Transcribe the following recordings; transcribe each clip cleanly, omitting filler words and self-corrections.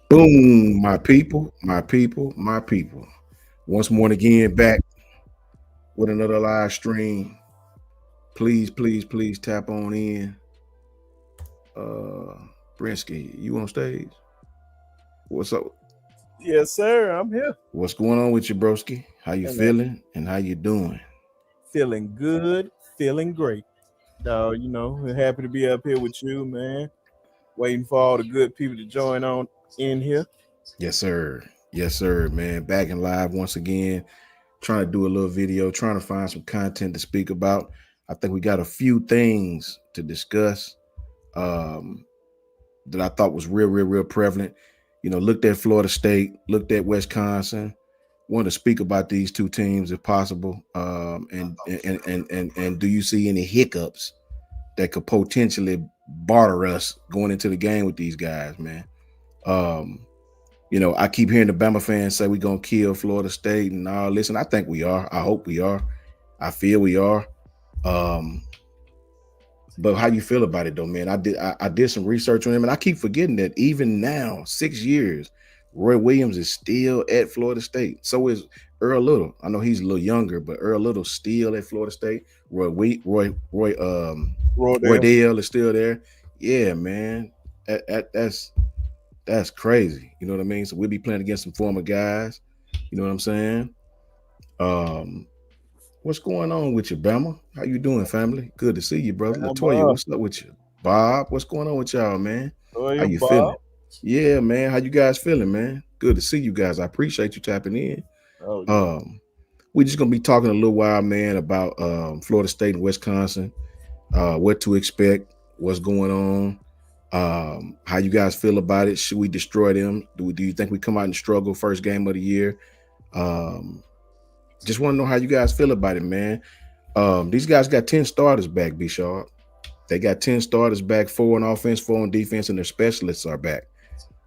Boom, my people, my people, my people. Once more again, back with another live stream. Please, please, please tap on in. Uh Brinsky, you on stage? What's up? Yes, sir. I'm here. What's going on with you, broski? How you Hey, man. feeling and how you doing? Feeling good, feeling great. Happy to be up here with you, man. Waiting for all the good people to join on in here. Yes, sir. Yes, sir, man. Back and live once again. Trying to do a little video, trying to find some content to speak about. I think we got a few things to discuss. Um, that I thought was real prevalent. Looked at Florida State, looked at Wisconsin. Wanted to speak about these two teams if possible. And do you see any hiccups that could potentially barter us going into the game with these guys, man? I keep hearing the Bama fans say we're gonna kill Florida State and all. Listen, I think we are. I hope we are. I feel we are. Um, But how you feel about it though, man? I did some research on him, and I keep forgetting that even now, 6 years, Roy Williams is still at Florida State. So is Earl Little. I know he's a little younger, but Earl Little still at Florida State. Roydell. Roydell is still there. Yeah, man. That's crazy. You know what I mean? So we'll be playing against some former guys. You know what I'm saying? Um, What's going on with you, Bama? How you doing, family? Good to see you, brother. I'm Latoya, what's up with you? Bob, what's going on with y'all, man? How you, you Bob. feeling? Yeah, man. How you guys feeling, man? Good to see you guys. I appreciate you tapping in. Oh, yeah. We're just gonna be talking a little while, man, about Florida State and Wisconsin, what to expect, what's going on, how you guys feel about it. Should we destroy them? Do you think we come out and struggle first game of the year? Um, just want to know how you guys feel about it, man. These guys got 10 starters back, B Sharp. They got 10 starters back, 4 on offense, 4 on defense, and their specialists are back.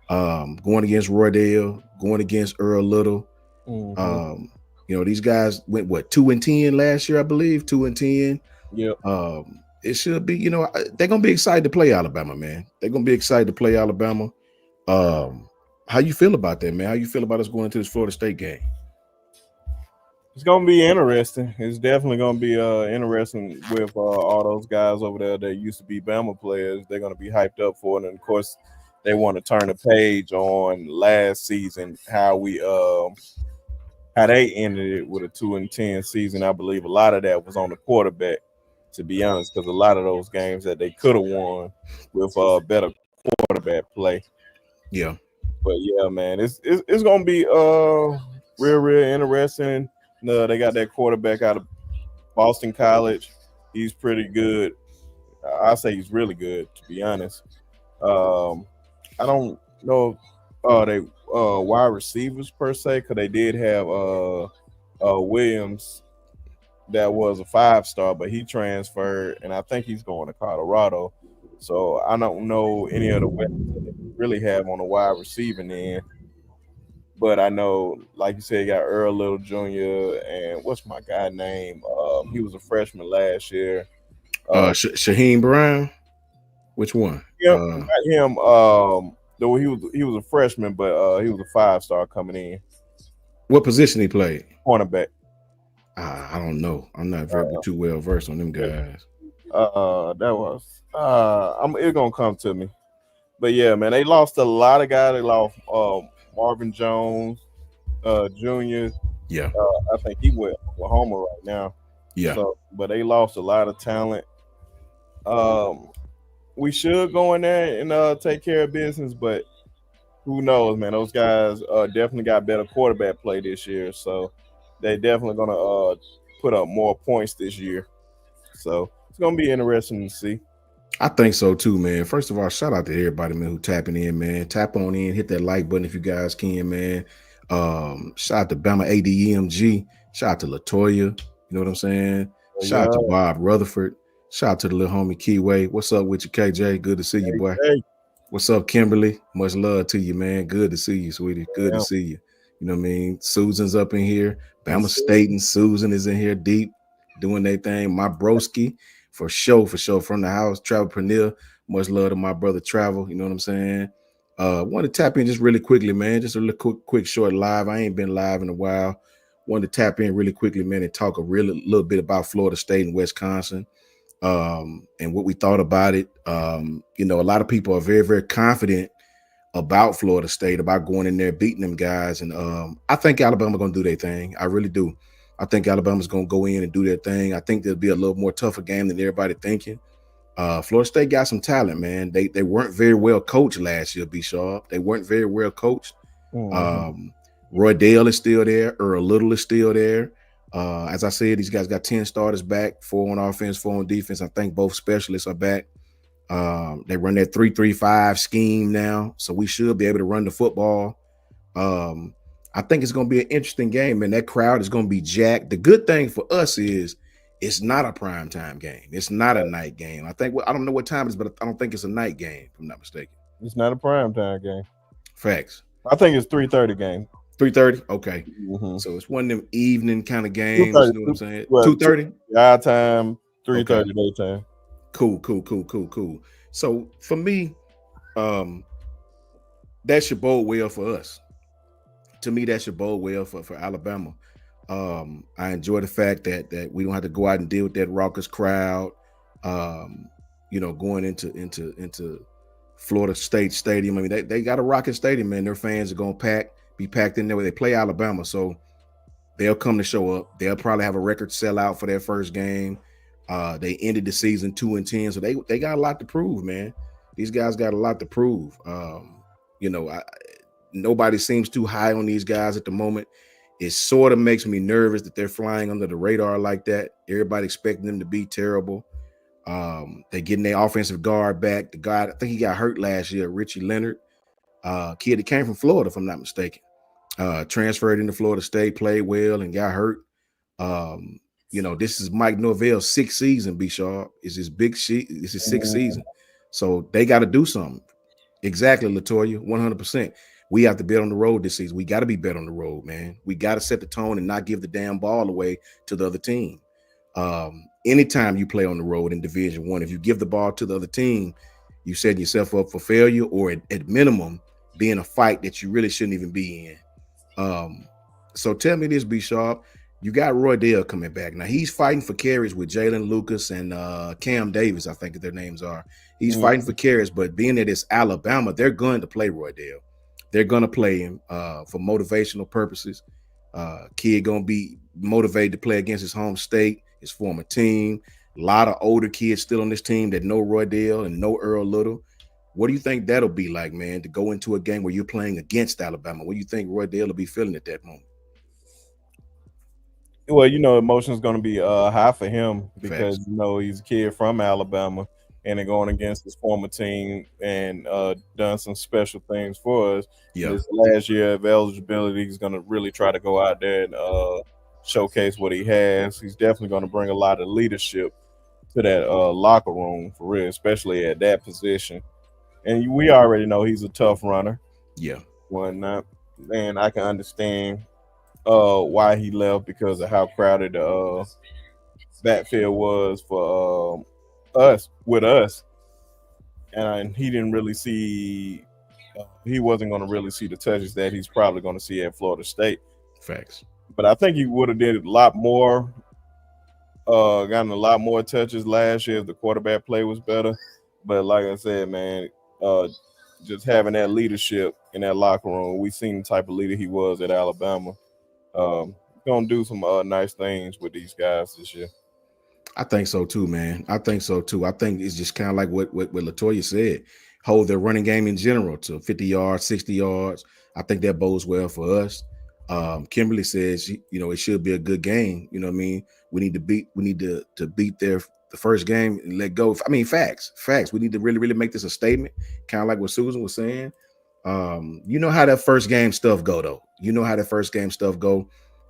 Going against Roydell, going against Earl Little. Mm-hmm. These guys went 2-10 last year, I believe. 2-10. Yep. It should be, they're gonna be excited to play Alabama, man. They're gonna be excited to play Alabama. How you feel about that, man? How you feel about us going into this Florida State game? It's gonna be interesting. It's definitely gonna be interesting with all those guys over there that used to be Bama players. They're gonna be hyped up for it, and of course, they want to turn the page on last season, how they ended it with a 2-10 season. I believe a lot of that was on the quarterback, to be honest, because a lot of those games that they could have won with better quarterback play. Yeah. But yeah, man, it's gonna be real interesting. No, they got that quarterback out of Boston College. He's pretty good. I say he's really good, to be honest. Um, I don't know they wide receivers per se, because they did have Williams that was a 5-star, but he transferred, and I think he's going to Colorado. So I don't know any of the weapons that they really have on the wide receiving end. But I know, like you said, you got Earl Little Jr. and what's my guy name? He was a freshman last year. Shaheem Brown. Which one? Yep, not him. Though he was a freshman, but he was a 5-star coming in. What position he played? Cornerback. I don't know. I'm not very too well versed on them guys. That was. It's gonna come to me. But yeah, man, they lost a lot of guys. They lost Marvin Jones, Jr. Yeah. I think he with Oklahoma right now. Yeah. So, but they lost a lot of talent. We should go in there and take care of business, but who knows, man? Those guys definitely got better quarterback play this year, so they definitely gonna put up more points this year. So it's gonna be interesting to see. I think so too, man. First of all, shout out to everybody, man, who tapping in, man. Tap on in, hit that like button if you guys can, man. Shout out to Bama ADEMG. Shout out to Latoya. You know what I'm saying? Shout out to Bob Rutherford. Shout out to the little homie Keyway. What's up with you, KJ? Good to see you, boy. Hey. What's up, Kimberly? Much love to you, man. Good to see you, sweetie. Good to see you. You know what I mean? Susan's up in here. Bama State and Susan is in here deep doing their thing. My broski. For sure, from the house. Travel Pernil, much love to my brother Travel. You know what I'm saying? Want to tap in just really quickly, man. Just a little quick short live. I ain't been live in a while. Wanted to tap in really quickly, man, and talk a little bit about Florida State and Wisconsin, and what we thought about it. A lot of people are very, very confident about Florida State, about going in there, beating them guys. And I think Alabama going to do their thing. I really do. I think Alabama's going to go in and do their thing. I think there'll be a little more tougher game than everybody thinking. Florida State got some talent, man. They weren't very well coached last year, B Sharp. They weren't very well coached. Roydell is still there. Earl Little is still there. As I said, these guys got 10 starters back, 4 on offense, 4 on defense. I think both specialists are back. They run that 3-3-5 scheme now, so we should be able to run the football. I think it's going to be an interesting game, and that crowd is going to be jacked. The good thing for us is it's not a primetime game. It's not a night game. I don't know what time it is, but I don't think it's a night game, if I'm not mistaken. It's not a primetime game. Facts. I think it's 3:30 game. 3:30? Okay. So it's one of them evening kind of games. You know what I'm saying? 2:30? Our time, 3:30 daytime. Cool. So for me, that should bode well for us. To me, that should bode well for Alabama. I enjoy the fact that we don't have to go out and deal with that raucous crowd. Going into Florida State Stadium. I mean, they got a rocking stadium, man. Their fans are gonna be packed in there where they play Alabama. So they'll come to show up. They'll probably have a record sellout for their first game. They ended the season 2-10, so they got a lot to prove, man. These guys got a lot to prove. Nobody seems too high on these guys at the moment. It sort of makes me nervous that they're flying under the radar like that. Everybody expecting them to be terrible. They're getting their offensive guard back. The guy, I think he got hurt last year, Richie Leonard, kid that came from Florida, if I'm not mistaken. Transferred into Florida State, played well, and got hurt. This is Mike Norvell's 6th season, B Sharp. It's his it's his 6th season. So they got to do something. Exactly, Latoya, 100%. We have to bet on the road this season. We got to be bet on the road, man. We got to set the tone and not give the damn ball away to the other team. Anytime you play on the road in Division I, if you give the ball to the other team, you set yourself up for failure, or at minimum, be in a fight that you really shouldn't even be in. So tell me this, B Sharp. You got Roydell coming back. Now, he's fighting for carries with Jalen Lucas and Cam Davis, I think their names are. He's fighting for carries, but being that it's Alabama, they're going to play Roydell. They're going to play him for motivational purposes. Kid going to be motivated to play against his home state, his former team. A lot of older kids still on this team that know Roydell and know Earl Little. What do you think that'll be like, man, to go into a game where you're playing against Alabama? What do you think Roydell will be feeling at that moment? Well, emotion is going to be high for him because, he's a kid from Alabama and they're going against his former team and done some special things for us. Yeah. This last year of eligibility, he's going to really try to go out there and showcase what he has. He's definitely going to bring a lot of leadership to that locker room for real, especially at that position. And we already know he's a tough runner. Yeah. Whatnot. And I can understand why he left because of how crowded the backfield was for us. And he didn't really see he wasn't going to really see the touches that he's probably going to see at Florida State. Facts. But I think he would have did a lot more, gotten a lot more touches last year if the quarterback play was better. But like I said, man, just having that leadership in that locker room, we seen the type of leader he was at Alabama. Gonna do some nice things with these guys this year. I think so too, man. I think it's just kind of like what Latoya said. Hold their running game in general to 50 yards, 60 yards. I think that bodes well for us. Kimberly says, it should be a good game. You know what I mean? We need to beat the first game and let go. Facts. We need to really, really make this a statement. Kind of like what Susan was saying. You know how that first game stuff go, though.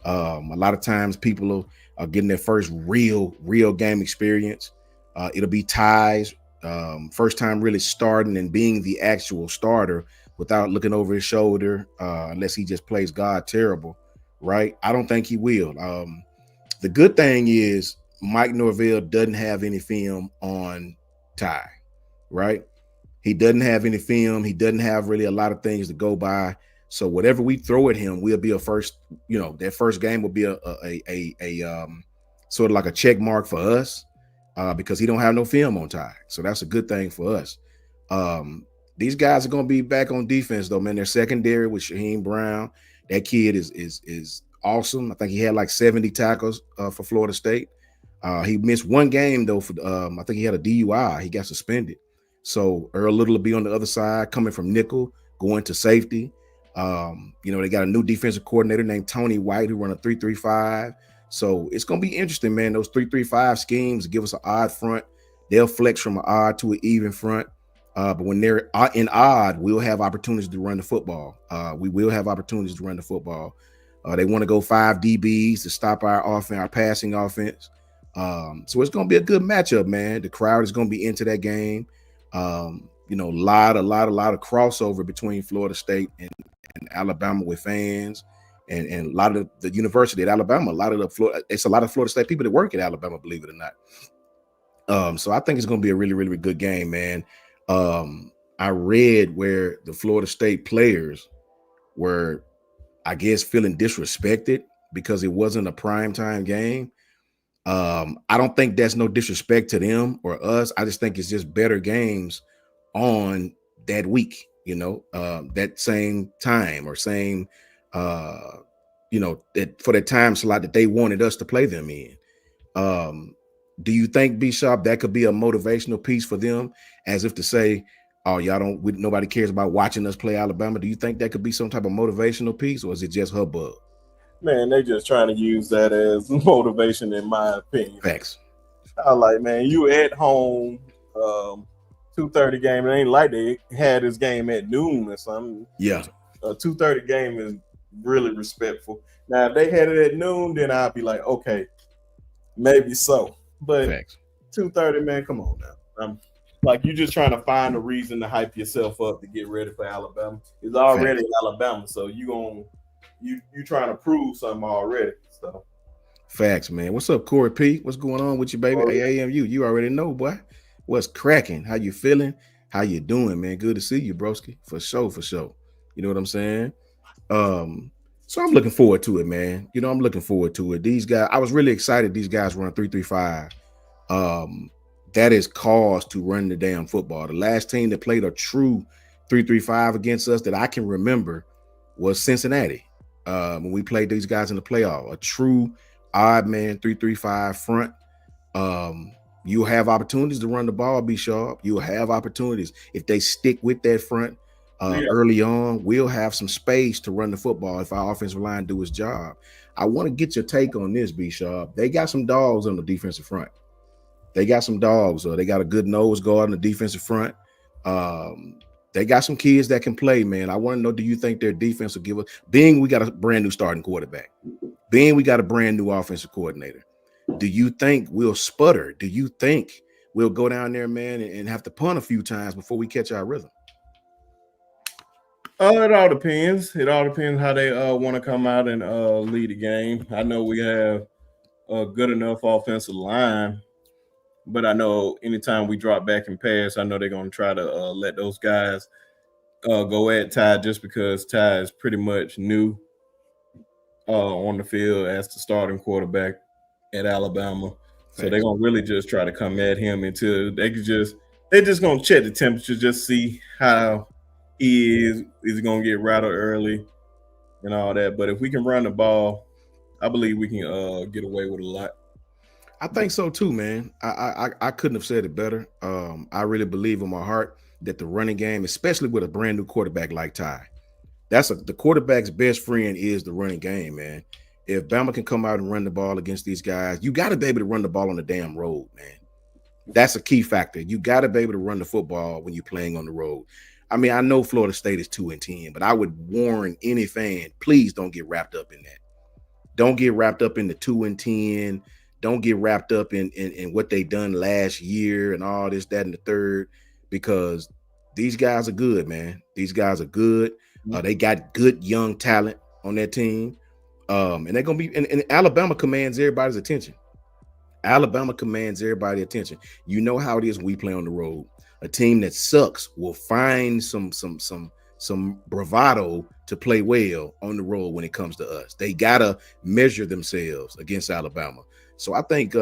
A lot of times people are getting their first real game experience. It'll be ties. First time really starting and being the actual starter without looking over his shoulder, unless he just plays God terrible, right? I don't think he will. The good thing is Mike Norvell doesn't have any film on Ty, right? He doesn't have any film. He doesn't have really a lot of things to go by. So whatever we throw at him, we'll be a first. That first game will be a sort of like a check mark for us because he don't have no film on Ty. So that's a good thing for us. These guys are going to be back on defense though, man. They're secondary with Shaheem Brown. That kid is awesome. I think he had like 70 tackles for Florida State. He missed one game though for I think he had a DUI. He got suspended. So Earl Little will be on the other side, coming from nickel, going to safety. They got a new defensive coordinator named Tony White who run a 3-3-5. So it's going to be interesting, man. Those 3-3-5 schemes give us an odd front. They'll flex from an odd to an even front. But when they're in odd, we'll have opportunities to run the football. We will have opportunities to run the football. They want to go 5 DBs to stop our offense, our passing offense. So it's going to be a good matchup, man. The crowd is going to be into that game. A lot of crossover between Florida State and Alabama with fans, and a lot of the University at Alabama. It's a lot of Florida State people that work at Alabama, believe it or not. So I think it's going to be a really, really good game, man. I read where the Florida State players were, I guess, feeling disrespected because it wasn't a primetime game. I don't think that's no disrespect to them or us. I just think it's just better games on that week, that same time or same, that for the time slot that they wanted us to play them in. Do you think, Bishop, that could be a motivational piece for them, as if to say, oh, nobody cares about watching us play Alabama? Do you think that could be some type of motivational piece, or is it just hubbub? Man, they just trying to use that as motivation, in my opinion. Facts. I like, man, you at home, 2:30 game. It ain't like they had this game at noon or something. Yeah. A 2:30 game is really respectful. Now, if they had it at noon, then I'd be like, okay, maybe so. But Facts. 2:30, man, come on now. Like, you're just trying to find a reason to hype yourself up to get ready for Alabama. It's already Alabama, so you trying to prove something already. So. Facts, man. What's up, Corey P? What's going on with you, baby? AAMU, you already know, boy. What's cracking? How you feeling? How you doing, man? Good to see you, broski. For sure. You know what I'm saying? So I'm looking forward to it, man. I'm looking forward to it. These guys, I was really excited these guys run 3-3-5. That is cause to run the damn football. The last team that played a true 3-3-5 against us that I can remember was Cincinnati. When we played these guys in the playoff, a true odd man 3-3-5 front. You'll have opportunities to run the ball, be sharp. You'll have opportunities if they stick with that front early on. We'll have some space to run the football if our offensive line do its job. I want to get your take on this, B Sharp. They got some dogs on the defensive front. They got some dogs. They got a good nose guard on the defensive front. They got some kids that can play, man. I want to know, do you think their defense will give us, being we got a brand new starting quarterback, being we got a brand new offensive coordinator, do you think we'll sputter? Do you think we'll go down there, man, and have to punt a few times before we catch our rhythm? It all depends. It all depends how they want to come out and lead the game. I know we have a good enough offensive line, but I know anytime we drop back and pass, I know they're going to try to let those guys go at Ty, just because Ty is pretty much new on the field as the starting quarterback at Alabama. So they're going to really just try to come at him until they're just going to check the temperature, just see how he is. Is he going to get rattled early and all that? But if we can run the ball, I believe we can get away with a lot. I think so too, man. I couldn't have said it better. I really believe in my heart that the running game, especially with a brand new quarterback like Ty, the quarterback's best friend is the running game, man. If Bama can come out and run the ball against these guys, you got to be able to run the ball on the damn road, man. That's a key factor. You got to be able to run the football when you're playing on the road. I mean, I know Florida State is 2-10, but I would warn any fan, please don't get wrapped up in that. Don't get wrapped up in the 2-10. Don't get wrapped up in what they done last year and all this, that, and the third, because these guys are good, man. These guys are good. They got good young talent on their team. And they're going to be, and Alabama commands everybody's attention. Alabama commands everybody's attention. You know how it is when we play on the road. A team that sucks will find some bravado to play well on the road when it comes to us. They gotta measure themselves against Alabama. So I think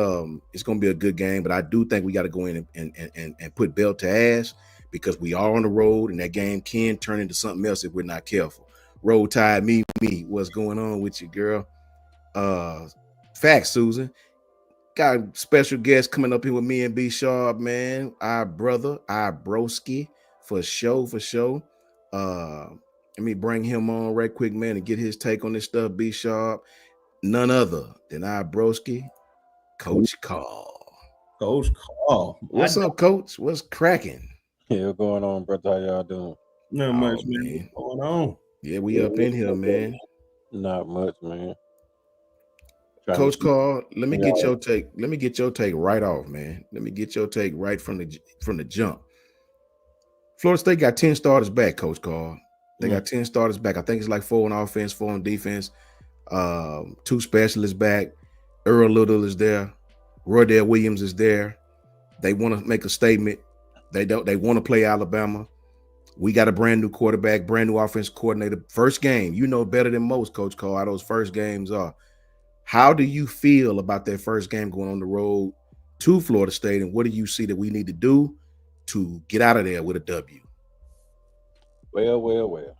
it's gonna be a good game, but I do think we got to go in and put belt to ass because we are on the road and that game can turn into something else if we're not careful. Roll Tide, me, what's going on with you, girl? Facts, Susan. Got a special guest coming up here with me and B Sharp, man. Our brother, our broski, for show, for show. Let me bring him on right quick, man, and get his take on this stuff. B Sharp, none other than our broski, Coach Carl. Coach Carl. What's up, Coach? What's cracking? Yeah, what's going on, brother? How y'all doing? Not much, man. Man. What's going on? Yeah, we up in here, man. Not much, man. Coach Carl, let me get your take. Let me get your take right off, man. Let me get your take right from the jump. Florida State got 10 starters back, Coach Carl. They got 10 starters back. I think it's like 4 on offense, 4 on defense. 2 specialists back. Earl Little is there. Roydell Williams is there. They want to make a statement. They want to play Alabama. We got a brand new quarterback, brand new offense coordinator. First game, you know better than most, Coach Carl, how those first games are. How do you feel about that first game going on the road to Florida State, and what do you see that we need to do to get out of there with a W? Well.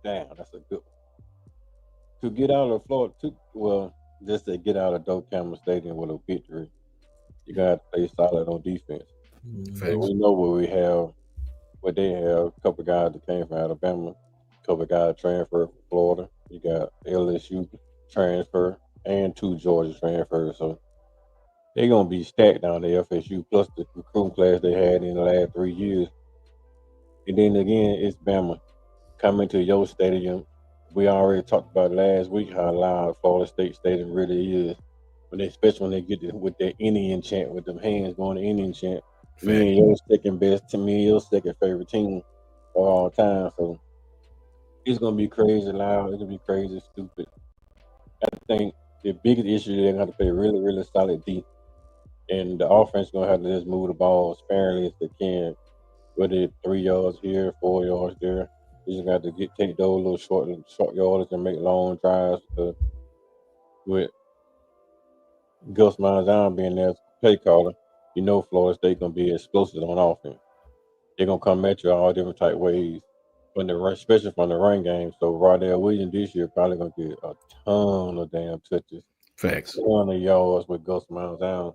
Damn, that's a good one. To get out of Florida, just to get out of Docamera Stadium with a victory, you got to play solid on defense. So we know what they have. A couple of guys that came from Alabama, a couple of guys transferred from Florida. You got LSU transfer and 2 Georgia transfers. So they're going to be stacked down there, FSU, plus the recruiting class they had in the last 3 years. And then again, it's Bama coming to your stadium. We already talked about last week how loud Florida State Stadium really is. Especially when they get with their Indian chant, with them hands going to Indian chant. Me and your second best, to me, your second favorite team of all time. So it's going to be crazy loud. It's going to be crazy stupid. I think the biggest issue, they're going to have to play really, really solid deep. And the offense is going to have to just move the ball sparingly as they can. Whether it's 3 yards here, 4 yards there. You just got to take those little short yards and make long drives. With Gus Malzahn being there as play caller, you know Florida State going to be explosive on offense. They're going to come at you all different type ways, especially from the run game. So Roydell Williams this year probably going to get a ton of damn touches. Facts. A ton of yards with Gus Malzahn.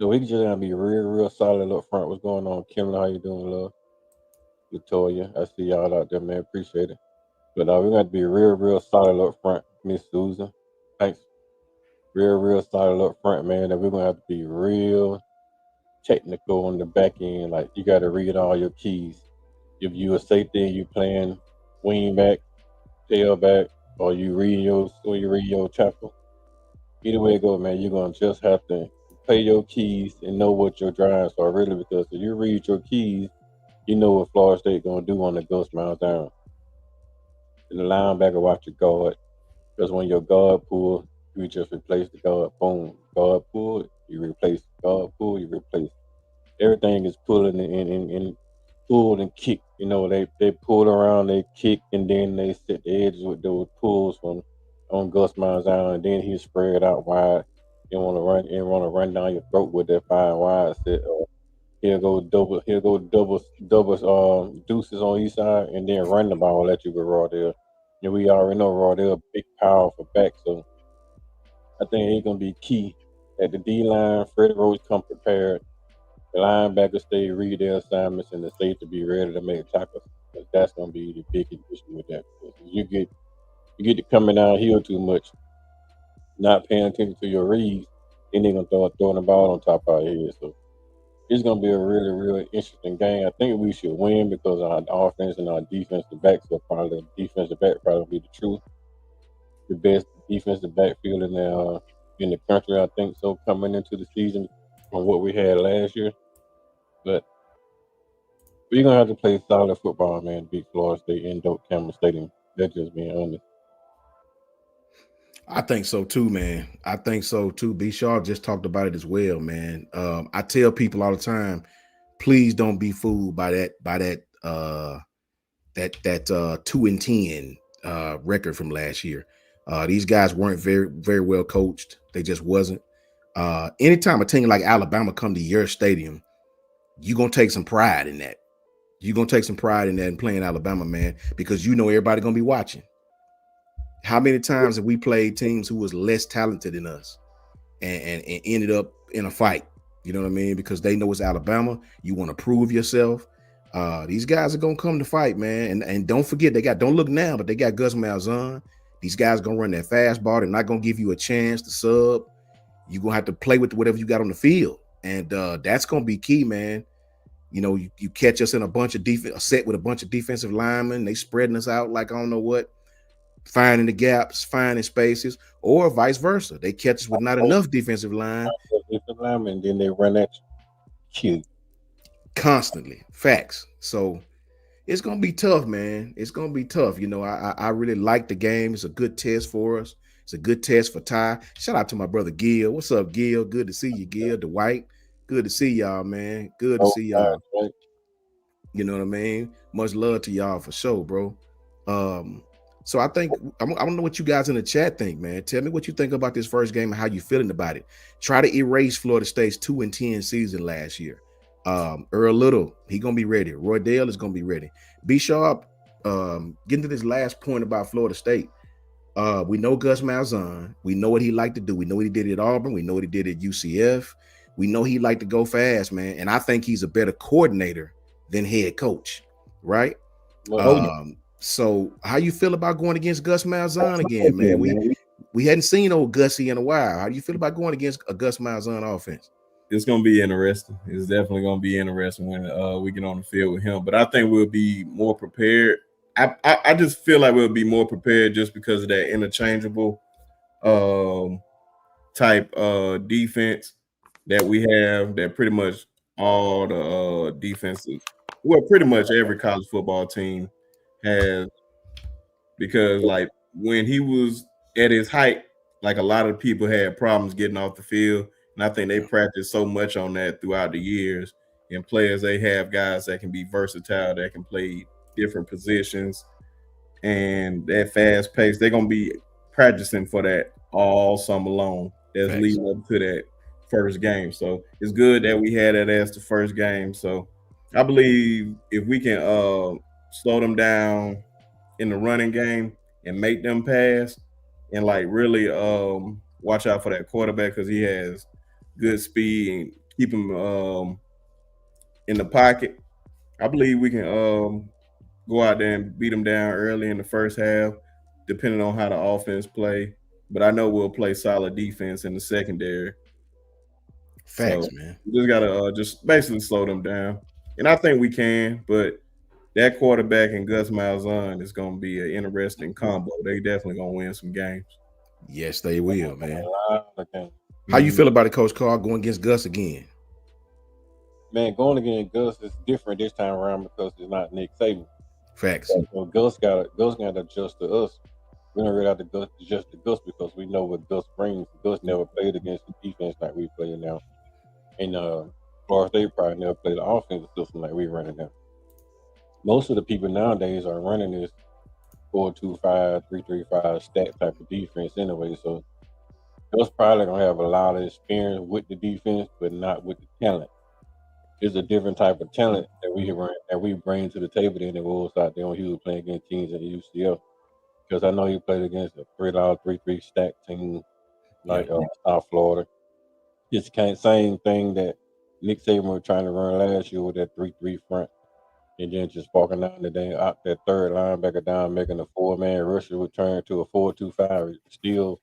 So we just going to be real solid up front. What's going on, Kim? How you doing, love? Latoya, I see y'all out there, man. Appreciate it. But we're going to be real solid up front, Miss Susan. Thanks. Real solid up front, man. And we're going to have to be real technical on the back end. Like, you got to read all your keys. If you a safety, you playing wing back, tailback, or you read your tackle. Either way it goes, man, you're going to just have to play your keys and know what your drives are, really, because if you read your keys, you know what Florida State going to do on the Gus Malzahn. And the linebacker watch your guard. Because when your guard pull, you just replace the guard. Boom. Guard pull, you replace. Guard pull, you replace. Everything is pulling and pulled and kicked. You know, they pull around, they kick, and then they set the edges with those pulls on Gus Malzahn, and then he spread out wide. You want to run down your throat with that 5 wide set. He'll go double deuces on each side, and then run the ball at you with Roydell. And we already know Roydell big, powerful back, so I think he's gonna be key. At the D line, Freddie Roach come prepared. The linebackers stay read their assignments, and the safety be ready to make tackles. Because that's gonna be the biggest issue with that. You get to coming downhill too much, not paying attention to your reads, then they're gonna throwing the ball on top of your head. So it's going to be a really interesting game. I think we should win because our offense and our defensive backs are probably be the truth. The best defensive backfield in the country, I think so, coming into the season from what we had last year. But we're going to have to play solid football, man, to beat Florida State in Docamera Stadium. That's just being honest. I think so too, man. I think so too. B Sharp just talked about it as well, man. I tell people all the time, please don't be fooled by that 2-10 record from last year. These guys weren't very, very well coached. They just wasn't. Anytime a team like Alabama come to your stadium, you're gonna take some pride in that. You're gonna take some pride in that and playing Alabama, man, because you know everybody gonna be watching. How many times have we played teams who was less talented than us and ended up in a fight? You know what I mean? Because they know it's Alabama. You want to prove yourself. These guys are gonna come to fight, man. And don't forget, don't look now, but they got Gus Malzahn. These guys gonna run that fastball. They're not gonna give you a chance to sub. You're gonna have to play with whatever you got on the field. And that's gonna be key, man. You know, you catch us in a set with a bunch of defensive linemen, they spreading us out like I don't know what, finding the gaps, finding spaces, or vice versa. They catch us with not enough defensive line. And then they run at you. Constantly. Facts. So it's gonna be tough, man. It's gonna be tough. You know, I really like the game. It's a good test for us. It's a good test for Ty. Shout out to my brother Gil. What's up, Gil? Good to see you, Gil. Dwight. Good to see y'all, man. Good to see y'all. Right. You know what I mean? Much love to y'all for sure, bro. So I think I don't know what you guys in the chat think, man. Tell me what you think about this first game and how you feeling about it. Try to erase Florida State's 2-10 season last year. Earl Little, he gonna be ready. Roydell is gonna be ready. Be sharp. Getting to this last point about Florida State. We know Gus Malzahn. We know what he liked to do. We know what he did at Auburn. We know what he did at UCF. We know he liked to go fast, man. And I think he's a better coordinator than head coach, right? So how you feel about going against Gus Malzahn again, man? We hadn't seen old Gussie in a while. How do you feel about going against a Gus Malzahn offense? It's going to be interesting. It's definitely going to be interesting when we get on the field with him. But I think we'll be more prepared. I just feel like we'll be more prepared just because of that interchangeable type defense that we have, that pretty much all the defenses, well, pretty much every college football team has, because like when he was at his height, like a lot of people had problems getting off the field. And I think they practiced so much on that throughout the years. And players, they have guys that can be versatile, that can play different positions. And that fast pace, they're going to be practicing for that all summer long. That's leading up to that first game. So it's good that we had that as the first game. So I believe if we can slow them down in the running game and make them pass and like really watch out for that quarterback, because he has good speed, and keep him in the pocket, I believe we can go out there and beat them down early in the first half, depending on how the offense play. But I know we'll play solid defense in the secondary. Facts, so man. We just gotta just basically slow them down, and I think we can. But that quarterback and Gus Malzahn is going to be an interesting combo. They definitely going to win some games. Yes, they will, man. How you feel about it, Coach Carl, going against Gus again? Man, going against Gus is different this time around because it's not Nick Saban. Facts. So Gus got to adjust to us. We don't really have to adjust to Gus because we know what Gus brings. Gus never played against the defense like we play now. And Florida State probably never played the offensive system like we running now. Most of the people nowadays are running this 4-2-5, 3-3-5 stack type of defense anyway. So Gus probably gonna have a lot of experience with the defense, but not with the talent. There's a different type of talent that we bring to the table than it was out there when he was playing against teams at UCF. Because I know he played against a 3-3 stack team like South Florida. It's kind of same thing that Nick Saban was trying to run last year with that 3-3 front. And then just walking down out that third linebacker down, making a 4-man rusher would turn to a 4-2-5. Still,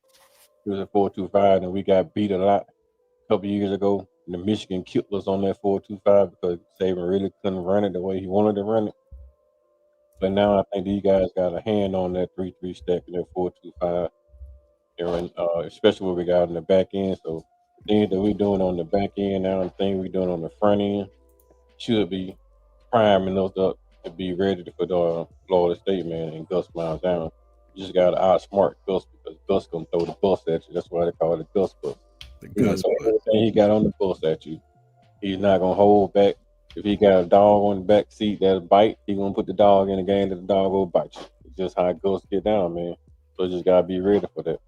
it was a 4-2-5, and we got beat a lot a couple years ago. And the Michigan killed us on that 4-2-5 because Saban really couldn't run it the way he wanted to run it. But now I think these guys got a hand on that 3-3 stack and that 4-2-5, and especially what we got on the back end. So the things that we're doing on the back end now and the things we're doing on the front end should be priming us up to be ready for the Florida State, man, and Gus Malzahn. You just got to outsmart Gus because Gus gonna throw the bus at you. That's why they call it the Gus bus. The Gus bus. Everything he got on the bus at you, he's not gonna hold back. If he got a dog on the back seat that'll bite, he gonna put the dog in the game that the dog will bite you. It's just how it goes to get down, man. So you just gotta be ready for that.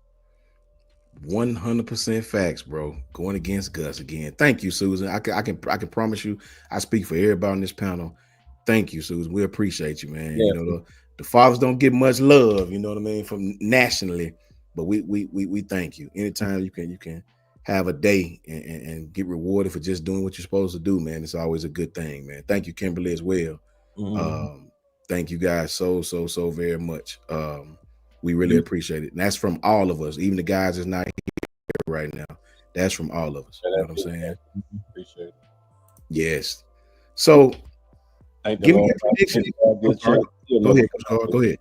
100% facts, bro. Going against Gus again. Thank you, Susan. I can promise you, I speak for everybody on this panel. Thank you, Susan. We appreciate you, man. Yeah. You know, the fathers don't get much love, you know what I mean, from nationally, but we thank you. Anytime you can have a day and get rewarded for just doing what you're supposed to do, man. It's always a good thing, man. Thank you, Kimberly, as well. Thank you guys so very much. We really appreciate it. And that's from all of us, even the guys that's not here right now. That's from all of us. You know what I'm saying? Appreciate it. Yes. So give me your prediction. Go ahead, Coach Carl. Go ahead.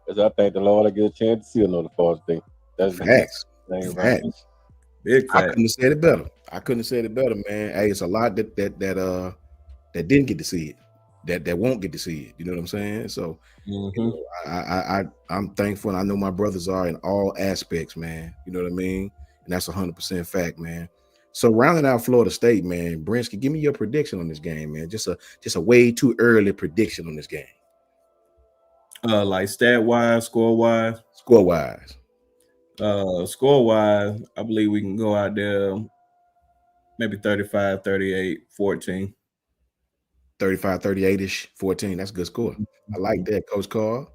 Because I think the Lord will get a chance to see another false thing. That's Facts. Facts. Big I fact. couldn't have said it better. man. Hey, it's a lot that didn't get to see it. That won't get to see it. You know what I'm saying? So you know, I'm thankful, and I know my brothers are in all aspects, man. You know what I mean? And that's 100% fact, man. So rounding out Florida State, man, Brinsky, give me your prediction on this game, man. Just a way too early prediction on this game. Like stat wise, score wise. Score wise. Score wise, I believe we can go out there maybe 35, 38, 14. 35, 38-ish, 14. That's a good score. I like that, Coach Carl.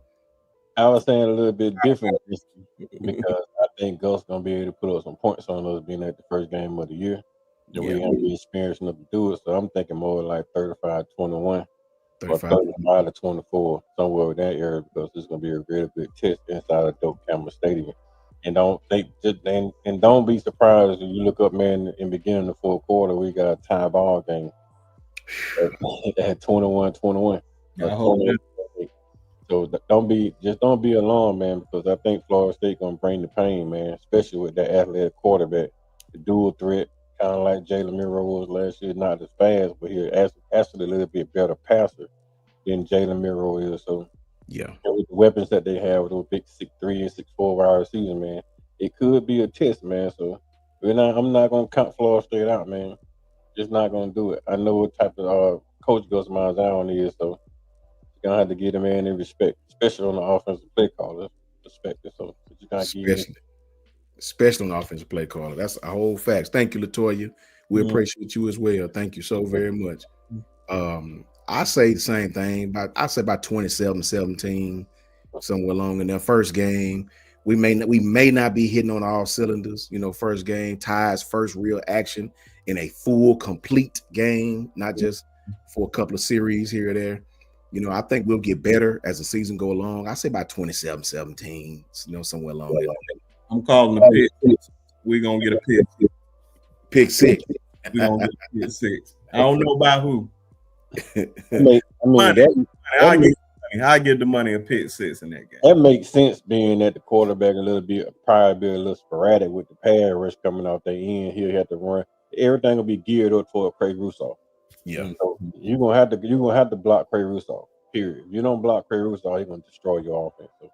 I was saying a little bit different because I think Gus gonna be able to put up some points on us being at the first game of the year. And we ain't be experienced enough to do it. So I'm thinking more like 35-21 or 35-24, somewhere in that area, because it's gonna be a really good test inside of Doak Cameron Stadium. And don't be surprised if you look up, man, in the beginning of the fourth quarter, we got a tie ball game at 21-21. I hope that. So don't be alarmed, man, because I think Florida State gonna bring the pain, man, especially with that athletic quarterback, the dual threat, kind of like Jalen Miro was last year, not as fast, but he's actually a little bit better passer than Jalen Miro is. So yeah, with the weapons that they have, with those big 6'3" and 6'4" wide receivers, man, it could be a test, man. So I'm not gonna count Florida State out, man. Just not gonna do it. I know what type of coach Gus Malzahn is, so you're gonna have to give the man in respect, especially on the offensive play caller perspective. So you gotta especially on the offensive play caller. That's a whole fact. Thank you, Latoya. We appreciate you as well. Thank you so very much. I say the same thing. I say about 27-17, somewhere along in their first game. We may not be hitting on all cylinders. You know, first game, Ty's first real action in a full, complete game, not just for a couple of series here or there. You know, I think we'll get better as the season go along. I say about 27-17, you know, somewhere along there. I'm calling the pick. We're going to get a pick. Pick six. We're going to get a pick six. I don't know about who. I give the money a pick six in that game. That makes sense, being that the quarterback probably be a little sporadic with the pass rush coming off the end. He'll have to run. Everything will be geared up toward Craig Rousseau. Yeah. So you're gonna have to block Craig Rousseau. Period. If you don't block Craig Rousseau, he's gonna destroy your offense. So.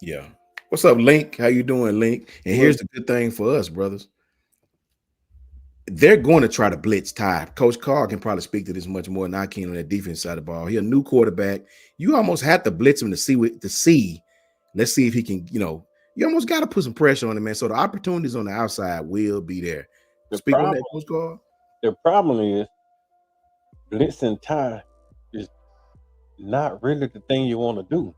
Yeah. What's up, Link? How you doing, Link? And here's the good thing for us, brothers. They're going to try to blitz Ty. Coach Carr can probably speak to this much more than I can on that defense side of the ball. He's a new quarterback. You almost have to blitz him to see. Let's see if he can, you know, you almost got to put some pressure on him, man. So the opportunities on the outside will be there. Speak on that, Coach Carr. The problem is blitzing Ty is not really the thing you want to do,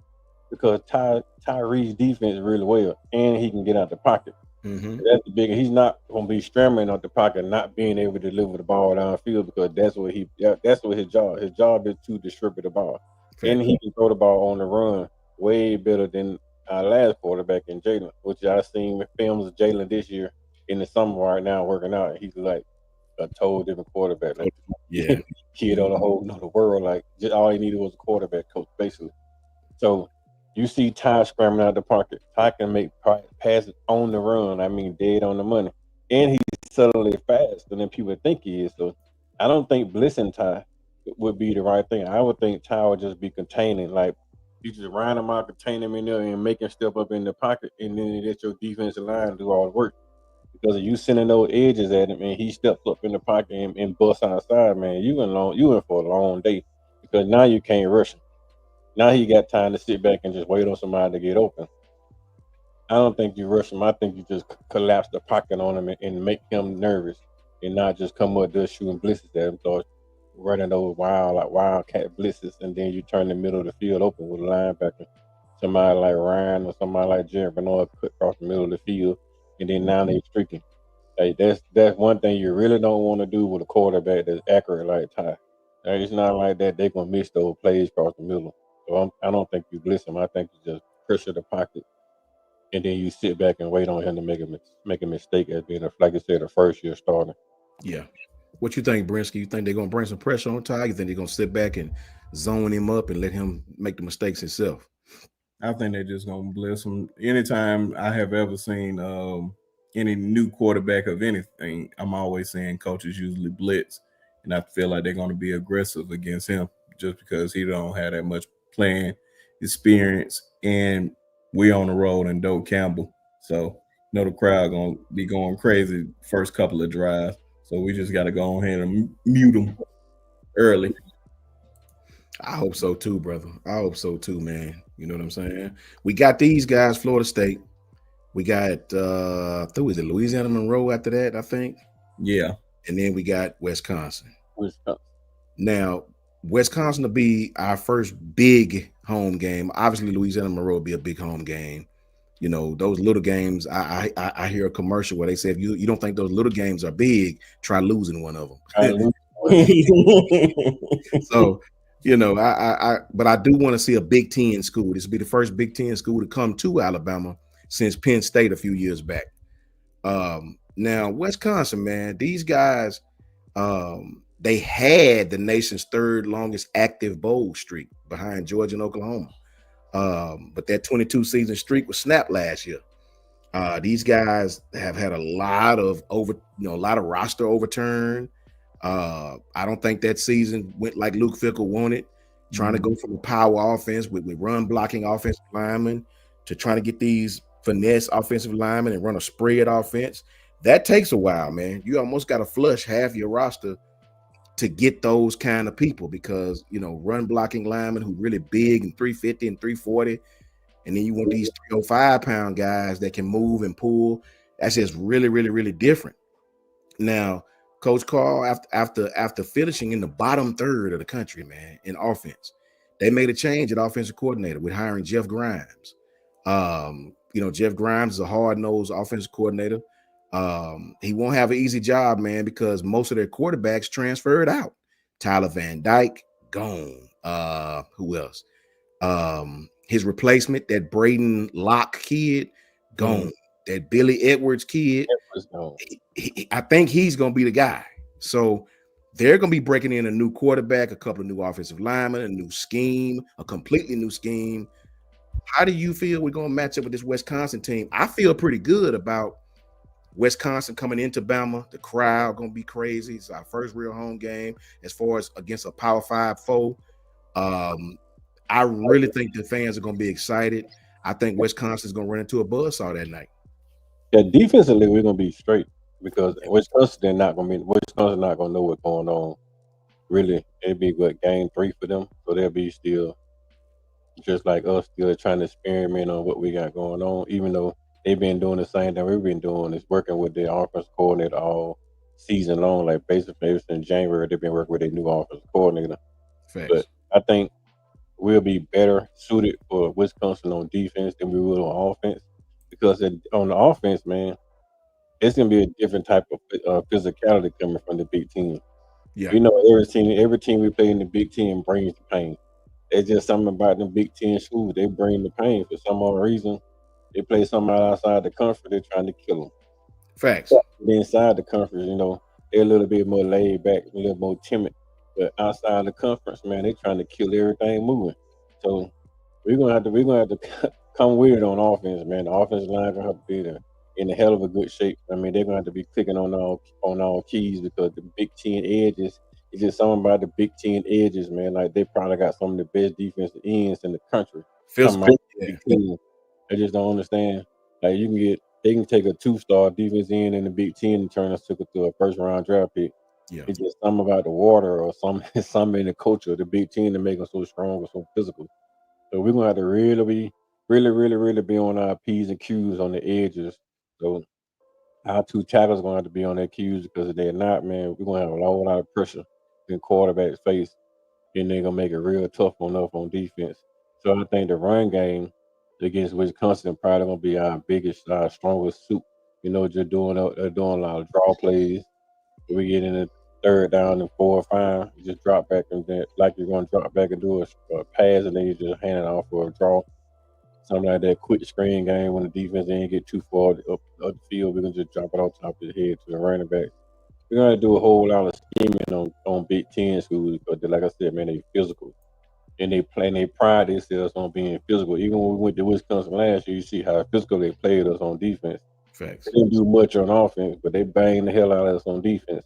because Ty reads defense really well, and he can get out the pocket. That's the big. He's not going to be scrambling out the pocket, not being able to deliver the ball downfield, because that's what his job. His job is to distribute the ball, and he can throw the ball on the run way better than our last quarterback in Jalen, which I seen with films of Jalen this year in the summer right now working out. He's like a total different quarterback. Like, kid on a whole another world. Like, just all he needed was a quarterback coach, basically. So you see Ty scrambling out the pocket. Ty can make passes on the run. I mean, dead on the money. And he's subtly faster than people think he is. So I don't think blitzing Ty would be the right thing. I would think Ty would just be containing. Like, you just round him out, contain him in there, and make him step up in the pocket, and then let your defensive line do all the work. Because if you sending those edges at him and he steps up in the pocket and busts outside, man, you in for a long day. Because now you can't rush him. Now he got time to sit back and just wait on somebody to get open. I don't think you rush him. I think you just collapse the pocket on him and make him nervous, and not just come up there shooting blitzes at him, start running those wildcat blitzes, and then you turn the middle of the field open with a linebacker, somebody like Ryan or somebody like Jared Bernard cut across the middle of the field, and then now they streaking. Like that's one thing you really don't want to do with a quarterback that's accurate like Ty. Like, it's not like that they're gonna miss those plays across the middle. So I don't think you blitz him. I think you just pressure the pocket, and then you sit back and wait on him to make a mistake as being like you said, a first year starter. Yeah. What you think, Brinsky? You think they're gonna bring some pressure on Ty? You think they're gonna sit back and zone him up and let him make the mistakes himself? I think they're just gonna blitz him. Anytime I have ever seen any new quarterback of anything, I'm always saying coaches usually blitz, and I feel like they're gonna be aggressive against him just because he don't have that much playing experience, and we on the road in Doak Campbell, so the crowd gonna be going crazy first couple of drives. So we just got to go ahead and mute them early. I hope so too, brother. I hope so too, man. You know what I'm saying? We got these guys, Florida State. We got is it Louisiana Monroe after that, I think? Yeah. And then we got Wisconsin. Now, Wisconsin will be our first big home game. Obviously, Louisiana Monroe will be a big home game. You know, those little games, I hear a commercial where they say, if you don't think those little games are big, try losing one of them. So, you know, but I do want to see a Big Ten school. This will be the first Big Ten school to come to Alabama since Penn State a few years back. Now, Wisconsin, man, these guys, they had the nation's third longest active bowl streak behind Georgia and Oklahoma. But that 22 season streak was snapped last year. These guys have had a lot of roster overturn. I don't think that season went like Luke Fickell wanted, trying to go from a power offense with run blocking offensive linemen to trying to get these finesse offensive linemen and run a spread offense. That takes a while, man. You almost got to flush half your roster to get those kind of people, because run blocking linemen who really big and 350 and 340, and then you want these 305-pound guys that can move and pull. That's just really, really, really different. Now, Coach Carl, after finishing in the bottom third of the country, man, in offense, they made a change at offensive coordinator with hiring Jeff Grimes. Jeff Grimes is a hard-nosed offensive coordinator. He won't have an easy job, man, because most of their quarterbacks transferred out. Tyler Van Dyke, gone. Who else? His replacement, that Braden Locke kid, gone. That Billy Edwards kid, I think he's going to be the guy. So they're going to be breaking in a new quarterback, a couple of new offensive linemen, a new scheme, a completely new scheme. How do you feel we're going to match up with this Wisconsin team? I feel pretty good about Wisconsin coming into Bama. The crowd going to be crazy. It's our first real home game as far as against a Power 5 foe. I really think the fans are going to be excited. I think Wisconsin's going to run into a buzzsaw that night. Yeah, defensively, we're going to be straight because Wisconsin not going to know what's going on. Really, it'll be good game 3 for them. So they'll be still just like us, still trying to experiment on what we got going on, even though they've been doing the same thing we've been doing, is working with their offensive coordinator all season long. Like basically in January, they've been working with their new offensive coordinator. Facts. But I think we'll be better suited for Wisconsin on defense than we will on offense, because on the offense, man, it's gonna be a different type of physicality coming from the Big Ten. Yeah, every team we play in the Big Ten brings the pain. It's just something about the Big Ten schools. They bring the pain for some other reason. They play somebody outside the conference, they're trying to kill them. Facts. Inside the conference, they're a little bit more laid back, a little more timid. But outside the conference, man, they're trying to kill everything moving. So we're gonna have to come with it on offense, man. The offensive line gonna have to be in a hell of a good shape. I mean, they're gonna have to be clicking on all keys, because the Big Ten edges. It's just something about the Big Ten edges, man. Like, they probably got some of the best defensive ends in the country. Feels I just don't understand. Like, you can get they can take a 2-star defense end in the Big Ten and turn us to a first-round draft pick. Yeah. It's just something about the water or something in the culture of the Big Ten to make them so strong or so physical. So we're gonna have to really be on our P's and Q's on the edges. So our 2 tackles are gonna have to be on their Q's, because if they're not, man, we're gonna have a lot of pressure in quarterback's face, and they're gonna make it real tough on us on defense. So I think the run game against Wisconsin probably gonna be our biggest, our strongest suit. Just doing a lot of draw plays. We get in the 3rd down and 4 or 5, you just drop back, and then like you're gonna drop back and do a pass, and then you just hand it off for a draw. Something like that quick screen game when the defense ain't get too far up the field, we're gonna just drop it on top of the head to the running back. We're gonna do a whole lot of scheming on Big Ten schools, but like I said, man, they physical. And they pride themselves on being physical. Even when we went to Wisconsin last year, you see how physical they played us on defense. Facts. They didn't do much on offense, but they banged the hell out of us on defense.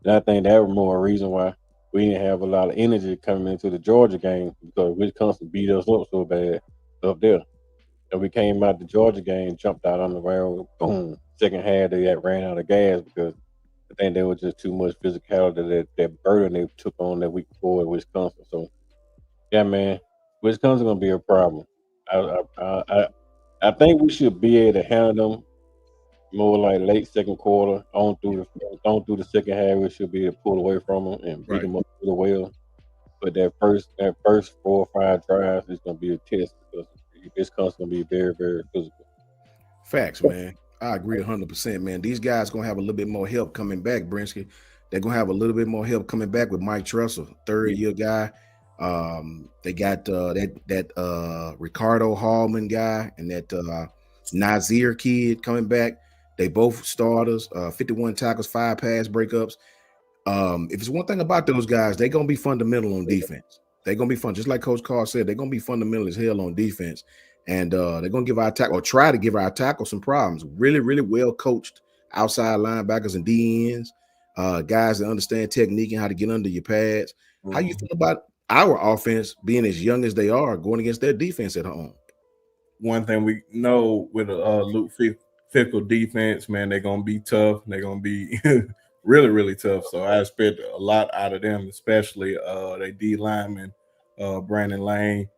And I think that was more a reason why we didn't have a lot of energy coming into the Georgia game, because Wisconsin beat us up so bad up there. And we came out the Georgia game, jumped out on the rail, boom. Second half, they ran out of gas because I think there was just too much physicality, that burden they took on that week before in Wisconsin. So, yeah, man, Wisconsin gonna be a problem. I think we should be able to handle them more like late second quarter on through the second half. We should be able to pull away from them and beat them up really well. But that first 4 or 5 drives is gonna be a test, because Wisconsin gonna be very, very physical. Facts, man. I agree 100%, man. These guys gonna have a little bit more help coming back, Brinsky. They're gonna have a little bit more help coming back with Mike Tressel, 3rd-year guy. They got that Ricardo Hallman guy and that Nazir kid coming back. They both starters, 51 tackles, 5 pass breakups. If it's one thing about those guys, they're gonna be fundamental on defense. They're gonna be fun, just like Coach Carr said. They're gonna be fundamental as hell on defense, and they're gonna give our tackle, or try to give our tackle, some problems. Really, really well coached outside linebackers and DNs, guys that understand technique and how to get under your pads. Mm-hmm. How you feel about our offense being as young as they are, going against their defense at home? One thing we know with Luke Fickell defense, man, they're gonna be tough. They're gonna be really, really tough. So I expect a lot out of them, especially their D lineman, Brandon Lane.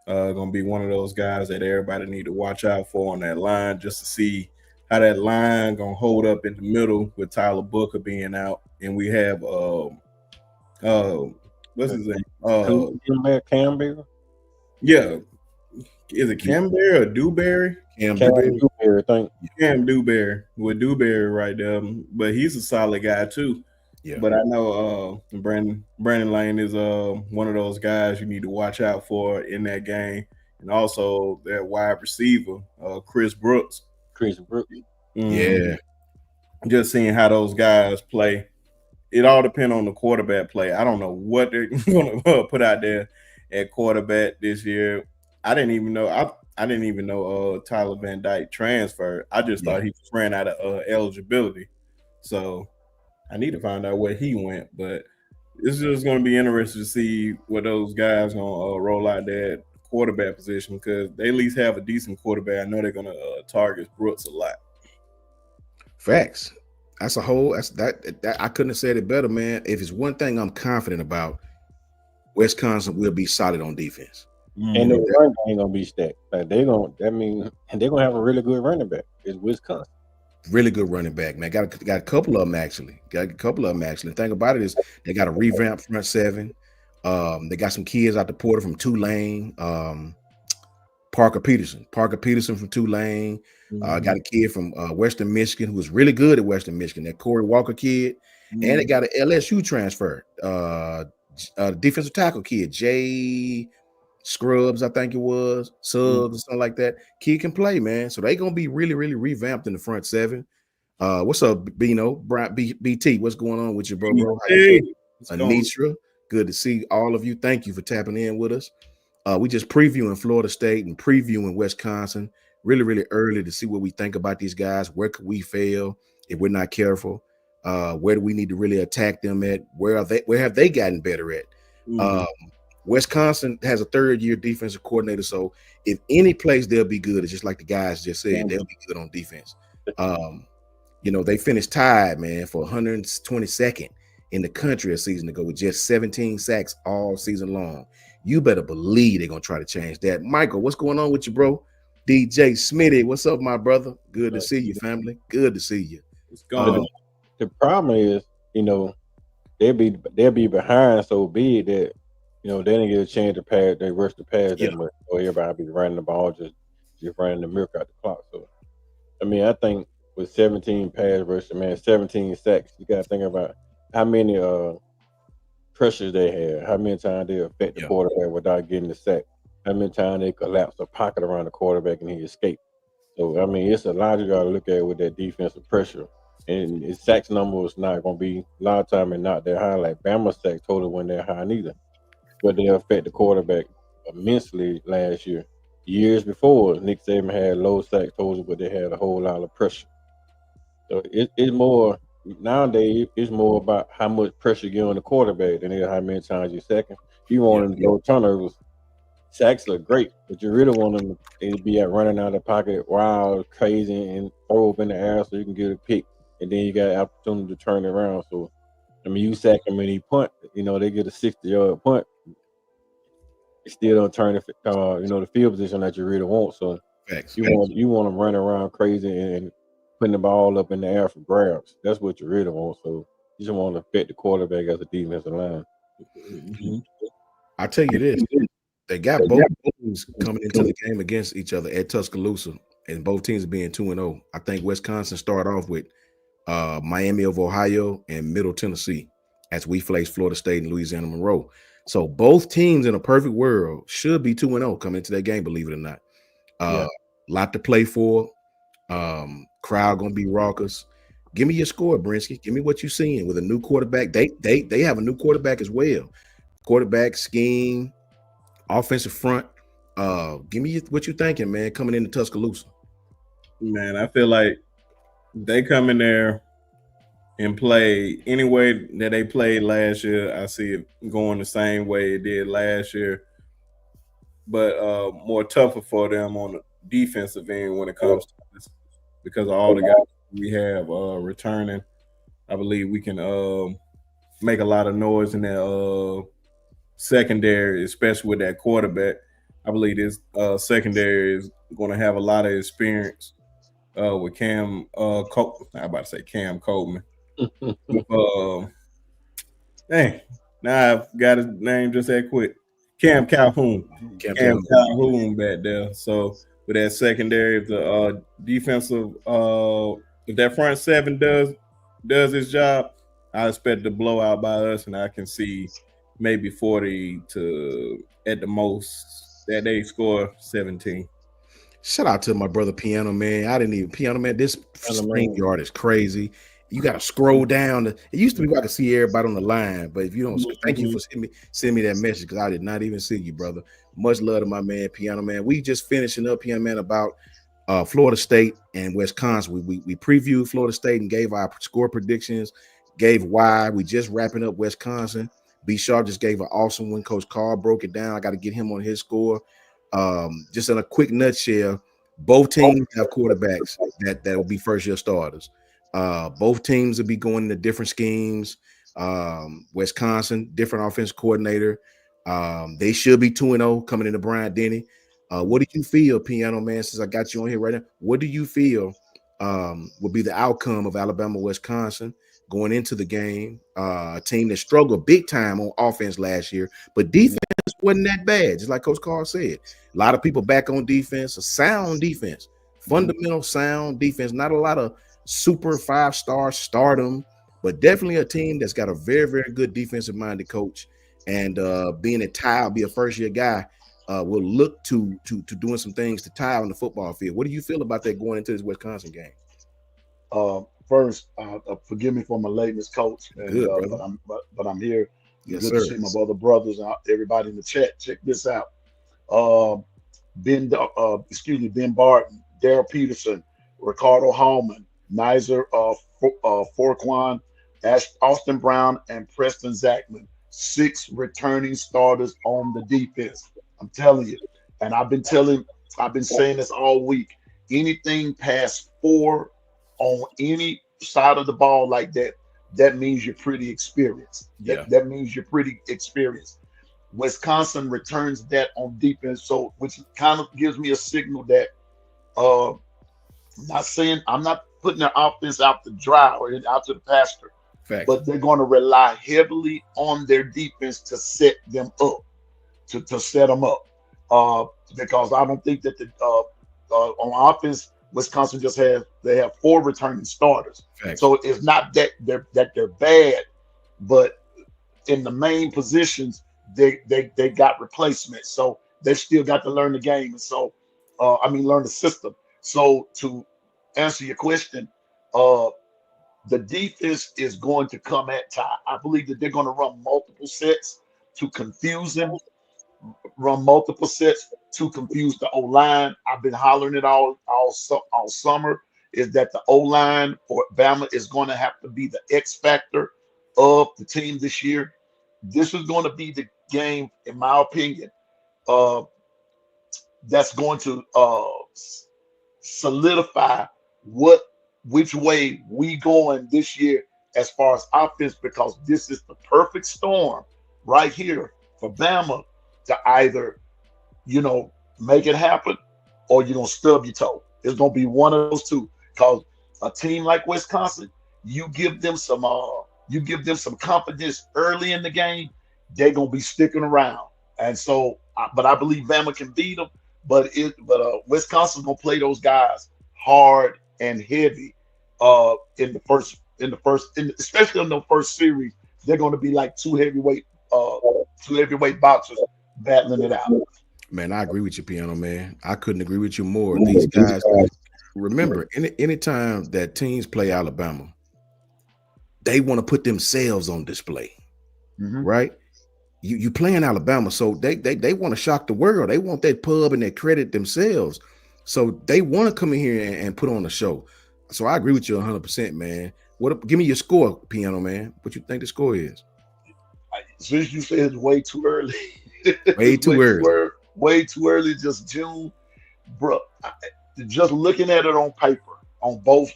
Gonna be one of those guys that everybody need to watch out for on that line, just to see how that line gonna hold up in the middle with Tyler Booker being out, and we have what's his name? Campbell. Yeah, is it Camberry or Dewberry? Cam Dewberry, I think. Cam Dewberry, with Dewberry right there, but he's a solid guy too. Yeah. But I know Brandon Lane is one of those guys you need to watch out for in that game, and also that wide receiver, Chris Brooks. Yeah. Just seeing how those guys play. It all depends on the quarterback play. I don't know what they're going to put out there at quarterback this year. I didn't even know Tyler Van Dyke transferred. I just thought he ran out of eligibility. So I need to find out where he went. But it's just going to be interesting to see what those guys going to roll out there at quarterback position, because they at least have a decent quarterback. I know they're going to target Brooks a lot. Facts. That's that I couldn't have said it better, man. If it's one thing I'm confident about, Wisconsin will be solid on defense. And the run ain't gonna be stacked. Like they're gonna have a really good running back. It's Wisconsin. Really good running back, man. Got a couple of them actually. The thing about it is they got a revamped front seven. They got some kids out the portal from Tulane. Parker Peterson from Tulane. Got a kid from Western Michigan who was really good at Western Michigan, that Corey Walker kid. And they got an LSU transfer, defensive tackle kid, Jay Scrubs, I think it was, Suggs or something like that. Kid can play, man. So they gonna be really, really revamped in the front seven. What's up, Bino? BT, what's going on with you, bro? Hey, Anitra, good to see all of you. Thank you for tapping in with us. We just previewing Florida State and previewing Wisconsin really, really early to see what we think about these guys. Where could we fail if we're not careful? Where do we need to really attack them at? Where have they gotten better at? Wisconsin has a third-year defensive coordinator, so if any place they'll be good, it's just like the guys just said, they'll be good on defense. They finished tied, man, for 122nd in the country a season ago with just 17 sacks all season long. You better believe they're gonna try to change that. Michael, what's going on with you, bro? DJ Smitty, what's up, my brother? Good to see you, family. Good to see you. What's going on? The problem is, they'll be behind so big that they didn't get a chance to pass. They rush the pass that much, so everybody be running the ball, just running the milk out the clock. So, I think with 17 pass rushes, man, 17 sacks, you got to think about how many pressures they had, how many times they affect the quarterback without getting the sack, how many times they collapse the pocket around the quarterback and he escaped. So, it's a lot you got to look at with that defensive pressure. And his sacks number is not going to be, a lot of time and not that high. Like Bama sacks total wasn't that high neither. But they affect the quarterback immensely last year. Years before, Nick Saban had low sack totals, but they had a whole lot of pressure. So it's more, nowadays, it's more about how much pressure you get on the quarterback than how many times you sack him. You want them to go turnovers. Sacks look great, but you really want them to be at running out of the pocket wild, crazy, and throw up in the air so you can get a pick. And then you got an opportunity to turn it around. So, you sack him and he punt, they get a 60-yard punt. It still don't turn the field position that you really want. So you want them running around crazy and putting the ball up in the air for grabs. That's what you really want. So you just want to affect the quarterback as a defensive line. Mm-hmm. I tell you this, they got both teams coming into the game against each other at Tuscaloosa, and both teams being 2-0. I think Wisconsin start off with Miami of Ohio and Middle Tennessee as we face Florida State and Louisiana Monroe. So both teams in a perfect world should be 2-0 coming into that game, believe it or not. Lot to play for. Crowd gonna be raucous. Give me your score, Brinsky. Give me what you're seeing with a new quarterback. They have a new quarterback as well. Quarterback scheme, offensive front. Give me what you're thinking, man, coming into Tuscaloosa. Man, I feel like they come in there and play any way that they played last year. I see it going the same way it did last year, but more tougher for them on the defensive end when it comes to this, because of all the guys we have returning. I believe we can make a lot of noise in that secondary, especially with that quarterback. I believe this secondary is going to have a lot of experience with Cam Coleman. Dang, now I've got his name just that quick. Cam Calhoun. Cam Calhoun back there. So with that secondary, if the defensive, if that front seven does its job, I expect the blowout by us, and I can see maybe 40 to at the most that they score 17. Shout out to my brother Piano Man. Piano Man, this screen yard is crazy. You got to scroll down. It used to be I could see everybody on the line, but if you don't, thank you for sending me that message, because I did not even see you, brother. Much love to my man, Piano Man. We just finishing up, Piano Man, about Florida State and Wisconsin. We previewed Florida State and gave our score predictions, gave why. We just wrapping up Wisconsin. B. Sharp just gave an awesome one. Coach Carl broke it down. I got to get him on his score. Just in a quick nutshell, both teams have quarterbacks that will be first-year starters. Both teams will be going into different schemes. Wisconsin, different offensive coordinator. They should be 2-0 coming into Bryant Denny. What do you feel, Piano Man, since I got you on here right now? What do you feel will be the outcome of Alabama-Wisconsin going into the game? A team that struggled big time on offense last year, but defense wasn't that bad, just like Coach Carl said. A lot of people back on defense, a sound defense, fundamental sound defense, not a lot of super 5-star stardom, but definitely a team that's got a very, very good defensive-minded coach. And being a Ty, be a first-year guy, will look to doing some things to Ty on the football field. What do you feel about that going into this Wisconsin game? First, forgive me for my lateness, Coach. And, good, but I'm here. Yes, good sir. to see my brothers and everybody in the chat. Check this out. Ben Barton, Darrell Peterson, Ricardo Hallman, Nizer Forquan, Austin Brown, and Preston Zachman 6 returning starters on the defense. I'm telling you. And I've been saying this all week. Anything past 4 on any side of the ball like that, that means you're pretty experienced. That means you're pretty experienced. Wisconsin returns that on defense, so which kind of gives me a signal that I'm not putting their offense out to dry or out to the pasture, but they're going to rely heavily on their defense to set them up, to set them up. Because I don't think that on offense, Wisconsin they have 4 returning starters. So it's not that they're bad, but in the main positions they got replacements. So they still got to learn the game, and so learn the system. So to answer your question, the defense is going to come at Ty. I believe that they're going to run multiple sets to confuse him. Run multiple sets to confuse the O-line. I've been hollering it all summer, is that the O-line for Bama is going to have to be the X factor of the team this year. This is going to be the game, in my opinion, that's going to solidify which way we going this year as far as offense, because this is the perfect storm right here for Bama to either, make it happen, or you're going to stub your toe. It's going to be one of those two, because a team like Wisconsin, you give them some confidence early in the game, they're going to be sticking around. And so, but I believe Bama can beat them, but Wisconsin's going to play those guys hard and heavy especially in the first series. They're going to be like two heavyweight boxers battling it out. Man, I agree with you, Piano Man. I couldn't agree with you more. These guys, remember, anytime that teams play Alabama, they want to put themselves on display, right? You playing Alabama, so they want to shock the world. They want that pub and that credit themselves. So they want to come in here and put on a show. So I agree with you 100%, man. Give me your score, Piano Man. What you think the score is? Since you said it's way too early. Way too early. Way too early, just June. Bro, just looking at it on paper, from both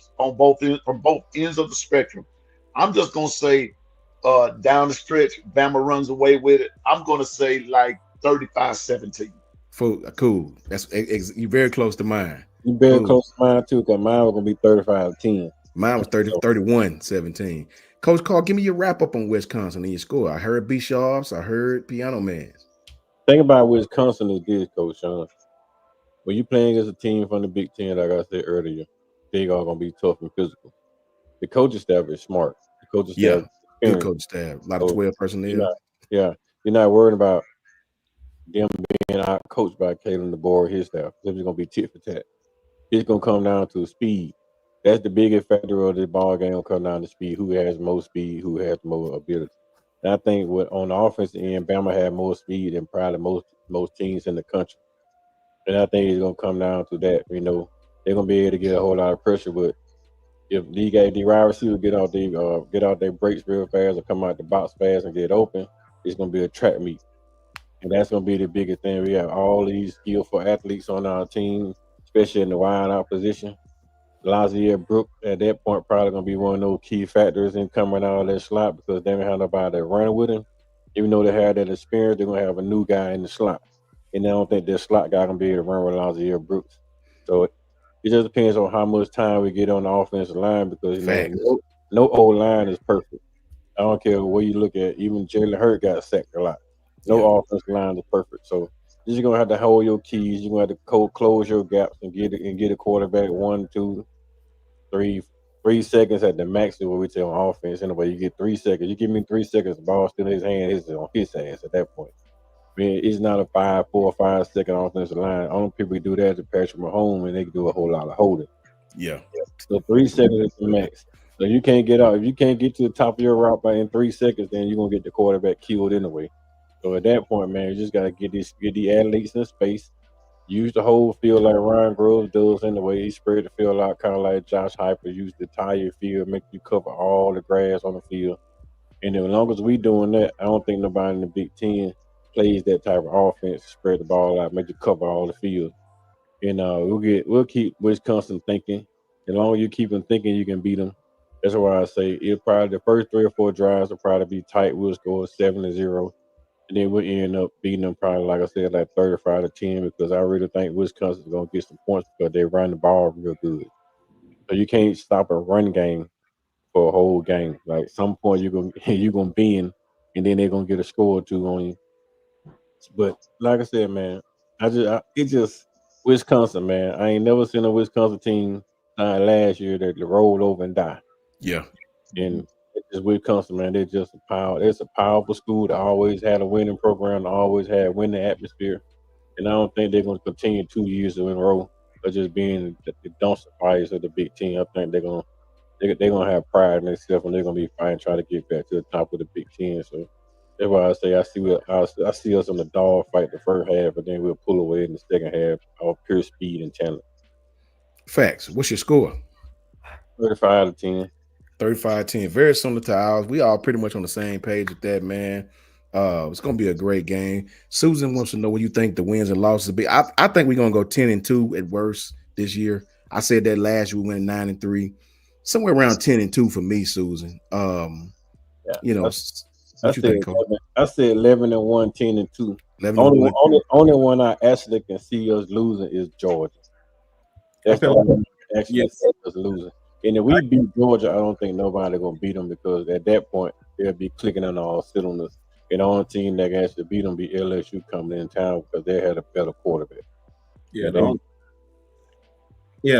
ends of the spectrum, I'm just going to say down the stretch, Bama runs away with it. I'm going to say like 35-17. Cool. That's you're very close to mine. You're very close to mine too, because mine was going to be 35-10. Mine was 31-17. Coach Carl, give me your wrap up on Wisconsin and your score. I heard Bischoff's, I heard Piano Man's. Thing about Wisconsin is this, Coach Sean. When you're playing against a team from the Big Ten, like I said earlier, they are going to be tough and physical. The coaching staff is smart. The coaching staff, good coaching staff. A lot of 12 personnel. You're not worried about them being out coached by Kalen DeBoer and his staff. It's going to be tit for tat. It's going to come down to speed. That's the biggest factor of the ball game. Will come down to speed. Who has most speed? Who has more ability? And I think on the offensive end, Bama had more speed than probably most teams in the country. And I think it's going to come down to that. They're going to be able to get a whole lot of pressure. But if the wide receivers get out their breaks real fast or come out the box fast and get open, it's going to be a track meet. And that's going to be the biggest thing. We have all these skillful athletes on our team, especially in the wide out position. Lazier Brook at that point probably going to be one of those key factors in coming out of that slot, because they don't have nobody to run with him. Even though they have that experience, they're going to have a new guy in the slot. And I don't think that slot guy going to be able to run with Lazier Brooks. So it just depends on how much time we get on the offensive line, because no O-line is perfect. I don't care where you look at. Even Jalen Hurts got sacked a lot. No offensive line is perfect. So you're just going to have to hold your keys. You're going to have to close your gaps and get a quarterback 1, 2, 3 seconds at the max is what we tell on offense. Anyway, you get 3 seconds. You give me 3 seconds, the ball still in his hand, it's on his ass at that point. I mean, it's not a 4 or 5 second offensive line. Only people who do that is Patrick Mahomes, and they can do a whole lot of holding. Yeah. So 3 seconds is the max. So you can't get out. If you can't get to the top of your route in 3 seconds, then you're gonna get the quarterback killed anyway. So at that point, man, you just gotta get the athletes in space. Use the whole field like Ryan Groves does in the way he spread the field out, kind of like Josh Heupel used the entire field, make you cover all the grass on the field. And as long as we doing that, I don't think nobody in the Big Ten plays that type of offense, spread the ball out, make you cover all the field. And we'll keep Wisconsin thinking. As long as you keep them thinking, you can beat them. That's why I say it'll probably the first 3 or 4 drives will probably be tight. We'll score 7-0, and then we'll end up beating them probably, like I said, like 35-10, because I really think Wisconsin's gonna get some points because they run the ball real good. So you can't stop a run game for a whole game. Like some point you're gonna bend, and then they're gonna get a score or two on you. But like I said, man, it just Wisconsin, man. I ain't never seen a Wisconsin team last year that rolled over and die. Yeah. And it's just Wisconsin, man. They're just a power. It's a powerful school that always had a winning program, always had a winning atmosphere. And I don't think they're going to continue 2 years in a row of just being the dumpster fires of the Big Ten. I think they're gonna have pride in themselves, and they're gonna be fighting, trying to get back to the top of the Big Ten. So that's why I say I see us in the dog fight the first half, but then we'll pull away in the second half of pure speed and talent. Facts. What's your score? 35-10. 35-10. Very similar to ours. We all pretty much on the same page with that, man. It's gonna be a great game. Susan wants to know what you think the wins and losses will be. I think we're gonna go 10-2 at worst this year. I said that last year we went 9-3. Somewhere around 10-2 for me, Susan. You know, I said 11-1, 10-2. Only one I actually can see us losing is Georgia. That's the only one I actually see us losing. And if we beat Georgia, I don't think nobody gonna beat them, because at that point they'll be clicking on all cylinders. And the only team that can actually beat them be LSU coming in town, because they had a better quarterback. Yeah, the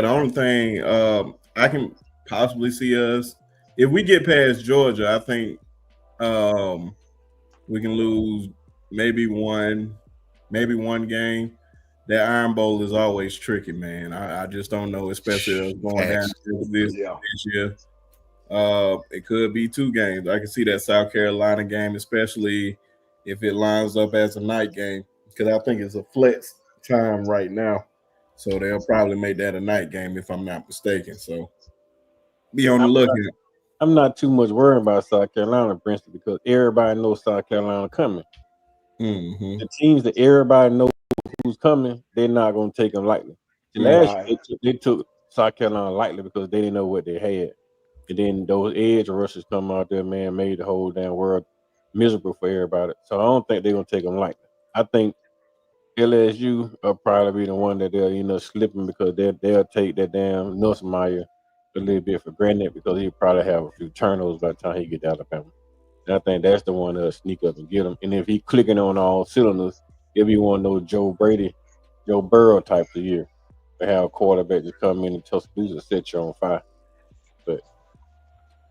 only thing I can possibly see us, if we get past Georgia, I think we can lose maybe one game. That Iron Bowl is always tricky, man. I just don't know, especially going down this year. It could be 2 games. I can see that South Carolina game, especially if it lines up as a night game, because I think it's a flex time right now. So they'll probably make that a night game if I'm not mistaken. So be on the lookout. I'm not too much worried about South Carolina, Princeton, because everybody knows South Carolina coming. Mm-hmm. The teams that everybody knows who's coming, they're not going to take them lightly. Last year, they took South Carolina lightly because they didn't know what they had. And then those edge rushers come out there, man, made the whole damn world miserable for everybody. So I don't think they're going to take them lightly. I think LSU will probably be the one that they'll end up slipping, because they'll take that damn Nussmeier a little bit for granted, because he'll probably have a few turnovers by the time he get to Alabama. And I think that's the one that'll sneak up and get him. And if he clicking on all cylinders, it'll be one of those Joe Burrow type of year. They have a quarterback to come in and Tuscaloosa set you on fire. But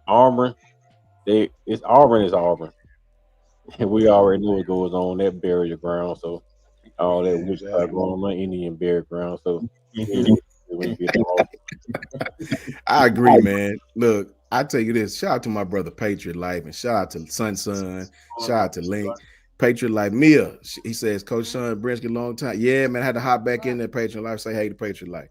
Auburn is Auburn. And we already know what goes on that burial ground. So all that which going on my Indian burial ground. So I agree, man. Look, I tell you this. Shout out to my brother Patriot Life, and shout out to Son. Shout out to Link. Patriot Life. Mia, he says, Coach Sean Brinsky, long time. Yeah, man, I had to hop back in there, Patriot Life. Say hey to Patriot Life.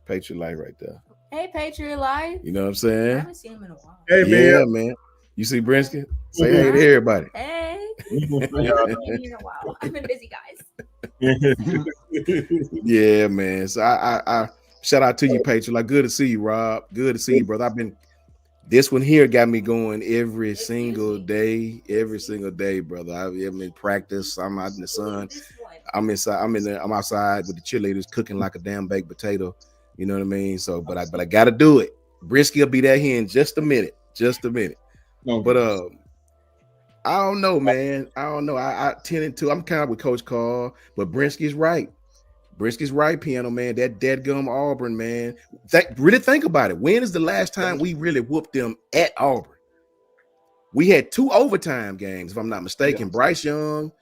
Patriot Life right there. Hey, Patriot Life. You know what I'm saying? I haven't seen him in a while. Hey, yeah, man. You see Brinsky? Say hey to everybody. Hey. In a while. I've been busy, guys. Yeah, man. So I shout out to you, Patriot. Like, good to see you, Rob. Good to see you, brother. This one here got me going every single day, brother. I'm in practice. I'm out in the sun. I'm inside. I'm outside with the cheerleaders cooking like a damn baked potato. You know what I mean? So, but I got to do it. Brinsky will be there here in just a minute. No, but I don't know, man. I don't know. I 10-2. I'm kind of with Coach Carl, but Brinsky's right. Piano man. That deadgum Auburn, man. Really think about it. When is the last time we really whooped them at Auburn? We had 2 overtime games, if I'm not mistaken. Yeah. Bryce Young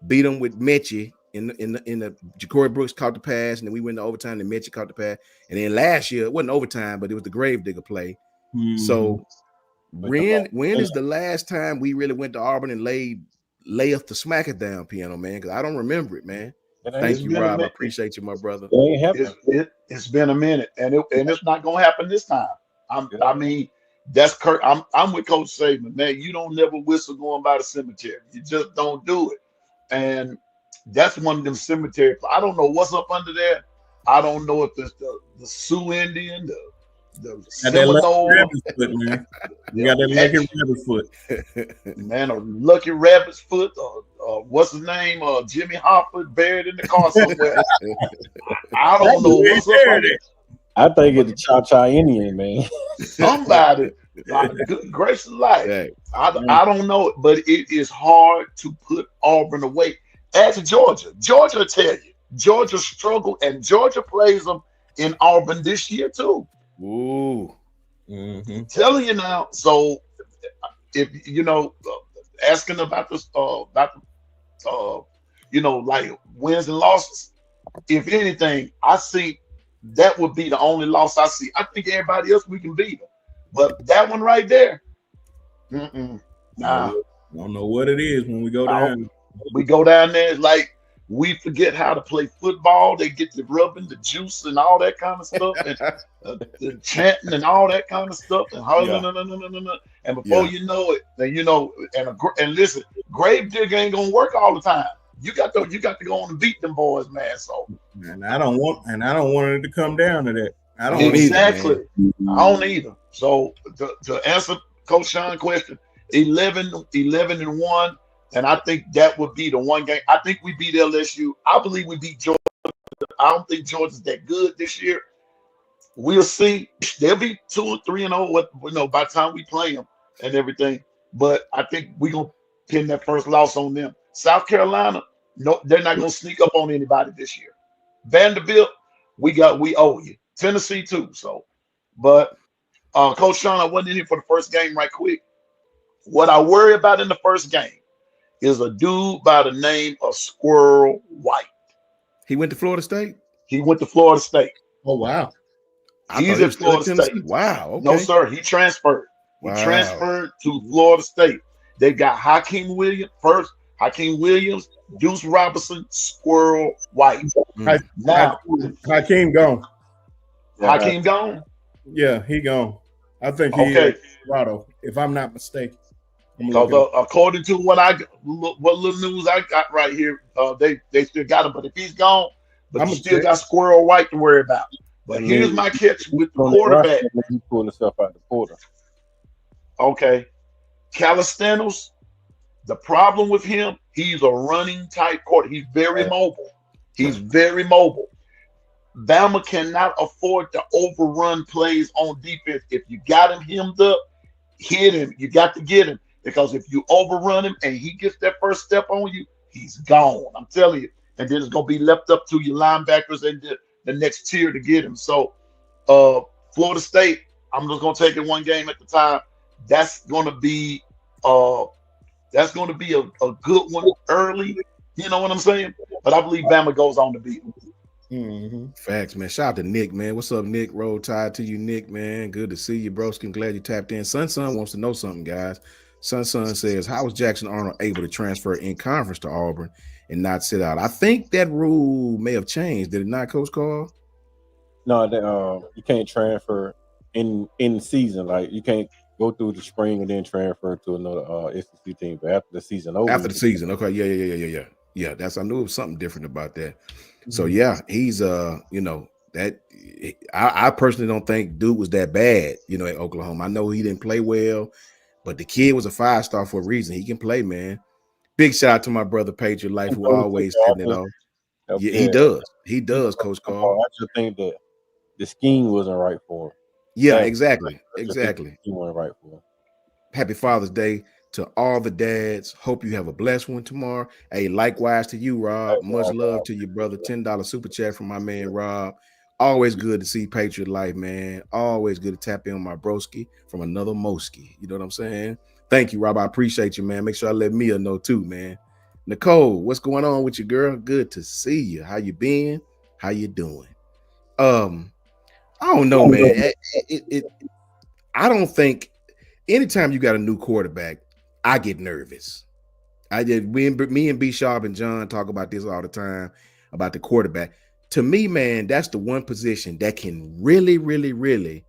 beat them with Mechie in the Ja'Cory Brooks caught the pass, and then we went to overtime, and Mechie caught the pass. And then last year, it wasn't overtime, but it was the Gravedigger play. Mm-hmm. So when is the last time we really went to Auburn and lay us to smack it down, Piano man? Because I don't remember it, man. Thank you, Rob. I appreciate you, my brother. It's been a minute, and it's not gonna happen this time. I mean, That's Kurt. I'm with Coach Saban, man. You don't never whistle going by the cemetery. You just don't do it. And that's one of them cemeteries. I don't know what's up under there. I don't know if it's the Sioux Indian, the Seminole. You got that lucky rabbit's foot. Man, a lucky rabbit's foot, or what's his name? Jimmy Hopper buried in the car somewhere. I don't know what's up under there. I think it's the Cha-Cha Indian, man. Somebody, good gracious life. I don't know, but it is hard to put Auburn away. As Georgia will tell you, Georgia struggled, and Georgia plays them in Auburn this year too. Ooh, Telling you now. So, if you know, asking about this, like wins and losses. If anything, I see. That would be the only loss I see. I think everybody else we can beat them, but that one right there, nah. I don't know what it is when we go down. We go down there like we forget how to play football. They get the rubbing, the juice, and all that kind of stuff, and the chanting and all that kind of stuff. And and before you know it, then and listen, grave digger ain't gonna work all the time. You got to go on and beat them boys, man. So, and I don't want it to come down to that. I don't exactly. I don't either. So to answer Coach Sean's question, 11-1, and I think that would be the one game. I think we beat LSU. I believe we beat Georgia. I don't think Georgia's that good this year. We'll see. They'll be 2-3-0. By the time we play them and everything. But I think we're gonna pin that first loss on them. South Carolina, no, they're not going to sneak up on anybody this year. Vanderbilt, we owe you. Tennessee too. So, but Coach Sean, I wasn't in here for the first game. Right quick, what I worry about in the first game is a dude by the name of Squirrel White. He went to Florida State. He went to Florida State. Oh wow, he's at Florida State. Wow. Okay. No sir, he transferred. Wow. He transferred to Florida State. They got Hakeem Williams, Deuce Robinson, Squirrel White. Now, Hakeem gone. Hakeem gone? Yeah, he gone. I think he is Colorado, if I'm not mistaken. Because according to what little news I got right here, they still got him. But if he's gone, you still got Squirrel White to worry about. But here's my catch with the quarterback. He's pulling himself out of the portal. Okay. Calistanos. The problem with him, he's a running type quarterback. He's very mobile. Bama cannot afford to overrun plays on defense. If you got him hemmed up, hit him. You got to get him. Because if you overrun him and he gets that first step on you, he's gone. I'm telling you. And then it's going to be left up to your linebackers and the next tier to get him. So, Florida State, I'm just going to take it one game at the time. That's going to be a good one early. You know what I'm saying? But I believe Bama goes on to beat them. Facts, man. Shout out to Nick, man. What's up, Nick? Roll Tide to you, Nick, man. Good to see you, broski. Glad you tapped in. Son wants to know something, guys. Son says, how was Jackson Arnold able to transfer in conference to Auburn and not sit out? I think that rule may have changed. Did it not, Coach Carl? No, you can't transfer in season. Like, you can't go through the spring and then transfer to another SEC team. But after the season over. After the season, okay, yeah. I knew it was something different about that. So yeah, he's that. I personally don't think dude was that bad. At Oklahoma. I know he didn't play well, but the kid was a 5-star for a reason. He can play, man. Big shout out to my brother Patriot Life, who always setting it off. Yeah, he does. He does, Coach Carl. I just think that the scheme wasn't right for him. Yeah, exactly. He wasn't right for him. Happy Father's Day to all the dads. Hope you have a blessed one tomorrow. Hey, likewise to you, Rob. Much love to your brother. $10 super chat from my man Rob. Always good to see Patriot Life, man. Always good to tap in on my broski from another Moski. You know what I'm saying? Thank you, Rob. I appreciate you, man. Make sure I let Mia know too, man. Nicole, what's going on with you, girl? Good to see you. How you been? How you doing? I don't know, man. I don't think anytime you got a new quarterback, I get nervous. Me and B Sharp and John talk about this all the time about the quarterback. To me, man, that's the one position that can really, really, really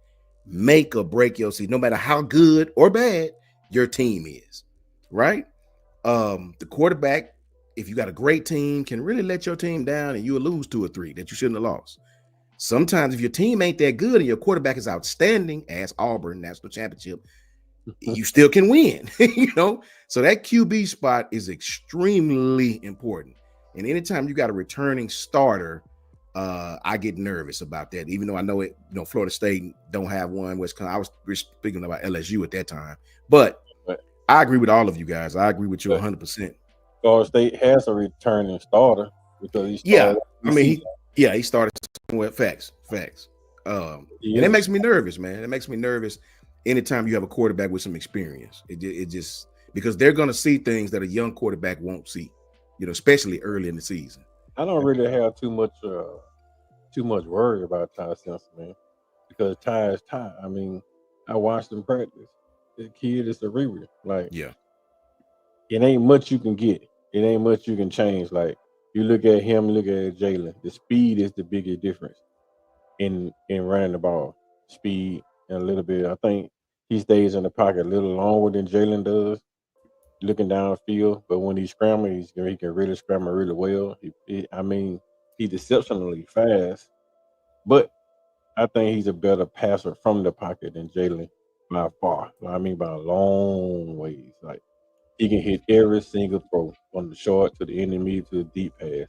make or break your season, no matter how good or bad your team is, right? The quarterback, if you got a great team, can really let your team down and you'll lose 2 or 3 that you shouldn't have lost. Sometimes if your team ain't that good and your quarterback is outstanding, as Auburn national championship, you still can win, you know? So that QB spot is extremely important. And anytime you got a returning starter, I get nervous about that, even though I know it, you know, Florida State don't have one. Wisconsin, I was speaking about LSU at that time, but I agree with all of you guys. I agree with you 100%. Florida State has a returning starter because he started. He started with facts. And it makes me nervous, man. It makes me nervous anytime you have a quarterback with some experience. It just because they're going to see things that a young quarterback won't see, you know, especially early in the season. I don't really have too much worry about Ty Simpson, man, because Ty is Ty. I mean, I watched him practice. The kid is a reader. Like, yeah, it ain't much you can get. It ain't much you can change. Like, you look at him, look at Jalen. The speed is the biggest difference in running the ball. Speed and a little bit. I think he stays in the pocket a little longer than Jalen does, looking downfield. But when he's scrambling, he can really scramble really well. He's exceptionally fast, but I think he's a better passer from the pocket than Jalen by far. I mean, by a long ways. Like, he can hit every single throw from the short to the enemy to the deep pass.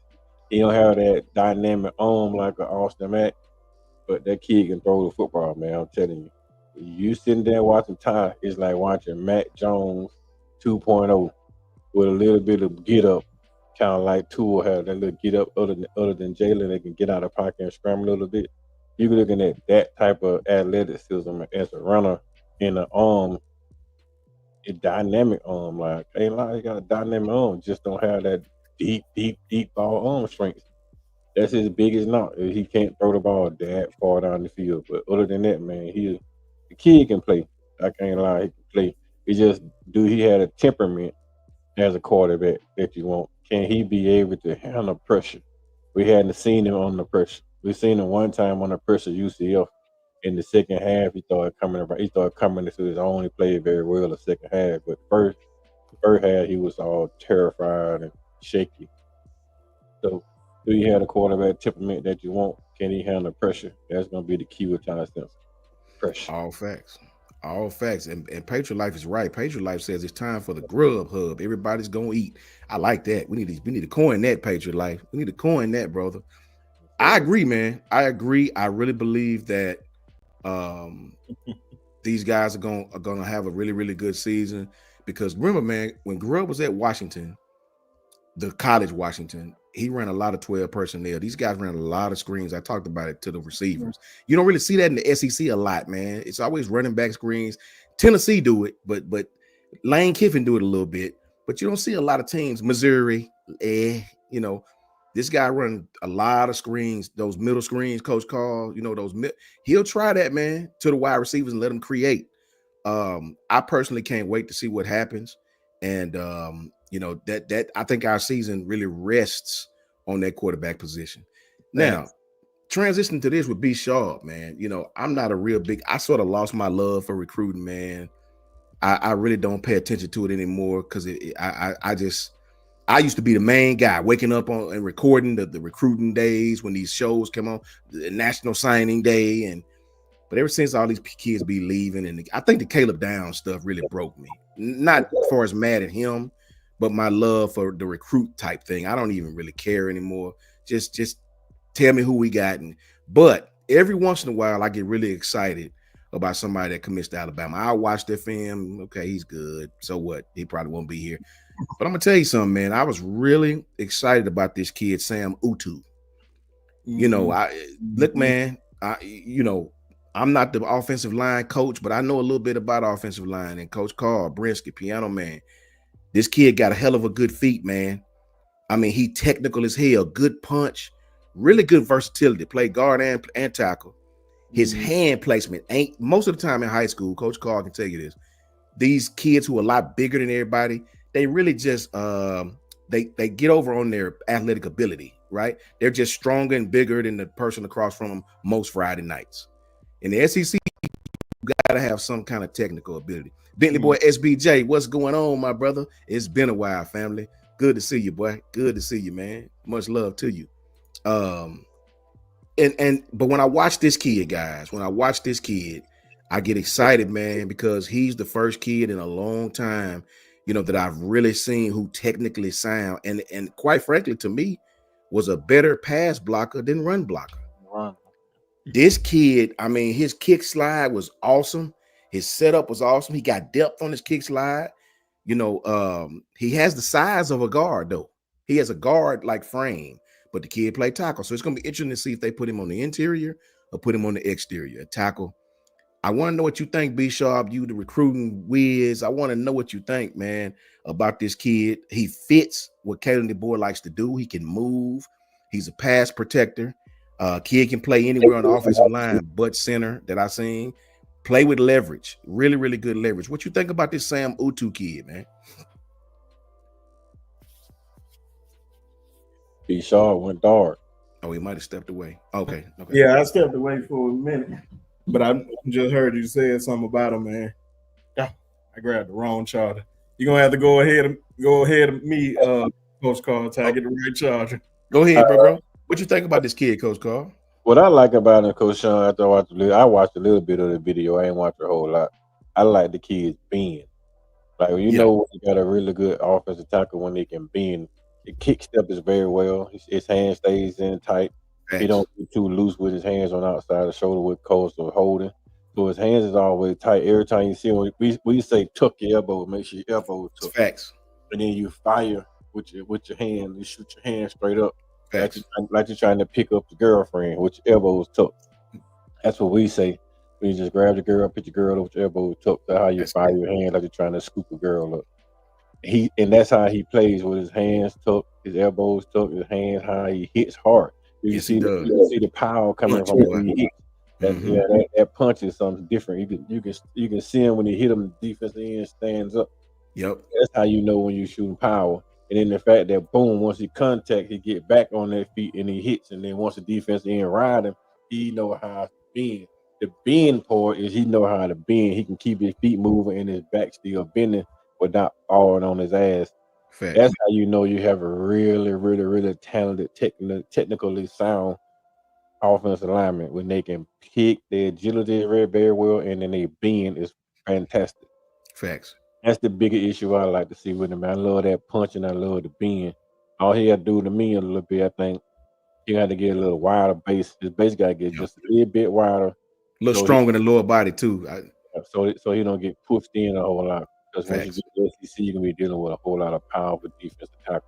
He don't have that dynamic arm like an Austin Mack, but that kid can throw the football, man. I'm telling you. You sitting there watching Ty, it's like watching Matt Jones 2.0 with a little bit of get up, kind of like Tua had that little get up other than Jalen. They can get out of the pocket and scramble a little bit. You're looking at that type of athleticism as a runner in an arm, a dynamic arm. Like, ain't like he got a dynamic arm, just don't have that deep ball arm strength. That's his biggest knock. He can't throw the ball that far down the field. But other than that, man, the kid can play. I can't lie, he can play. He had a temperament as a quarterback that you want. Can he be able to handle pressure? We hadn't seen him on the pressure. We seen him one time on the pressure UCF. In the second half, he started coming into his own. He played very well the second half, but first half he was all terrified and shaky. So, do you have the quarterback temperament that you want? Can he handle pressure? That's going to be the key with Ty Simpson. Pressure. All facts. And Patriot Life is right. Patriot Life says it's time for the Grub Hub. Everybody's going to eat. I like that. We need to coin that, Patriot Life. We need to coin that, brother. I agree, man. I agree. I really believe that these guys are gonna have a really, really good season, because remember, man, when Grubb was at Washington, the college Washington, he ran a lot of 12 personnel. These guys ran a lot of screens. I talked about it to the receivers. You don't really see that in the SEC a lot, man. It's always running back screens. Tennessee do it, but Lane Kiffin do it a little bit, but you don't see a lot of teams. Missouri, you know. This guy run a lot of screens, those middle screens, Coach Carl, you know, he'll try that, man, to the wide receivers and let them create. I personally can't wait to see what happens. And, you know, that I think our season really rests on that quarterback position. Now, transitioning to this with B Sharp, man, you know, I'm not I sort of lost my love for recruiting, man. I really don't pay attention to it anymore, because I used to be the main guy waking up on and recording the recruiting days when these shows come on, the National Signing Day. But ever since all these kids be leaving, and I think the Caleb Downs stuff really broke me. Not as far as mad at him, but my love for the recruit type thing. I don't even really care anymore. Just tell me who we got. But every once in a while, I get really excited about somebody that commits to Alabama. I'll watch their film. Okay, he's good. So what? He probably won't be here. But I'm gonna tell you something, man. I was really excited about this kid, Sam Utu. You know, you know, I'm not the offensive line coach, but I know a little bit about offensive line. And Coach Carl Brinsky, piano man, this kid got a hell of a good feet, man. I mean, he technical as hell, good punch, really good versatility, play guard and tackle. His hand placement ain't, most of the time in high school, Coach Carl can tell you this, these kids who are a lot bigger than everybody, they really just they get over on their athletic ability, right? They're just stronger and bigger than the person across from them most Friday nights. In the SEC, gotta have some kind of technical ability. Bentley boy SBJ, what's going on, my brother? It's been a while, family. Good to see you, boy. Good to see you, man. Much love to you. But when I watch this kid, guys, I get excited, man, because he's the first kid in a long time, that I've really seen who technically sound and quite frankly, to me, was a better pass blocker than run blocker. Wow. This kid, I mean, his kick slide was awesome. His setup was awesome. He got depth on his kick slide. He has the size of a guard, though. He has a guard-like frame, but the kid played tackle. So it's going to be interesting to see if they put him on the interior or put him on the exterior, tackle. I want to know what you think, B Sharp, you the recruiting whiz. I want to know what you think, man, about this kid. He fits what Kalen DeBoer likes to do. He can move. He's a pass protector. Kid can play anywhere on the offensive line but center that I seen. Play with leverage. Really, really good leverage. What you think about this Sam Utu kid, man? B Sharp went dark. Oh, he might have stepped away. Okay. Yeah, I stepped away for a minute. But I just heard you say something about him, man. Yeah, I grabbed the wrong charger. You're gonna have to go ahead of me, Coach Carl, till I get the right charger. Go ahead, bro. What you think about this kid, Coach Carl? What I like about him, Coach Sean, after I watched a little bit of the video. I ain't watched a whole lot. I like the kid's bend. Like when you got a really good offensive tackle when they can bend. The kick step is very well. His hand stays in tight. He don't get too loose with his hands on the outside of the shoulder with Coach or holding. So his hands is always tight. Every time you see him, we say tuck your elbow, make sure your elbow tuck. Facts. And then you fire with your hand. You shoot your hand straight up. Like you're trying to pick up the girlfriend with your elbows tucked. That's what we say. You just grab the girl, put your girl up with your elbows tucked. That's how you fire your hand, like you're trying to scoop a girl up. And that's how he plays with his hands tucked, his elbows tucked, his hands high. He hits hard. You can see the power coming from when he hits. That punch is something different. You can see him when he hit him. The defensive end stands up. Yep, that's how you know when you're shooting power. And then the fact that boom, once he contact, he get back on their feet and he hits. And then once the defensive end ride him, he know how to bend. The bend part is he know how to bend. He can keep his feet moving and his back still bending without falling on his ass. Fact. That's how you know you have a really, really, really talented, technically sound offensive lineman when they can pick their agility very, very well, and then they bend is fantastic. Facts. That's the bigger issue I like to see with him. I love that punch and I love the bend. All he got to do to me a little bit, I think he got to get a little wider base. His base got to get just a little bit wider. A little stronger in the lower body too. So he don't get pushed in a whole lot. Because once you get to the SEC, you're going to be dealing with a whole lot of powerful defensive tackle.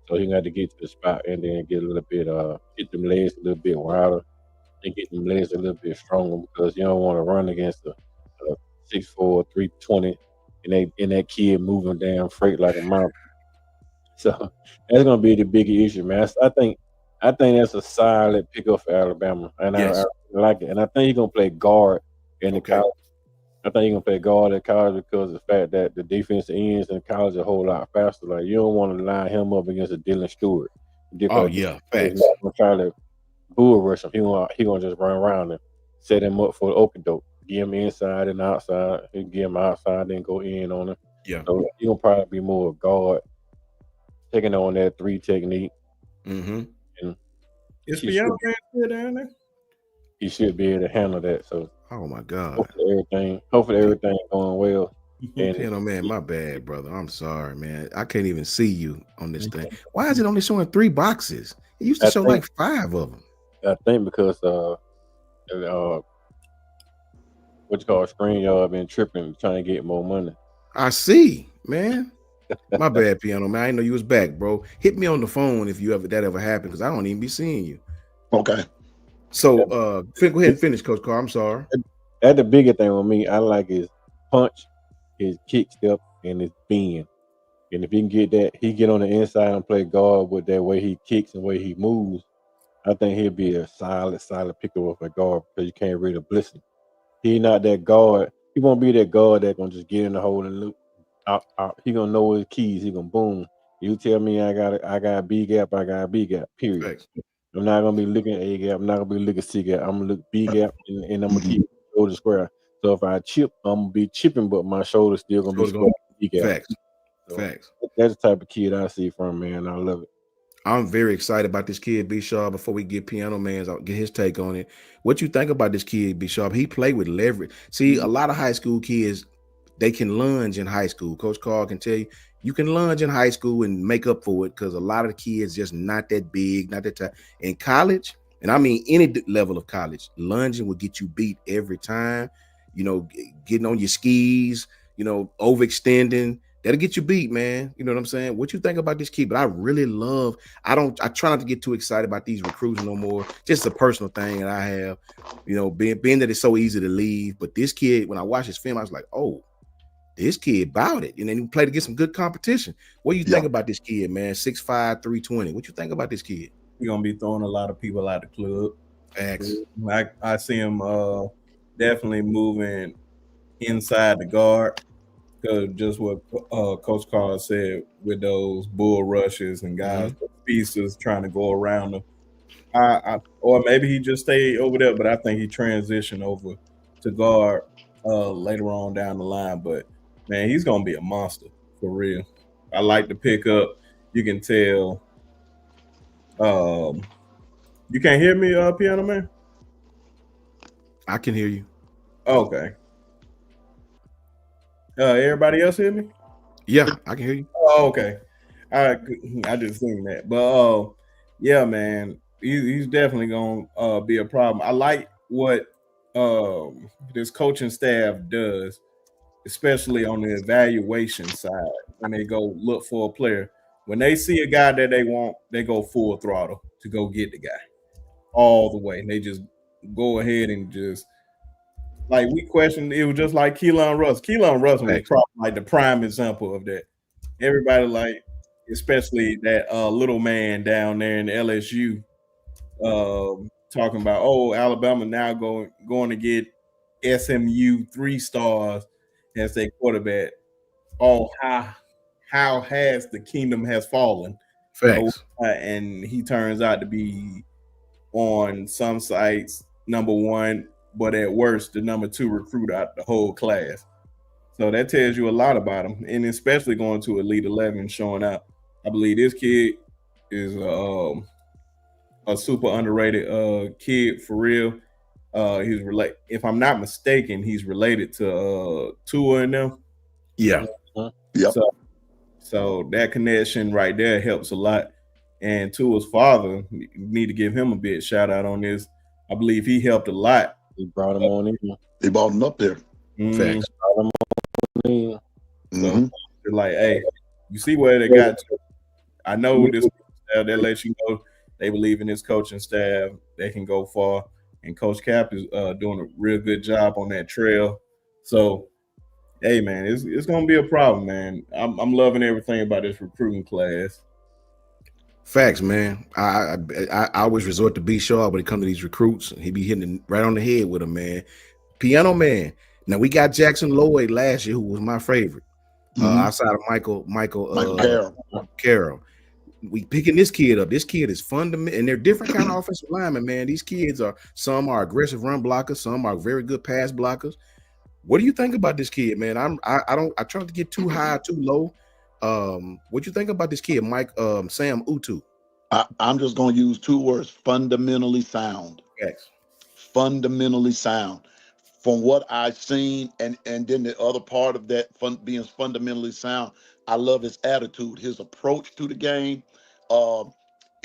So you got to get to the spot and then get a little bit, get them legs a little bit wider and get them legs a little bit stronger because you don't want to run against a 6'4", 320 and that kid moving down freight like a mountain. So that's going to be the bigger issue, man. I think that's a solid pickup for Alabama. And I like it. And I think he's going to play guard in the college. I think he's going to play guard at college because of the fact that the defensive ends in college are a whole lot faster. Like, you don't want to line him up against a Dylan Stewart. Facts. He's not going to try to bull rush him. He going to just run around him, set him up for the okie-doke. Give him inside and outside. He give him outside, then go in on him. Yeah. So he's going to probably be more guard, taking on that 3 technique. Mm-hmm. And is Piano still down there? He should be able to handle that. So, oh my God. Hopefully everything going well. And Piano man, my bad, brother. I'm sorry, man. I can't even see you on this thing. Why is it only showing 3 boxes? It used to show like 5 of them. I think because what you call StreamYard been tripping, trying to get more money. I see, man. My bad, Piano man. I didn't know you was back, bro. Hit me on the phone if that ever happened, because I don't even be seeing you. Okay. So go ahead and finish, Coach Carr. I'm sorry. That's the bigger thing with me. I like his punch, his kick step, and his bend. And if he can get that, he get on the inside and play guard with that way he kicks and way he moves. I think he'll be a solid pickup of a guard because you can't really blitz him. He not that guard. He won't be that guard that gonna just get in the hole and loop. He gonna know his keys. He gonna boom. You tell me I got a B gap. I got a B gap. Period. Right. I'm not gonna be looking at A gap. I'm not gonna be looking at C gap. I'm gonna look B gap and I'm gonna keep go to square. So if I chip, I'm gonna be chipping, but my shoulder's still gonna be square. Facts. So Facts. That's the type of kid I see from, man. I love it. I'm very excited about this kid, B Sharp. Before we get Piano Man's, I'll get his take on it. What you think about this kid, B Sharp? He played with leverage. See, a lot of high school kids, they can lunge in high school. Coach Carl can tell you, you can lunge in high school and make up for it because a lot of the kids just not that big, not that tight. In college, and I mean any level of college, lunging will get you beat every time. You know, getting on your skis, you know, overextending. That'll get you beat, man. You know what I'm saying? What you think about this kid? But I really love, I try not to get too excited about these recruits no more. Just a personal thing that I have, you know, being that it's so easy to leave. But this kid, when I watched his film, I was like, oh, this kid bowed it. And then he played against some good competition. What do you think about this kid, man? 6'5", 320. What you think about this kid? He's going to be throwing a lot of people out the club. Facts. I see him definitely moving inside the guard. Because just what Coach Carl said with those bull rushes and guys with pieces trying to go around them. Or maybe he just stayed over there, but I think he transitioned over to guard later on down the line. But, man, he's going to be a monster for real. I like the pickup. You can tell. You can't hear me, Piano Man? I can hear you. Okay. Everybody else hear me? Yeah, I can hear you. Oh, okay. I just seen that. But yeah, man, he's definitely gonna be a problem. I like what this coaching staff does, especially on the evaluation side. When they go look for a player, when they see a guy that they want, they go full throttle to go get the guy all the way. And they just go ahead and just. Like we questioned, it was just like Keelan Russ. Keelan Russ was probably like the prime example of that. Everybody like, especially that little man down there in LSU, talking about, oh, Alabama now going to get SMU 3 stars as their quarterback. Oh, how has the kingdom has fallen? Facts. And he turns out to be on some sites number 1. But at worst, the number 2 recruit out the whole class. So that tells you a lot about him, and especially going to Elite 11, showing out. I believe this kid is a super underrated kid for real. He's if I'm not mistaken, he's related to Tua and them. Yeah. Yep. So that connection right there helps a lot. And Tua's father, need to give him a big shout out on this. I believe he helped a lot. He brought him on in. They brought him up there. Facts. So they're like, hey, you see where they got to. I know this staff, that lets you know they believe in this coaching staff. They can go far. And Coach Cap is doing a real good job on that trail. So, hey, man, it's going to be a problem, man. I'm loving everything about this recruiting class. Facts, man. I always resort to B Sharp when it comes to these recruits. He be hitting it right on the head with them, man. Piano Man. Now we got Jackson Lloyd last year, who was my favorite. Outside of Michael Carroll. We picking this kid up. This kid is fundamental, and they're different kind of offensive linemen, man. These kids some are aggressive run blockers, some are very good pass blockers. What do you think about this kid, man? I try not to get too high, too low. What you think about this kid, Sam Utu? I'm just going to use 2 words: fundamentally sound. Yes. Fundamentally sound. From what I've seen, and then the other part of that being fundamentally sound, I love his attitude, his approach to the game.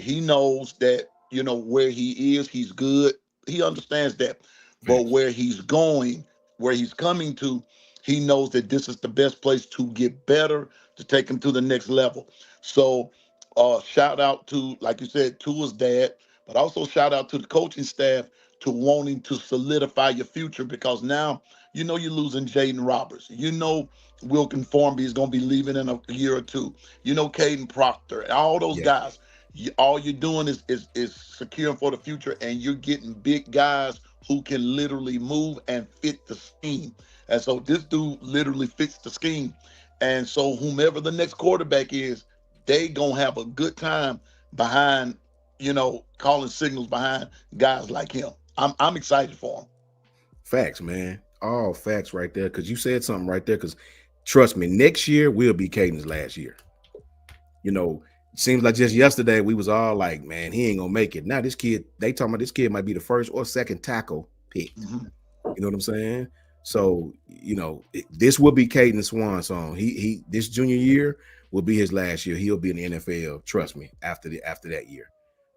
He knows that, you know, where he is, he's good. He understands that. But where he's going, where he's coming to, he knows that this is the best place to get better, to take him to the next level. So shout out to, like you said, to his dad, but also shout out to the coaching staff to wanting to solidify your future, because now, you know, you're losing Jaden Roberts. You know, Wilkin Formby is going to be leaving in a year or 2. You know, Caden Proctor, all those guys. All you're doing is securing for the future, and you're getting big guys who can literally move and fit the scheme. And so this dude literally fits the scheme. And so whomever the next quarterback is, they gonna have a good time behind, you know, calling signals behind guys like him. I'm excited for him. Facts, man. all facts right there. Because you said something right there. Because trust me, next year will be Caden's last year. You know, it seems like just yesterday we was all like, man, he ain't gonna make it. Now this kid, they talking about this kid might be the first or second tackle picked. You know what I'm saying? So, you know, this will be Caden's swan song. He this junior year will be his last year. He'll be in the NFL. Trust me. After that year.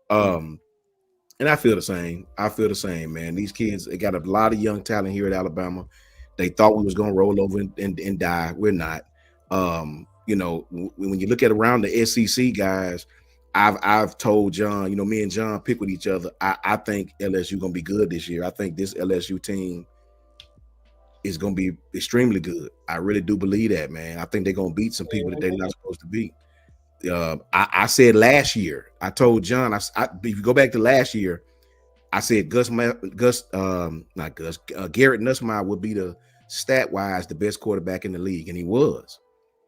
And I feel the same. I feel the same, man. These kids, they got a lot of young talent here at Alabama. They thought we was gonna roll over and die. We're not. You know, when you look at around the SEC guys, I've told John, you know, me and John pick with each other. I think LSU gonna be good this year. I think this LSU team is gonna be extremely good. I really do believe that, man. I think they're gonna beat some people that they're not supposed to beat. I said last year, I told John, if you go back to last year, I said Garrett Nussmeier would be the stat-wise the best quarterback in the league, and he was.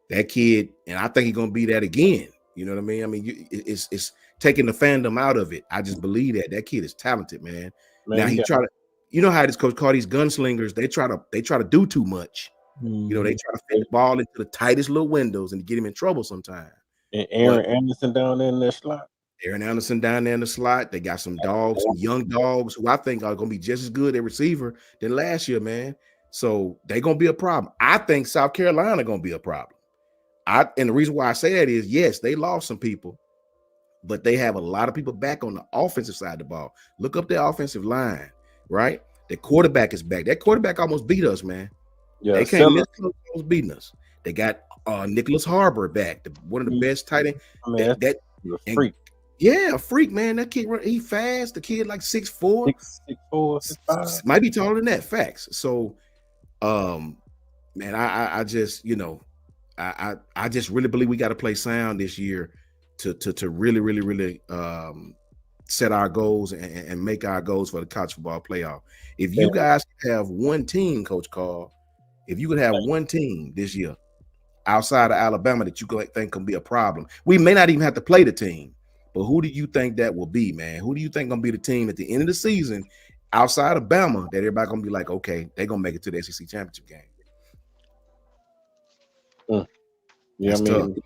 That kid, and I think he's gonna be that again. You know what I mean? I mean, it's taking the fandom out of it. I just believe that kid is talented, man. Now he try to, you know how this coach call these gunslingers, they try to do too much. You know, they try to fit the ball into the tightest little windows and get him in trouble sometimes. And Aaron Anderson down there in that slot. Aaron Anderson down there in the slot. They got some dogs, some young dogs who I think are going to be just as good at receiver than last year, man. So they're going to be a problem. I think South Carolina going to be a problem. And the reason why I say that is, yes, they lost some people, but they have a lot of people back on the offensive side of the ball. Look up their offensive line, right? The quarterback is back. That quarterback almost beat us, man. Yeah, they can't miss close beating us. They got Nicholas Harbor back, one of the best tight end. I mean, that's a freak. Yeah, a freak, man. That kid, he fast. The kid like 6'4", 6'5", might be taller than that. Facts. So, man, I just, you know, I just really believe we got to play sound this year to really set our goals and make our goals for the college football playoff. If you guys have one team, Coach Carl, if you could have one team this year outside of Alabama that you think can be a problem, we may not even have to play the team, but who do you think that will be, man? Who do you think gonna be the team at the end of the season outside of Bama that everybody gonna be like, okay, they're gonna make it to the SEC championship game? Yeah, that's, I mean, tough.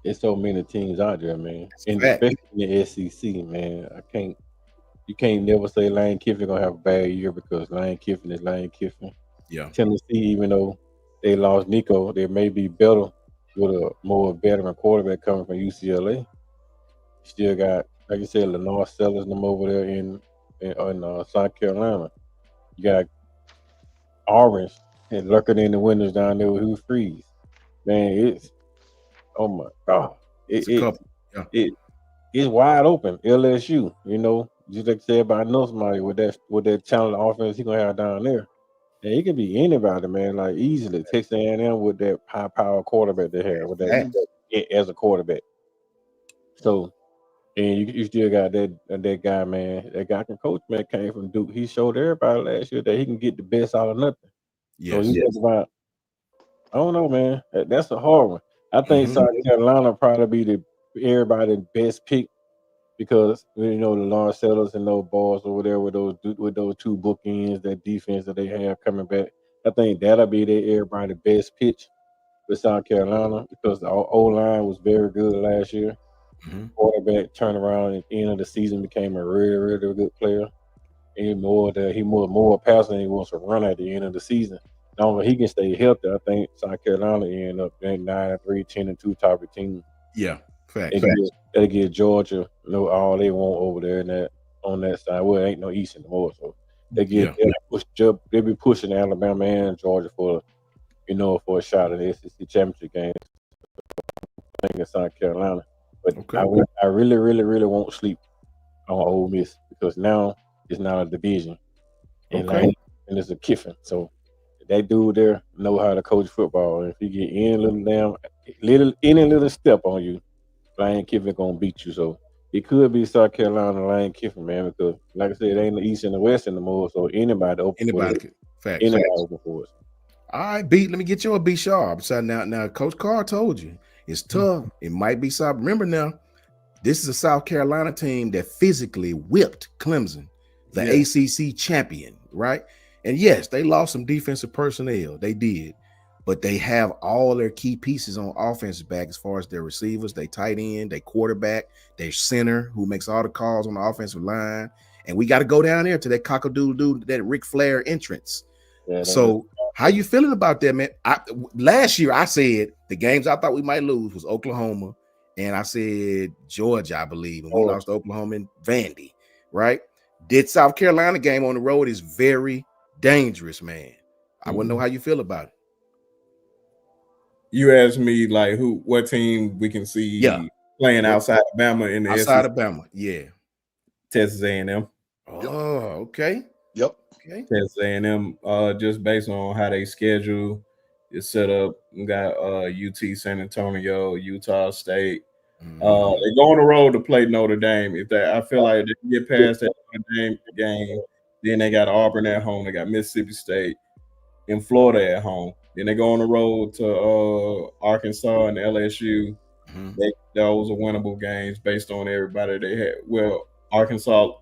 It's so many teams out there, man, and especially in the SEC, man. You can't never say Lane Kiffin gonna have a bad year because Lane Kiffin is Lane Kiffin. Yeah, Tennessee, even though they lost Nico, they may be better with a more veteran quarterback coming from UCLA. Still got, like you said, Lenore Sellers and them over there in South Carolina. You got Orange and lurking in the windows down there with Hugh Freeze. Man, it's, oh my God, it's wide open. LSU, you know, just like I said about Nussmeier with that talented offense he gonna have down there. And he can be anybody, man, like easily. Texas A&M with that high power quarterback they have with that as a quarterback. So, and you still got that guy, man. That guy can coach, man. Came from Duke. He showed everybody last year that he can get the best out of nothing. Yes. So you talk about, I don't know, man. That's a hard one. I think South Carolina probably be everybody's best pick because you know the Lawrence Sellers and those balls over there with those two bookends, that defense that they have coming back. I think that'll be everybody's best pitch with South Carolina because the O-line was very good last year. Quarterback turned around at the end of the season, became a really, really good player. And he more passing than he wants to run at the end of the season. Now, if he can stay healthy, I think South Carolina end up being 9-3, 10-2 type of team. Yeah, facts. They get Georgia, you know, all they want over there on that side. Well, it ain't no East anymore, so they be pushing Alabama and Georgia for a shot at the SEC championship game. I think in South Carolina, but I really, really, really won't sleep on Ole Miss because now it's not a division, and it's a Kiffin, so. That dude there know how to coach football. And if you get any little step on you, Lane Kiffin gonna beat you. So it could be South Carolina Lane Kiffin, man, because like I said, it ain't the East and the West anymore. So anybody open for us. All right, B, let me get you a B sharp. So now Coach Carr told you it's tough. It might be South. Remember now, this is a South Carolina team that physically whipped Clemson, the ACC champion, right? And yes, they lost some defensive personnel. They did. But they have all their key pieces on offense back as far as their receivers, they tight end, they quarterback, their center who makes all the calls on the offensive line. And we got to go down there to that cockadoodle, that Ric Flair entrance. Yeah, so how you feeling about that, man? Last year I said the games I thought we might lose was Oklahoma, and I said Georgia, I believe, and we lost to Oklahoma and Vandy, right? Did South Carolina game on the road is very dangerous, man. I want to know how you feel about it. You asked me like what team we can see playing outside of Bama in the outside of Bama, Texas A&M. Oh, okay. Yep. Okay. Texas A&M, just based on how they schedule is set up. We got UT San Antonio, Utah State. They go on the road to play Notre Dame. I feel like they can get past that Notre Dame game, then they got Auburn at home. They got Mississippi State and Florida at home. Then they go on the road to Arkansas and LSU. Those are winnable games based on everybody they had. Well, Arkansas,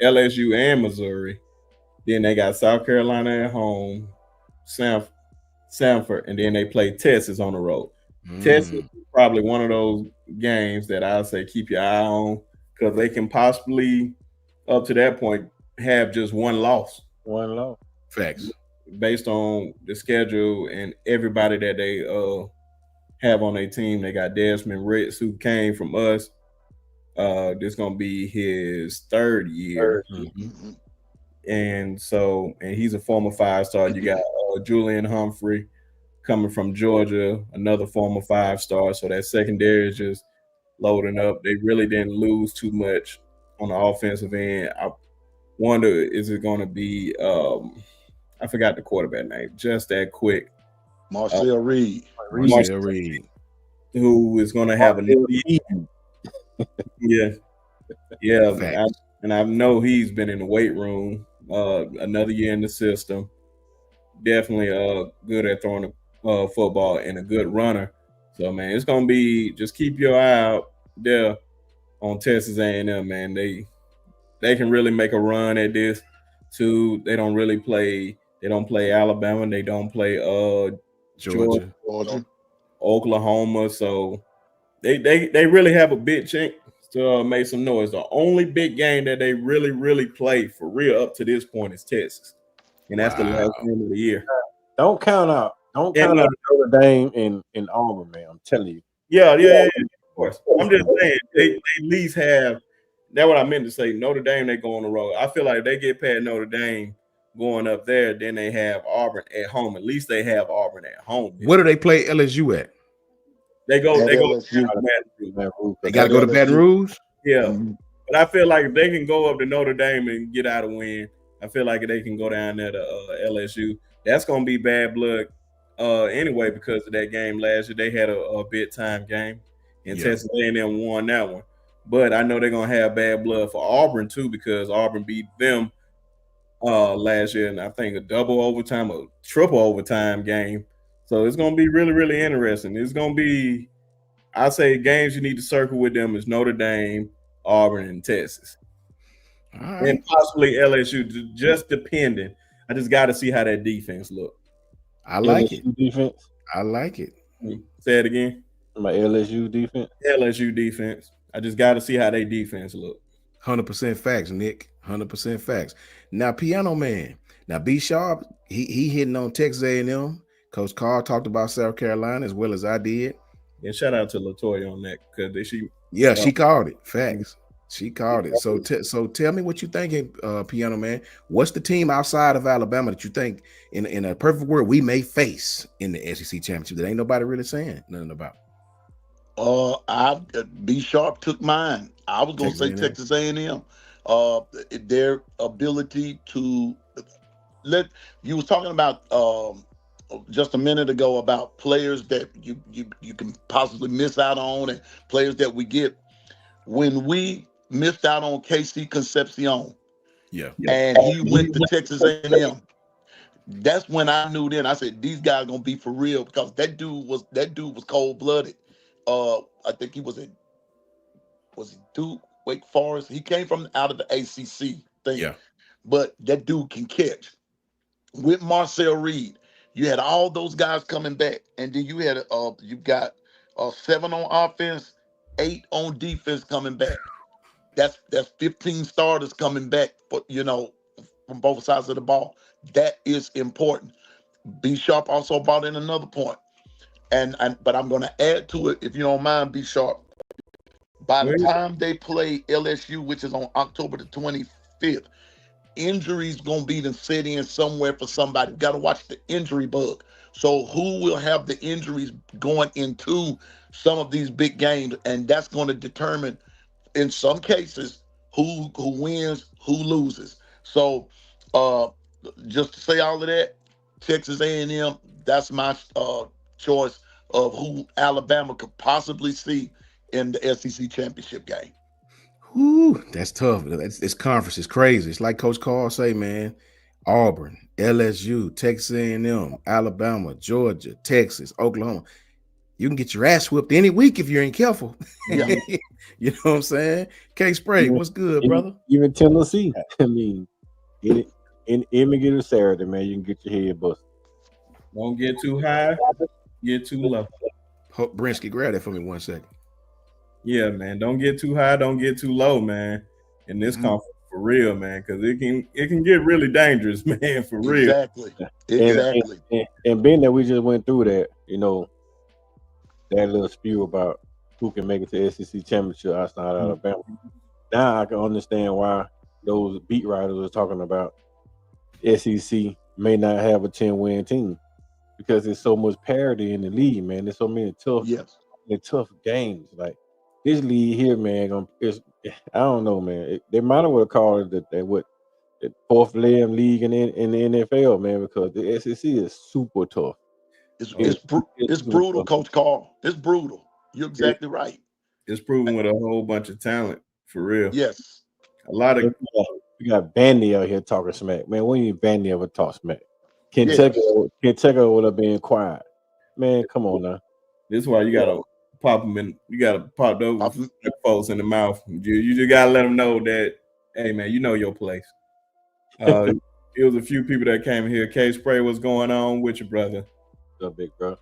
LSU, and Missouri. Then they got South Carolina at home, Samford, and then they play Texas on the road. Texas is probably one of those games that I'll say keep your eye on because they can possibly, up to that point, have just one loss. One loss. Facts. Based on the schedule and everybody that they have on their team. They got Desmond Ritz, who came from us. This gonna be his third year. And he's a former 5-star. You got Julian Humphrey coming from Georgia, another former 5-star. So that secondary is just loading up. They really didn't lose too much on the offensive end. I wonder, is it going to be I forgot the quarterback name, just that quick. Marcel Reed. Marcel Reed. Who is going to have a new year. Yeah. And I know he's been in the weight room another year in the system. Definitely good at throwing the football and a good runner. So, man, it's going to be, just keep your eye out there on Texas A&M, man. They can really make a run at this, too. They don't play Alabama. They don't play Georgia, Oklahoma. So they really have a big chance to make some noise. The only big game that they really play for real up to this point is Texas, and that's the last game of the year. Don't count out Notre Dame and Auburn, man. I'm telling you. Yeah, of course. I'm just saying they at least have. That's what I meant to say. Notre Dame, they go on the road. I feel like they get past Notre Dame going up there, then they have Auburn at home. At least they have Auburn at home. Where do they play LSU at? They go to Baton Rouge. They got to go to Baton Rouge? Yeah. But I feel like if they can go up to Notre Dame and get out a win, I feel like if they can go down there to LSU, that's going to be bad blood anyway because of that game last year. They had a big-time game, and Texas A&M won that one. But I know they're going to have bad blood for Auburn, too, because Auburn beat them last year, and I think a double overtime or triple overtime game. So it's going to be really interesting. It's going to be, I say, games you need to circle with them is Notre Dame, Auburn, and Texas. Right. And possibly LSU, just depending. I just got to see how that defense look. I like LSU it. Defense. I like it. Say it again. My LSU defense. LSU defense. I just got to see how their defense look. 100% facts, Nick. 100% facts. Now, Piano Man. Now, B Sharp, he hitting on Texas A&M. Coach Carr talked about South Carolina as well as I did. And shout out to LaToya on that because she called it. Facts. She called it. So tell me what you thinking, Piano Man. What's the team outside of Alabama that you think, in a perfect world, we may face in the SEC championship that ain't nobody really saying nothing about? B Sharp took mine. I was gonna say Texas A&M. Their ability to you was talking about just a minute ago about players that you can possibly miss out on and players that we get. When we missed out on KC Concepcion, and he went to Texas A&M, that's when I knew then. I said these guys are gonna be for real because that dude was cold blooded. I think he was it Duke, Wake Forest? He came from out of the ACC thing. Yeah. But that dude can catch. with Marcel Reed, you had all those guys coming back, and then you had you got 7 on offense, 8 on defense coming back. That's 15 starters coming back for from both sides of the ball. That is important. B Sharp also brought in another point, but I'm going to add to it if you don't mind, B Sharp. By the time they play LSU, which is on October the 25th, injuries gonna be to sit in somewhere for somebody. Got to watch the injury bug. So who will have the injuries going into some of these big games, and that's going to determine, in some cases, who wins, who loses. So, just to say all of that, Texas A&M. That's my choice of who Alabama could possibly see in the SEC championship game. Whew, that's tough. This conference is crazy. It's like Coach Carl say, man. Auburn, LSU, Texas A&M, Alabama, Georgia, Texas, Oklahoma. You can get your ass whipped any week if you ain't careful. Yeah. You know what I'm saying? K-Spray, what's good, brother? Even Tennessee. I mean, in any given Saturday, man, you can get your head busted. Don't get too high, get too low. Brinsky, grab that for me 1 second. Yeah, man. Don't get too high, don't get too low, man. In this conference, for real, man, because it can get really dangerous, man, for real. Exactly. And being that we just went through that, that little spew about who can make it to SEC championship outside Alabama. Now I can understand why those beat writers are talking about SEC may not have a 10-win team, because there's so much parity in the league, man. There's so many tough games. Like this league here, man, I don't know, man. They might as well call it the fourth leg league in the NFL, man, because the SEC is super tough. It's brutal, Coach Carl. It's brutal. You're exactly right. It's proven with a whole bunch of talent, for real. Yes. A lot of we got Vandy out here talking smack. Man, when you Vandy ever talk smack? Kentucky would have been quiet. Man, come on now. This is why you gotta pop them in. You gotta pop those folks in the mouth. You just gotta let them know that, hey man, you know your place. It was a few people that came here. K-Spray, what's going on with your brother? What's up, big bro?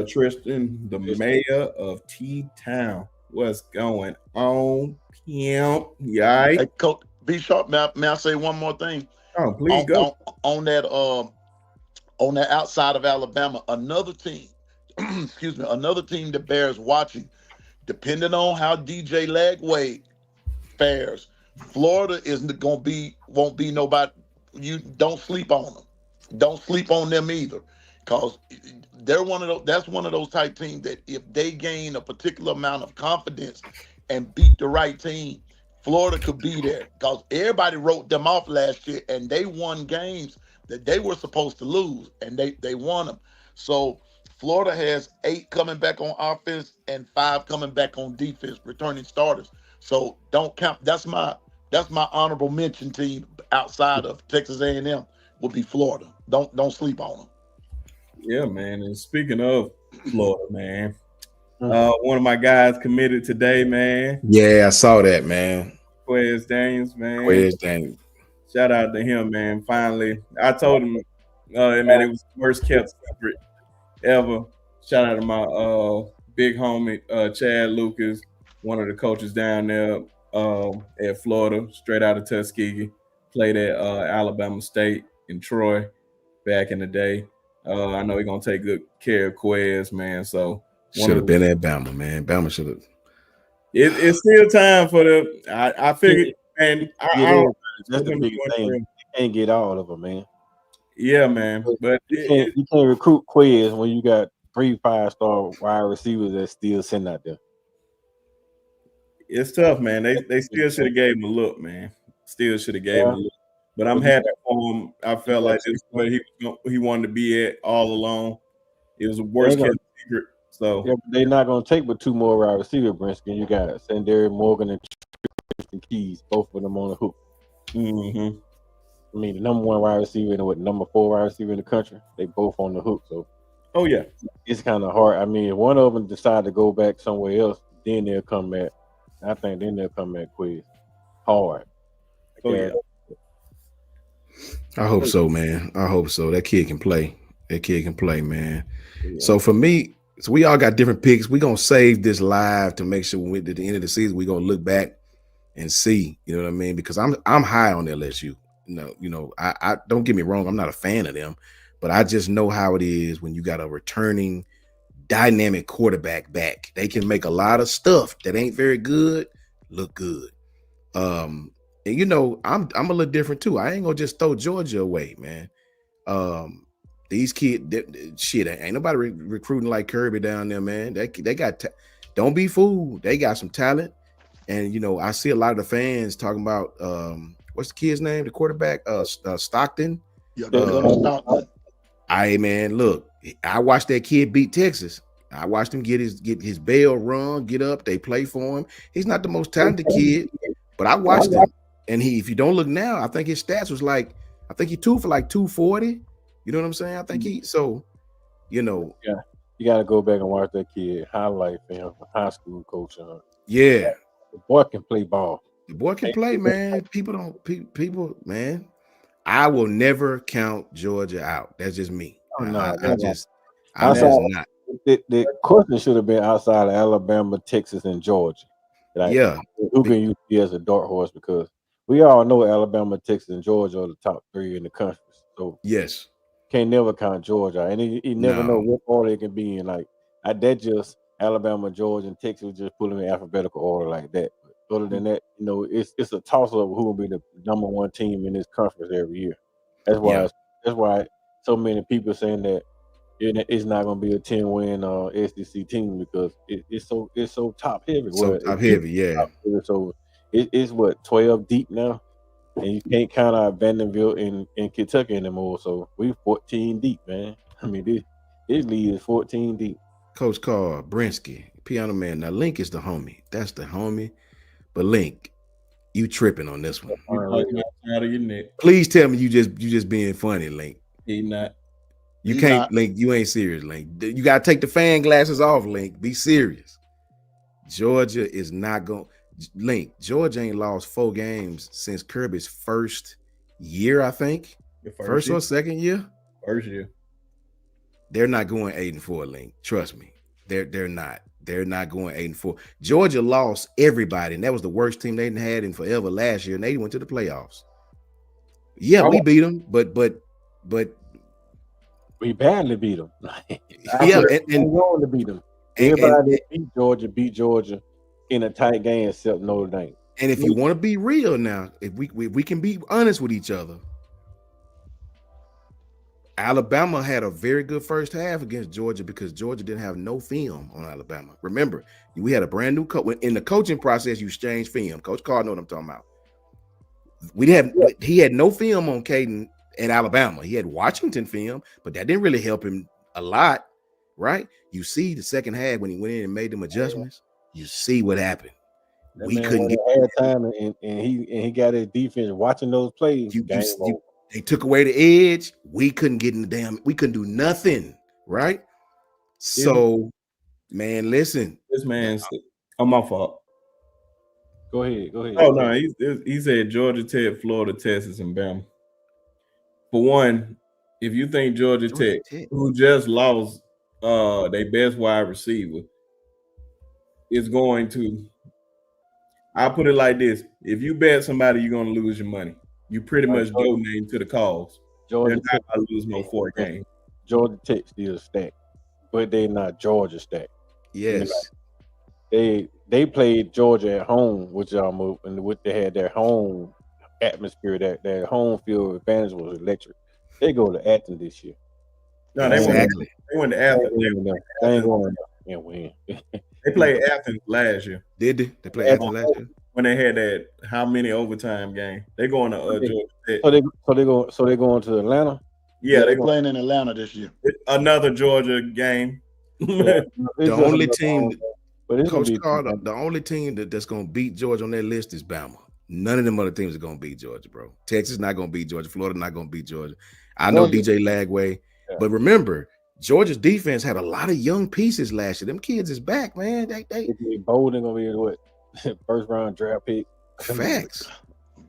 Tristan, the mayor of T-Town. What's going on, pimp? Yikes. Hey, Coach B Sharp, may I say one more thing? Oh, please go. On that outside of Alabama, another team, another team that bears watching, depending on how DJ Lagway fares, Florida won't be nobody. You don't sleep on them. Don't sleep on them either, because they're that's one of those type teams that if they gain a particular amount of confidence and beat the right team, Florida could be there, because everybody wrote them off last year and they won games that they were supposed to lose, and they won them. So Florida has 8 coming back on offense and 5 coming back on defense, returning starters. So don't count. That's my honorable mention team outside of Texas A&M would be Florida. Don't sleep on them. Yeah, man. And speaking of Florida, man, one of my guys committed today, man. Yeah, I saw that, man. Quez Daniels, man. Quez Daniels. Shout out to him, man. Finally, I told him, man, it was the worst kept secret ever. Shout out to my big homie, Chad Lucas, one of the coaches down there at Florida, straight out of Tuskegee. Played at Alabama State in Troy back in the day. I know he's going to take good care of Quez, man. So should have been at Bama, man. Bama should have. It's still time for the. I figured, and I don't. That's the biggest thing. You can't get all of them, man. Yeah, man. But you can't recruit Quez when you got 3 5-star wide receivers that still sitting out there. It's tough, man. They still should have gave him a look, man. Still should have gave him a look. But I'm happy for him. I felt like this is where he wanted to be at all along. It was a worst kept secret. So they're not going to take but 2 more wide receiver, Brinsky. You got Sandari Morgan and Tristan Keys, both of them on the hook. Mm-hmm. I mean, the number 1 wide receiver and number 4 wide receiver in the country, they both on the hook. So, it's kind of hard. I mean, if one of them decide to go back somewhere else, then they'll come back. I think then they'll come back quick. Hard. I hope so, man. I hope so. That kid can play. That kid can play, man. Yeah. So for me, so we all got different picks. We're gonna save this live to make sure when we at the end of the season, we're gonna look back and see, you know what I mean? Because I'm high on LSU. I don't get me wrong, I'm not a fan of them, but I just know how it is when you got a returning dynamic quarterback back. They can make a lot of stuff that ain't very good look good. And I'm a little different too. I ain't gonna just throw Georgia away, man. These kids, shit, ain't nobody recruiting like Kirby down there, man. They got don't be fooled. They got some talent, and I see a lot of the fans talking about what's the kid's name, the quarterback, Stockton. Yeah, Stockton. Man, look, I watched that kid beat Texas. I watched him get his bell rung, get up. They play for him. He's not the most talented kid, but I watched him, and if you don't look now, I think his stats was like, I think he threw for like 240. You know what I'm saying? I think Yeah, you got to go back and watch that kid highlight film from high school coach. Yeah, the boy can play ball. The boy can play, man. People, man. I will never count Georgia out. That's just me. I'm not. The question should have been outside of Alabama, Texas, and Georgia. Who can you see as a dark horse? Because we all know Alabama, Texas, and Georgia are the top 3 in the country. So yes, can't never count Georgia, and you never know what order it can be in. That just Alabama, Georgia, and Texas just put them in alphabetical order like that. But other than that, it's a toss up who will be the number 1 team in this conference every year. That's why so many people saying that it's not going to be a 10-win SEC team because it's so top heavy. So top heavy, yeah. So it's what 12 deep now. And you can't count out Vanderbilt in Kentucky anymore. So we 14 deep, man. I mean, this league is 14 deep. Coach Carl, Brinsky, Piano Man. Now, Link is the homie. That's the homie. But Link, you tripping on this one. Out of your neck. Please tell me you just being funny, Link. He not. You can't, Link. You ain't serious, Link. You got to take the fan glasses off, Link. Be serious. Georgia is not going. Link, Georgia ain't lost 4 games since Kirby's first year, I think. First or second year? First year. They're not going 8-4, Link. Trust me. They're not. They're not going 8-4. Georgia lost everybody, and that was the worst team they had in forever last year, and they went to the playoffs. Yeah, we beat them, but we badly beat them. and going to beat them. Everybody beat Georgia in a tight game except Notre Dame. And if you want to be real now, if we can be honest with each other, Alabama had a very good first half against Georgia because Georgia didn't have no film on Alabama. Remember, we had a brand new coach. In the coaching process, you exchange film. Coach Carr know what I'm talking about. He had no film on Caden at Alabama. He had Washington film, but that didn't really help him a lot, right? You see the second half when he went in and made them adjustments. You see what happened. We couldn't get time, and he got his defense watching those plays. They took away the edge. We couldn't get in the we couldn't do nothing, right? So, man, listen. This man's my fault. Go ahead. Oh no, he said Georgia Tech, Florida, Texas, and Bama. For one, if you think Georgia Tech, who just lost their best wide receiver, is going to, I put it like this: if you bet somebody, you're going to lose your money. You pretty much donating to the cause. They're not going to lose no 4 games. Georgia Tech still stacked, but they're not Georgia stacked. Yes, they played Georgia at home, which they had their home atmosphere. Their home field advantage was electric. They go to Athens this year. No, they went to Athens. They ain't going to win. They played Athens last year. Did they? They played Athens last year? When they had that how many overtime game? They going to Georgia Tech. So they going to Atlanta? Yeah, they're playing in Atlanta this year. Another Georgia game. The only team, Coach Carter, the only team that's going to beat Georgia on that list is Bama. None of them other teams are going to beat Georgia, bro. Texas not going to beat Georgia. Florida not going to beat Georgia. I know DJ Lagway, but remember, Georgia's defense had a lot of young pieces last year. Them kids is back, man. They Bolden gonna be what? First round draft pick. Facts.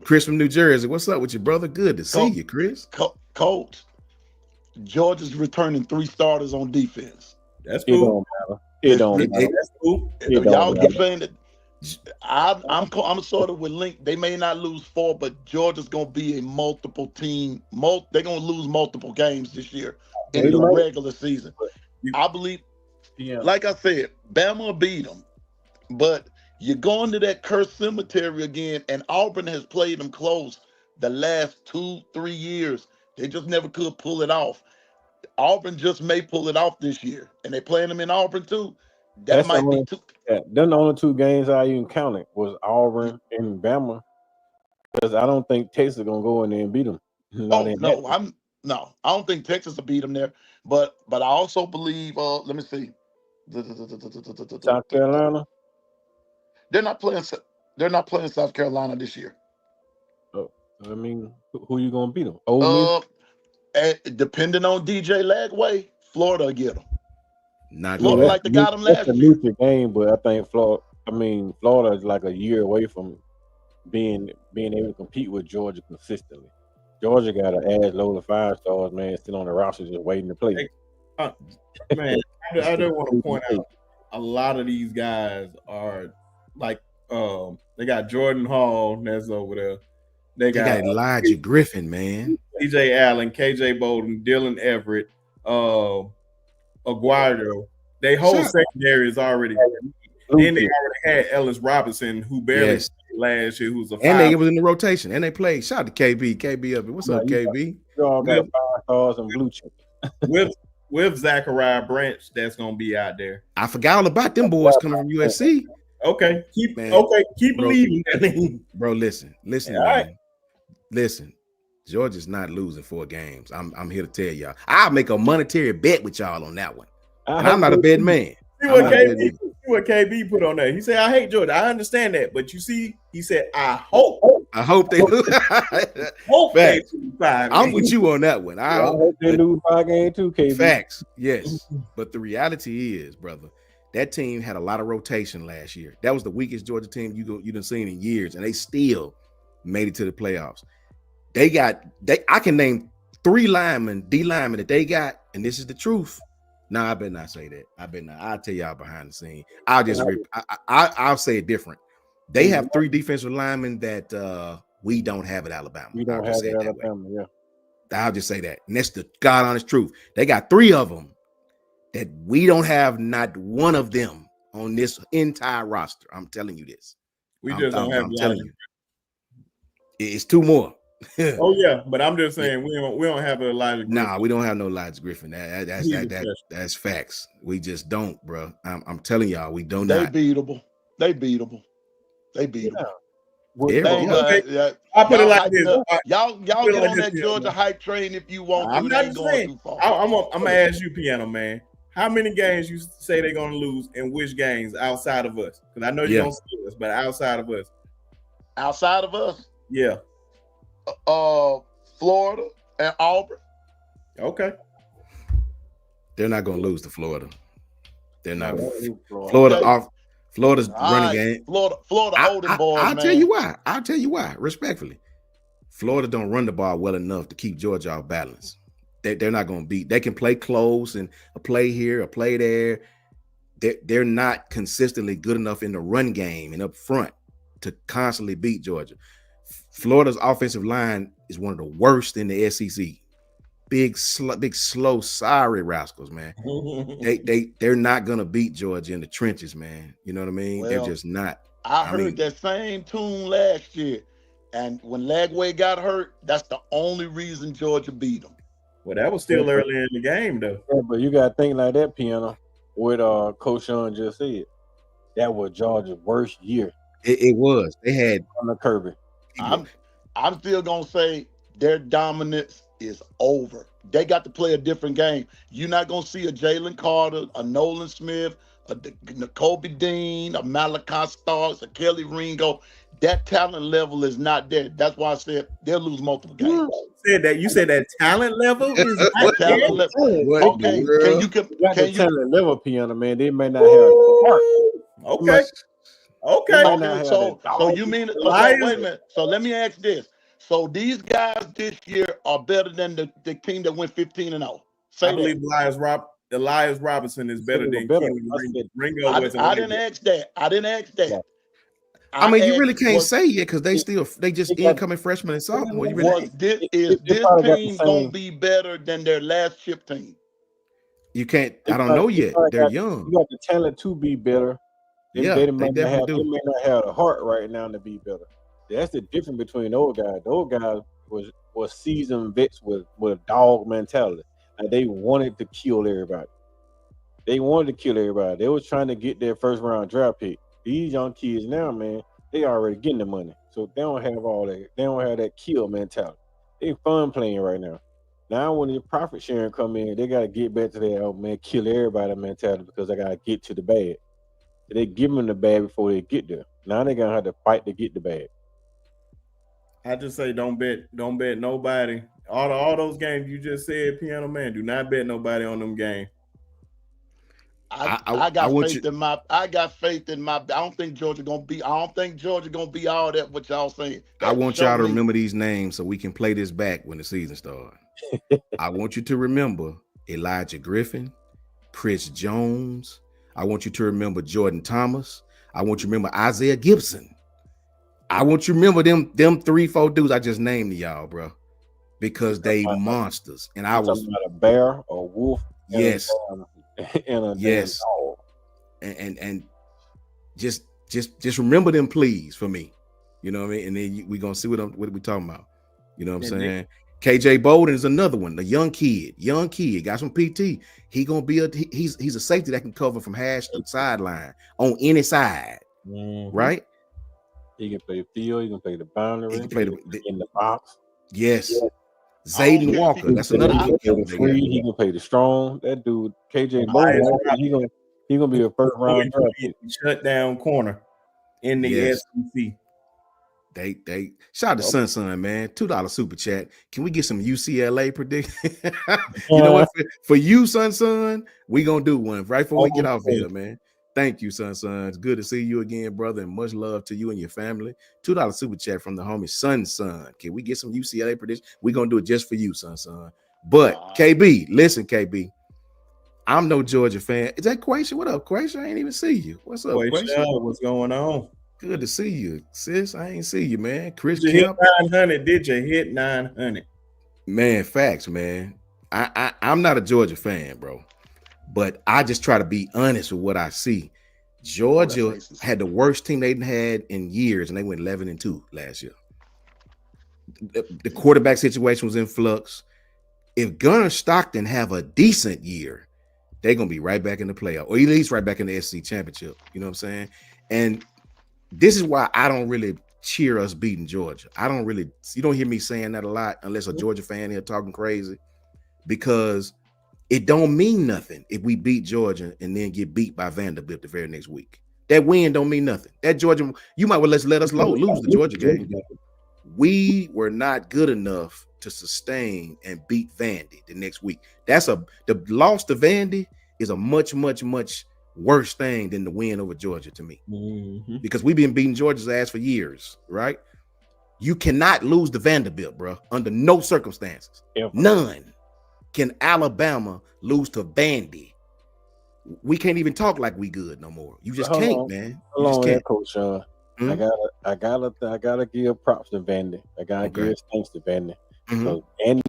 Chris from New Jersey. What's up with you, brother? Good to see you, Chris. Coach, Georgia's returning 3 starters on defense. That's cool. It don't matter. That's cool. Y'all keep saying that. I'm sort of with Link. They may not lose 4, but Georgia's gonna be a multiple team. They're gonna lose multiple games this year in the regular season. I believe, like I said, Bama will beat them, but you're going to that cursed cemetery again, and Auburn has played them close the last 2-3 years. They just never could pull it off. Auburn just may pull it off this year, and they playing them in Auburn too. That's might be too. Then the only 2 games I even counted was Auburn and Bama, because I don't think Texas is gonna go in there and beat them. I don't think Texas will beat them there. But I also believe. Let me see. South Carolina. They're not playing South Carolina this year. Oh, I mean, who you gonna beat them? Ole Miss? Depending on DJ Lagway, Florida will get them. Not Florida like they got them last year. That's a game, but I think Florida is like a year away from being able to compete with Georgia consistently. Georgia got an ass load of 5 stars, man, still on the roster just waiting to play. Man, I do want to point out a lot of these guys are like they got Jordan Hall that's over there. They got Elijah Griffin, man. TJ Allen, KJ Bolden, Dylan Everett, Aguayo. They whole secondary is already. Then they already had Ellis Robinson, who barely played last year, who's a 5. And they was in the rotation, and they played. Shout out to KB. KB up here. What's up, KB? You all got 5 stars and blue chip. with Zachariah Branch, that's gonna be out there. I forgot all about them boys coming from USC. Okay, keep believing. Bro, listen, man. Right. Listen, Georgia's not losing 4 games. I'm here to tell y'all. I'll make a monetary bet with y'all on that one. And I'm not a bad man. See what KB put on there. He said, I hate Georgia. I understand that. But you see, he said, I hope they lose. I'm with you on that one. I hope they lose 5 games too, KB. Facts, yes. But the reality is, brother, that team had a lot of rotation last year. That was the weakest Georgia team you done seen in years, and they still made it to the playoffs. I can name 3 D linemen that they got, and this is the truth. No, I better not say that. I better not. I'll tell y'all behind the scene. I'll say it different. They have 3 defensive linemen that we don't have at Alabama. We don't have it at Alabama, yeah. I'll just say that. And that's the God honest truth. They got 3 of them that we don't have, not one of them on this entire roster. I'm telling you this. I'm telling you. It's 2 more. Oh yeah, but I'm just saying we don't have an Elijah Griffin. Nah, we don't have no Elijah Griffin. That's facts. We just don't, bro. I'm telling y'all, we don't. They beatable. They beatable. I'll put it like this. Y'all get on that Georgia hype train if you want. I'm not going too far. I'm gonna ask you, Piano Man. How many games you say they're gonna lose, and which games outside of us? Because I know you don't see us, but outside of us. Outside of us? Yeah. Florida and Auburn. Okay. They're not going to lose to Florida. They're not. Florida's running game. Florida holding boys. I'll tell you why. I'll tell you why. Respectfully, Florida don't run the ball well enough to keep Georgia off balance. They're not going to beat. They can play close and a play here, a play there. They're not consistently good enough in the run game and up front to constantly beat Georgia. Florida's offensive line is one of the worst in the SEC. Big, slow, sorry rascals, man. They're not gonna beat Georgia in the trenches, man. You know what I mean? They're just not. I heard that same tune last year, and when Lagway got hurt, that's the only reason Georgia beat them. Well, that was still early in the game, though. Yeah, but you gotta think like that, Piano. What Coach Sean just said. That was Georgia's worst year. It was. They had on the Kirby. I'm still gonna say their dominance is over. They got to play a different game. You're not gonna see a Jalen Carter, a Nolan Smith, a Nakobe Dean, a Malachi Starks, a Kelly Ringo. That talent level is not there. That's why I said they'll lose multiple games. You said that talent level is not talent level. Okay, can you talent level, Piano Man? They may not have the heart. Okay. Okay. So you mean wait a minute. So let me ask this. So these guys this year are better than the team that went 15-0. I believe Elias Robinson is better than Ringo. I didn't ask that. Yeah. I mean, you really can't say it because they just incoming freshmen and sophomore. Is this team gonna be better than their last chip team? You can't. I don't know yet. They're young. You got the talent to be better. They definitely do. They may not have the heart right now to be better. That's the difference between those guys. Those guys was seasoned vets with a dog mentality. And they wanted to kill everybody. They was trying to get their first round draft pick. These young kids now, man, they already getting the money. So they don't have all that. They don't have that kill mentality. They fun playing right now. Now when the profit sharing come in, they got to get back to that, kill everybody mentality because they got to get to the bag. They give them the bag before they get there. Now they going to have to fight to get the bag. I just say don't bet nobody. All those games you just said, Piano Man, do not bet nobody on them games. I got faith in my. I don't think Georgia gonna be all that what y'all saying. I want y'all to remember these names so we can play this back when the season starts. I want you to remember Elijah Griffin, Chris Jones. I want you to remember Jordan Thomas. I want you to remember Isaiah Gibson. I want you to remember them 3-4 dudes I just named to y'all, bro, because they monsters. And I was a bear or wolf. Yes. Yes. And just remember them, please, for me. You know what I mean? And then we're gonna see what we talking about. You know what I'm saying? KJ Bolden is another one, the young kid, got some PT. He gonna be he's a safety that can cover from hash to sideline on any side, right? He can play field. He can play the boundary. He can play in the box. Yes. Zayden Walker. That's another good kid. He can play the strong. That dude, KJ Bolden, he gonna be a first round shut down corner in the SEC. They shout out to Sun, man. $2 super chat. Can we get some UCLA prediction? You know what? For you, Sun, we gonna do one right before we get off here, man. Thank you, Sun. It's good to see you again, brother, and much love to you and your family. $2 super chat from the homie Sun. Can we get some UCLA prediction? We're gonna do it just for you, Sun. But KB, listen, KB. I'm no Georgia fan. Is that Quaisha? What up, Quaisha? I ain't even see you. What's up, Quaisha? What's going on? Good to see you, sis. I ain't see you, man. Chris Kemp. Hit 900. Did you hit 900? Man, facts, man. I'm not a Georgia fan, bro. But I just try to be honest with what I see. Georgia had the worst team they'd had in years, and they went 11-2 last year. The quarterback situation was in flux. If Gunnar Stockton have a decent year, they're going to be right back in the playoff, or at least right back in the SEC championship. You know what I'm saying? And this is why I don't really cheer us beating Georgia. You don't hear me saying that a lot unless a Georgia fan here talking crazy, because it don't mean nothing if we beat Georgia and then get beat by Vanderbilt the very next week. That win don't mean nothing. That Georgia, you might well let us lose the Georgia game. We were not good enough to sustain and beat Vandy the next week. The loss to Vandy is a much, much, much worse thing than the win over Georgia to me. Because we've been beating Georgia's ass for years, right? You cannot lose to Vanderbilt, bro, under no circumstances. None. Can Alabama lose to Vandy? We can't even talk like we good no more. You just can't, man. You just can't. Coach Sean. I gotta give props to Vandy. I gotta give thanks to Vandy. So Andy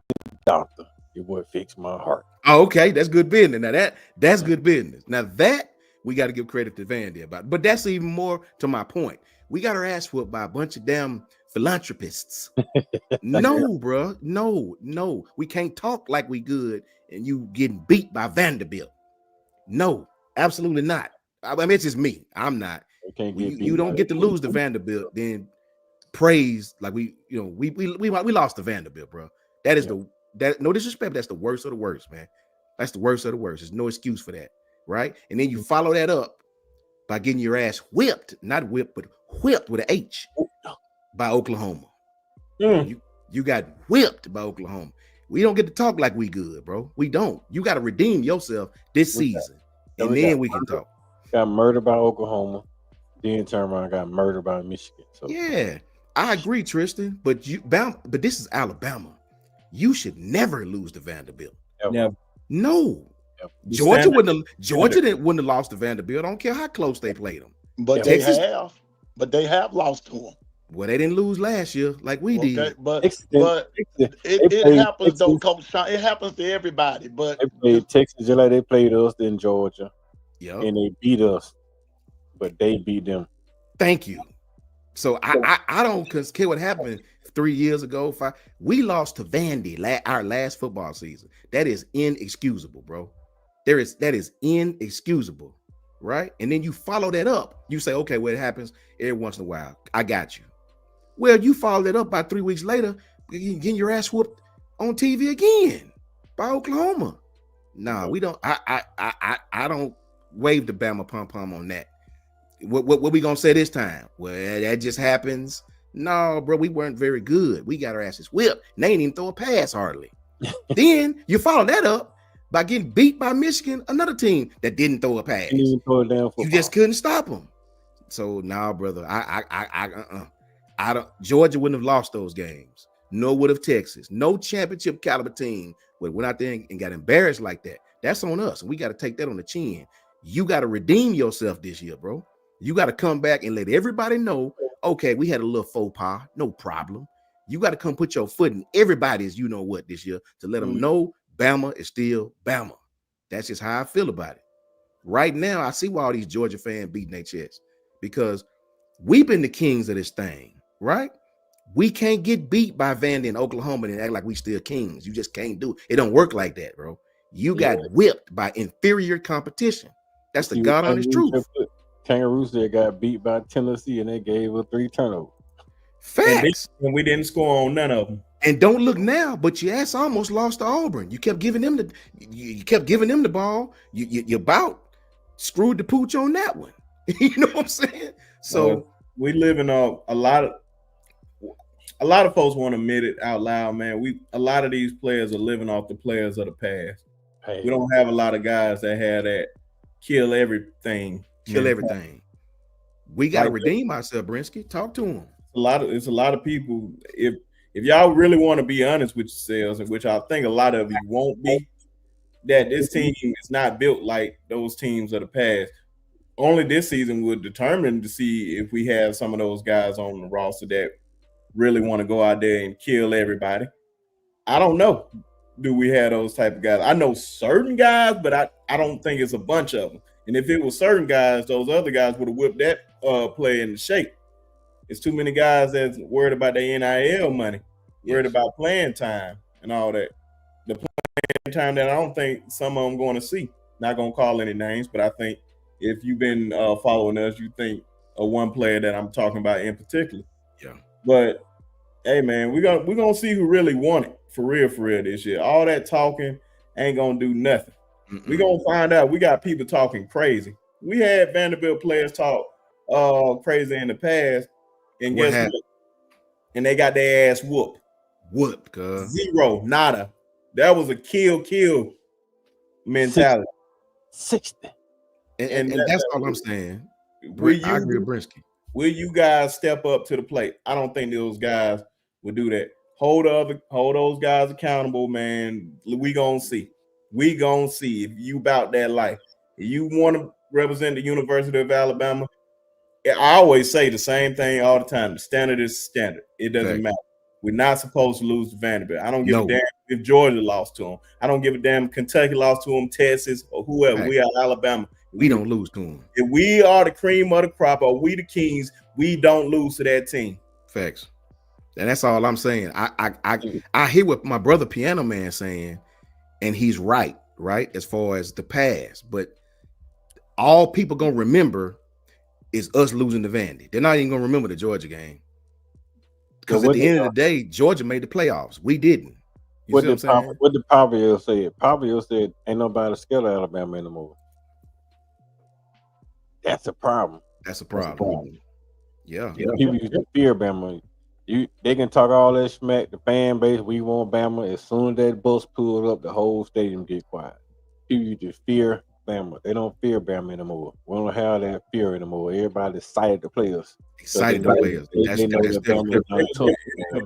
Doctor, it would fix my heart. Oh, okay, that's good business. Now that's good business. Now that we got to give credit to Vandy about. But that's even more to my point. We got our ass whooped by a bunch of damn philanthropists. No, bro. No. We can't talk like we good and you getting beat by Vanderbilt. No, absolutely not. I mean, it's just me. I'm not. You don't get to lose to Vanderbilt, then praise like we lost to Vanderbilt, bro. That is no disrespect, but that's the worst of the worst, man. That's the worst of the worst. There's no excuse for that, right? And then you follow that up by getting your ass whipped, not whipped, but whipped with an H by Oklahoma. You got whipped by Oklahoma. We don't get to talk like we good, bro. We don't. You got to redeem yourself this season, and then we can talk. Got murdered by Oklahoma. Then turn around and got murdered by Michigan. So yeah, I agree, Tristan. But but this is Alabama. You should never lose to Vanderbilt. Never. No. Yep. Georgia wouldn't have lost to Vanderbilt. I don't care how close they played them. But Texas, they have lost to them. Well, they didn't lose last year like we did. But it happens though, Coach Sean. It happens to everybody. But they played Texas just like they played us in Georgia. Yeah, and they beat us, but they beat them. Thank you. So I don't care what happened 3 years ago. We lost to Vandy our last football season. That is inexcusable, bro. That is inexcusable, right? And then you follow that up. You say, okay, well, it happens every once in a while. I got you. Well, you follow that up by 3 weeks later, getting your ass whooped on TV again by Oklahoma. Nah, we don't. I don't wave the Bama pom pom on that. What we gonna say this time? Well, that just happens. No, bro, we weren't very good. We got our asses whipped. They ain't even throw a pass hardly. Then you follow that up by getting beat by Michigan, another team that didn't throw a pass. You just couldn't stop them. So nah, brother, I don't. Georgia wouldn't have lost those games. Nor would have Texas. No championship caliber team would went out there and got embarrassed like that. That's on us. We got to take that on the chin. You got to redeem yourself this year, bro. You got to come back and let everybody know, okay, we had a little faux pas, no problem. You got to come put your foot in everybody's, you know what, this year to let them know Bama is still Bama. That's just how I feel about it. Right now, I see why all these Georgia fans beating their chest because we've been the kings of this thing, right? We can't get beat by Vandy and Oklahoma and act like we still kings. You just can't do it. It don't work like that, bro. You got whipped by inferior competition. That's the God honest truth. Kangaroos that got beat by Tennessee and they gave us 3 turnovers. Facts. And we didn't score on none of them. And don't look now, but your ass almost lost to Auburn. You kept giving them the ball. You about screwed the pooch on that one. You know what I'm saying? So we live in a lot of folks won't admit it out loud, man. A lot of these players are living off the players of the past. Hey. We don't have a lot of guys that have that kill everything. We got to redeem ourselves, Brinsky. Talk to them. It's a lot of people. If y'all really want to be honest with yourselves, which I think a lot of you won't be, that this team is not built like those teams of the past. Only this season would determine to see if we have some of those guys on the roster that really want to go out there and kill everybody. I don't know. Do we have those type of guys? I know certain guys, but I don't think it's a bunch of them. And if it was certain guys, those other guys would have whipped that play into shape. It's too many guys that's worried about their NIL money, worried about playing time and all that. The playing time that I don't think some of them going to see. Not going to call any names, but I think if you've been following us, you think of one player that I'm talking about in particular. Yeah. But hey, man, we're gonna see who really won it for real this year. All that talking ain't gonna do nothing. We're gonna find out. We got people talking crazy. We had Vanderbilt players talk crazy in the past, and guess what? And they got their ass whooped. Cuz. 0, nada. That was a kill mentality. 60. And that's all I'm saying. I agree with Brinsky. Will you guys step up to the plate? I don't think those guys would do that. Hold those guys accountable, man. We gonna see. We gonna see if you about that life. If you want to represent the University of Alabama, I always say the same thing all the time. The standard is standard. It doesn't matter. We're not supposed to lose to Vanderbilt. I don't give a damn if Georgia lost to them. I don't give a damn if Kentucky lost to them, Texas, or whoever. We are Alabama. We don't lose to them. If we are the cream of the crop, or we the kings, we don't lose to that team. Facts. And that's all I'm saying. I hear what my brother Piano Man saying, and he's right, as far as the past. But all people gonna remember is us losing to Vandy. They're not even gonna remember the Georgia game. Because at the end of the day, Georgia made the playoffs. We didn't. What did Pavio say? Pavio said, ain't nobody scared of Alabama anymore. That's a problem. Yeah. People used to fear Bama. They can talk all that smack, the fan base, we want Bama. As soon as that bus pulled up, the whole stadium get quiet. People used to fear Bama. They don't fear Bama anymore. We don't have that fear anymore. Everybody's excited to play us. Excited to play us. They know that Bama is not tough.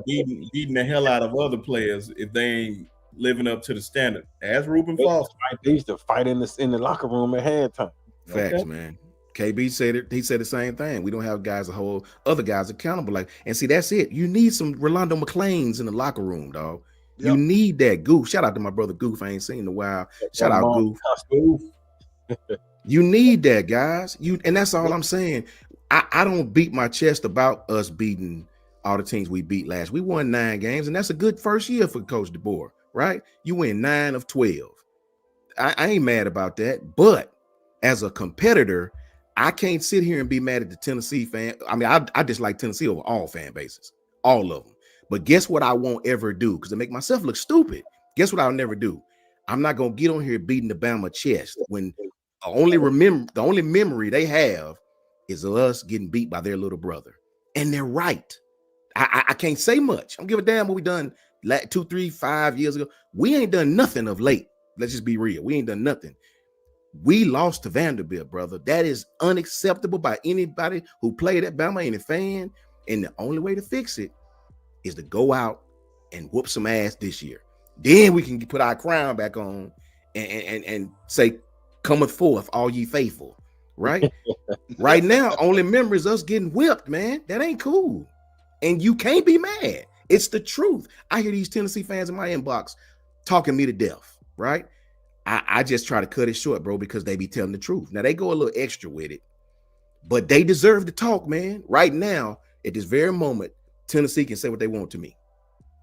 Beating the hell out of other players if they ain't living up to the standard. As Reuben Foster. They used to fight in the locker room at halftime. Facts, man. KB said it. He said the same thing. We don't have guys to hold other guys accountable. And see, that's it. You need some Rolando McClains in the locker room, dog. Yep. You need that Goof. Shout out to my brother Goof. I ain't seen in a while. Shout out Goof. You need that, guys. And that's all I'm saying. I don't beat my chest about us beating all the teams we beat last. We won 9 games, and that's a good first year for Coach DeBoer, right? You win 9 of 12. I ain't mad about that. But as a competitor, I can't sit here and be mad at the Tennessee fan. I mean, I dislike Tennessee over all fan bases, all of them. But guess what I won't ever do? Because I make myself look stupid. Guess what I'll never do? I'm not going to get on here beating the Bama chest when the only memory they have is of us getting beat by their little brother. And they're right. I can't say much. I don't give a damn what we done 2, 3, 5 years ago. We ain't done nothing of late. Let's just be real. We ain't done nothing. We lost to Vanderbilt, brother. That is unacceptable by anybody who played at Bama, any fan. And the only way to fix it is to go out and whoop some ass this year. Then we can put our crown back on and say, cometh forth, all ye faithful, right? Right now, only memories us getting whipped, man. That ain't cool. And you can't be mad. It's the truth. I hear these Tennessee fans in my inbox talking me to death, right? I just try to cut it short, bro, because they be telling the truth. Now, they go a little extra with it, but they deserve to talk, man. Right now, at this very moment, Tennessee can say what they want to me.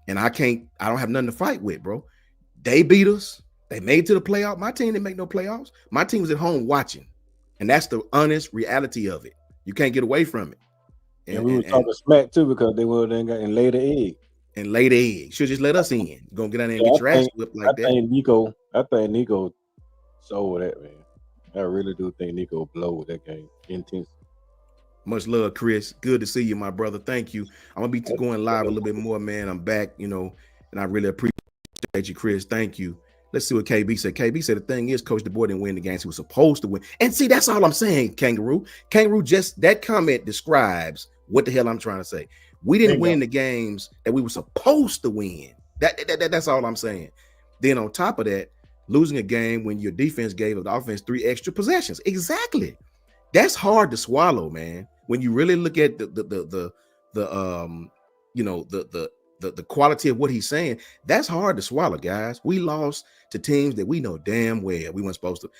And I don't have nothing to fight with, bro. They beat us. They made it to the playoff. My team didn't make no playoffs. My team was at home watching. And that's the honest reality of it. You can't get away from it. And we were talking smack, too, because they were then got and laid the egg. And lay the egg. Should just let us in. You're going to get out there and get your ass whipped like that. I think Nico sold that, man. I really do think Nico blowed that game intense. Much love, Chris. Good to see you, my brother. Thank you. I'm going to be going live a little bit more, man. I'm back, and I really appreciate you, Chris. Thank you. Let's see what KB said. KB said the thing is, Coach DeBoer didn't win the games he was supposed to win. And see, that's all I'm saying, Kangaroo. Kangaroo, just that comment describes what the hell I'm trying to say. We didn't win the games that we were supposed to win. That's all I'm saying. Then on top of that, losing a game when your defense gave the offense 3 extra possessions. Exactly. That's hard to swallow, man. When you really look at the quality of what he's saying, that's hard to swallow, guys. We lost to teams that we know damn well we weren't supposed to.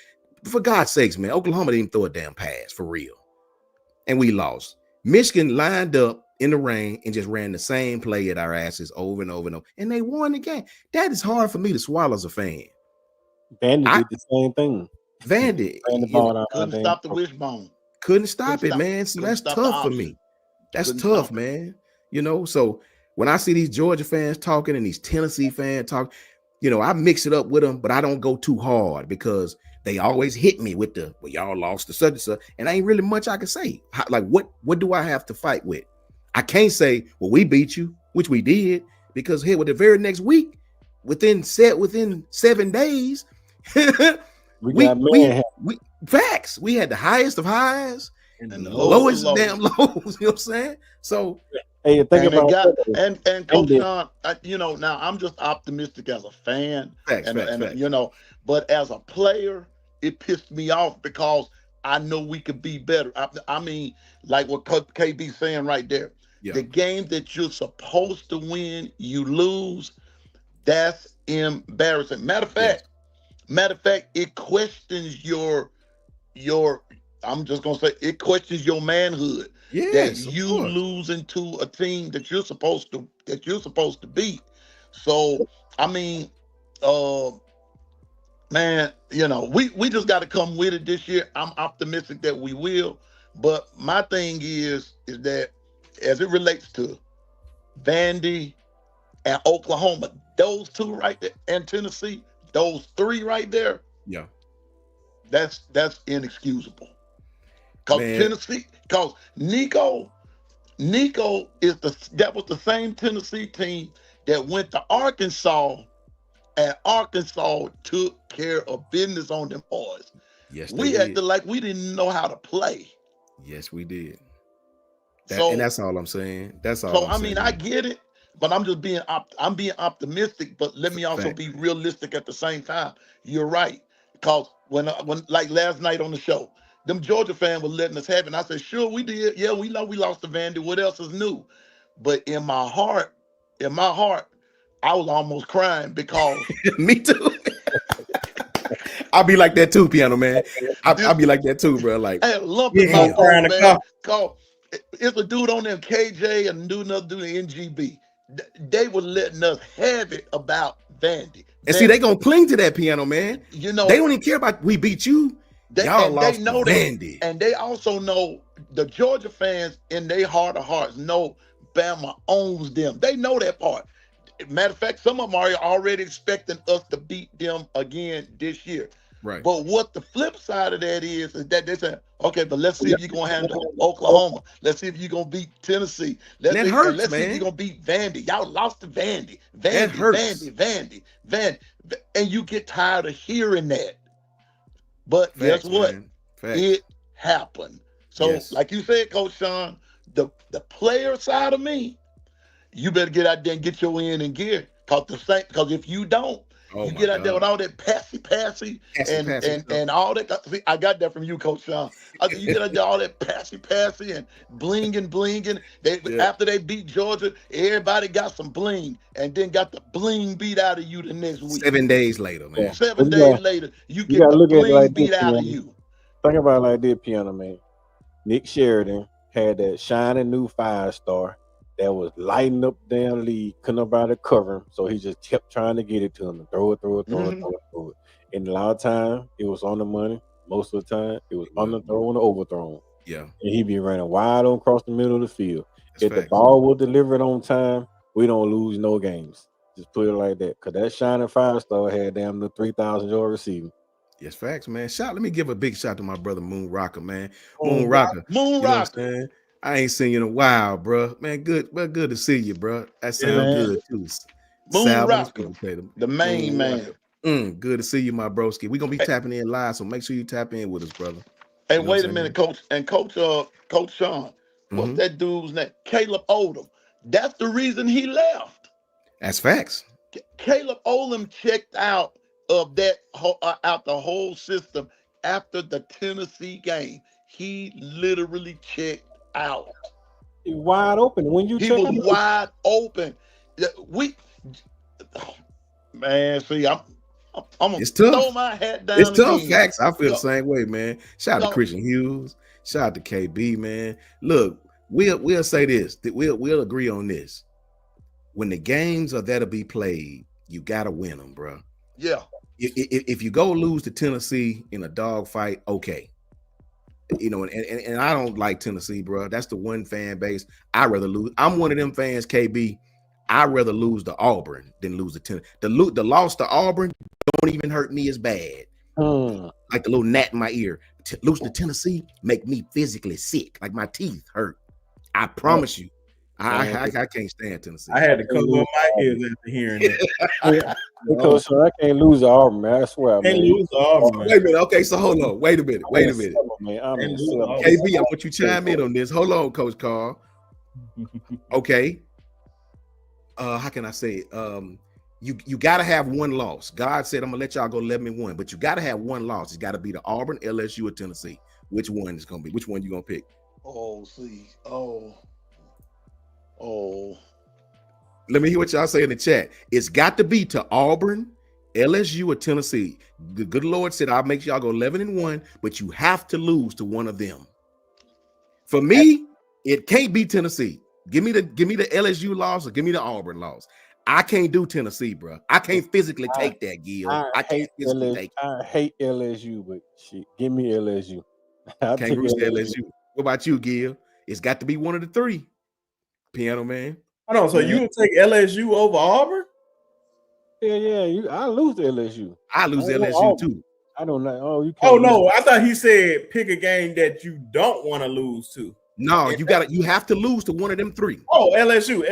For God's sakes, man, Oklahoma didn't even throw a damn pass for real. And we lost. Michigan lined up in the rain and just ran the same play at our asses over and over and over. And they won the game. That is hard for me to swallow as a fan. Vandy did the same thing. Vandy couldn't stop the wishbone. Couldn't stop it, man. So that's tough for me. That's tough, man. So when I see these Georgia fans talking and these Tennessee fans talk, I mix it up with them, but I don't go too hard because they always hit me with y'all lost the such and such, and ain't really much I can say. What do I have to fight with? I can't say, well, we beat you, which we did, because here with the very next week, within 7 days, we facts. We had the highest of highs and the lowest damn lows. You know what I'm saying? So hey, think about and Coach Sean, now I'm just optimistic as a fan, facts. But as a player, it pissed me off because I know we could be better. I mean, like what KB saying right there. Yeah. The game that you're supposed to win, you lose. That's embarrassing. Matter of fact, it questions your. I'm just gonna say it questions your manhood. Yes, that you losing to a team that you're supposed to beat. So I mean, man, we just got to come with it this year. I'm optimistic that we will. But my thing is that as it relates to Vandy and Oklahoma, those 2 right there, and Tennessee, those 3 right there, yeah, that's inexcusable. Because Nico that was the same Tennessee team that went to Arkansas, and Arkansas took care of business on them boys. Yes, we acted like we didn't know how to play. Yes, we did. So, and that's all I'm saying. That's all. so I'm I saying. mean, I get it, but I'm just being I'm being optimistic, but let me also Fact. be realistic at the same time. You're right, because when like last night on the show, them Georgia fans were letting us have it. And I said, sure, we did. Yeah, we know we lost to Vandy. What else is new? But in my heart, I was almost crying because Me too. I'll be like that too, Piano Man. I'll be like that too, bro. Like, I had a lump in my Yeah. throat, man. Cause it's a dude on them, KJ, and another dude in NGB. They were letting us have it about Vandy. and see, they gonna cling to that, Piano Man. You know, They don't even care about we beat you. Y'all lost they know to Vandy. and they also know the Georgia fans in their heart of hearts know Bama owns them. They know that part. Matter of fact, some of them are already expecting us to beat them again this year. Right. But what the flip side of that is that they say, okay, but let's see if you're gonna handle Oklahoma. Let's see if you're gonna beat Tennessee. Let's see if you're gonna beat Vandy. Y'all lost to Vandy. Vandy. And you get tired of hearing that. But guess what? It happened. So, like you said, Coach Sean, the player side of me, you better get out there and get your end in gear. Because if you don't, you get out there with all that passy and all that. See, I got that from you, Coach Sean. You get out there all that passy and blinging. After they beat Georgia, everybody got some bling and then got the bling beat out of you the next week. 7 days later, man. Yeah. 7 days later, you get the bling beat out of you. Think about it like this, Piano Man. Nick Sheridan had that shining new 5-star that was lighting up the damn league, couldn't nobody cover him, so he just kept trying to get it to him and throw it. And a lot of time, it was on the money. Most of the time, it was underthrown or overthrown. Yeah. And he'd be running wide on across the middle of the field. If the ball was delivered on time, we don't lose no games. Just put it like that. Because that shining 5-star had damn the 3,000-yard receiving. Yes, facts, man. Let me give a big shout to my brother Moon Rocker, man. Moon Rocker. I ain't seen you in a while, bro. Man, good to see you, bro. That sounds good too. Moon Rocker, the main man. Good to see you, my broski. We're gonna be tapping in live, so make sure you tap in with us, brother. Hey, wait a minute, Coach. And Coach Sean, what's that dude's name? Caleb Odom. That's the reason he left. That's facts. Caleb Odom checked out of that out the whole system after the Tennessee game. He literally checked out. He wide open when you. He was wide open. See, I'm gonna throw my hat down. It's tough. Facts. I feel the same way, man. Shout out to Christian Hughes. Shout out to KB, man. Look, we'll say this. We'll agree on this. When the games are there to be played, you gotta win them, bro. Yeah. If you go lose to Tennessee in a dogfight, okay. You know, and I don't like Tennessee, bro. That's the one fan base I'd rather lose. I'm one of them fans, KB. I'd rather lose to Auburn than lose to Tennessee. The loss to Auburn don't even hurt me as bad. Like the little gnat in my ear. Losing to Tennessee make me physically sick. Like my teeth hurt. I promise you. I can't stand Tennessee. I had to cover up my ears after hearing that. Because I can't lose Auburn, man. I swear. I can't lose Auburn, man. Wait a minute. Okay, so hold on. Wait a minute. KB, I want you to chime in on this. Hold on, Coach Carl. Okay. How can I say it? You gotta have one loss. God said, I'm gonna let y'all go 11-1, but you gotta have one loss. It's gotta be the Auburn, LSU, or Tennessee. Which one is gonna be? Which one you gonna pick? Let me hear what y'all say in the chat. It's got to be to Auburn, LSU, or Tennessee. The good Lord said, I'll make y'all go 11-1, but you have to lose to one of them. For me, it can't be Tennessee. Give me the LSU loss or give me the Auburn loss. I can't do Tennessee, bro. I can't physically take that, Gil. I can't physically take it. I hate LSU, but shit, give me LSU. Can't root LSU. What about you, Gil? It's got to be one of the three. Piano Man. Hold on, so you would take LSU over Auburn? Yeah. I lose to LSU. I lose to LSU too. I don't know. Oh, you can't. Oh no, I thought he said pick a game that you don't want to lose to. No, you have to lose to one of them three. Oh, LSU.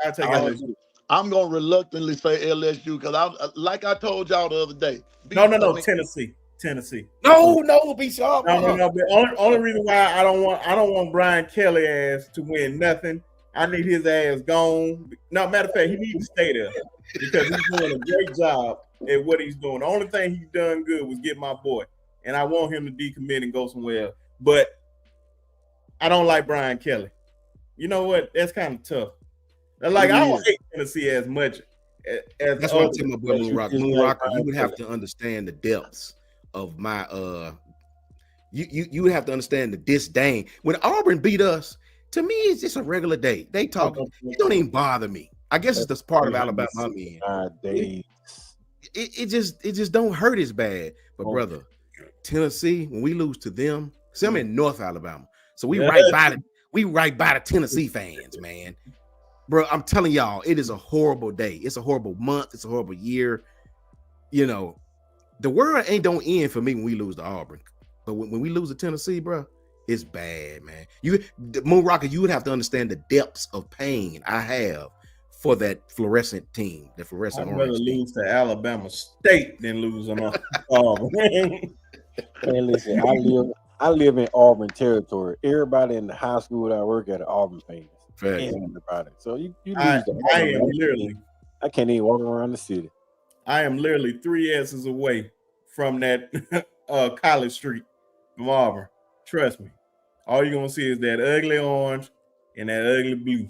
I'll take LSU. I'm gonna reluctantly say LSU because like I told y'all the other day. No, Tennessee. Tennessee. No, be sharp. No. But only reason why I don't want Brian Kelly ass to win nothing. I need his ass gone. No, matter of fact, he needs to stay there because he's doing a great job at what he's doing. The only thing he's done good was get my boy, and I want him to decommit and go somewhere else. But I don't like Brian Kelly. You know what? That's kind of tough. Like I don't hate Tennessee as much as that's what I'm telling my boy Moon Rocker. You would have to understand the depths of my you would have to understand the disdain. When Auburn beat us, to me, it's just a regular day. They talk. It don't even bother me. I guess it's the part of Alabama I'm in. It just don't hurt as bad. But brother, Tennessee, when we lose to them, see, I'm in North Alabama, so we right by the Tennessee fans, man. Bro, I'm telling y'all, it is a horrible day. It's a horrible month. It's a horrible year. You know, the world don't end for me when we lose to Auburn, but when we lose to Tennessee, bro, it's bad, man. Moon Rocker, you would have to understand the depths of pain I have for that fluorescent team, the fluorescent orange. I'd rather lose to Alabama State than lose on Auburn. Man, listen, I live in Auburn territory. Everybody in the high school that I work at are Auburn fans. Everybody. So you lose I can't even walk around the city. I am literally 3 S's away from that College Street from Auburn. Trust me. All you're gonna see is that ugly orange and that ugly blue.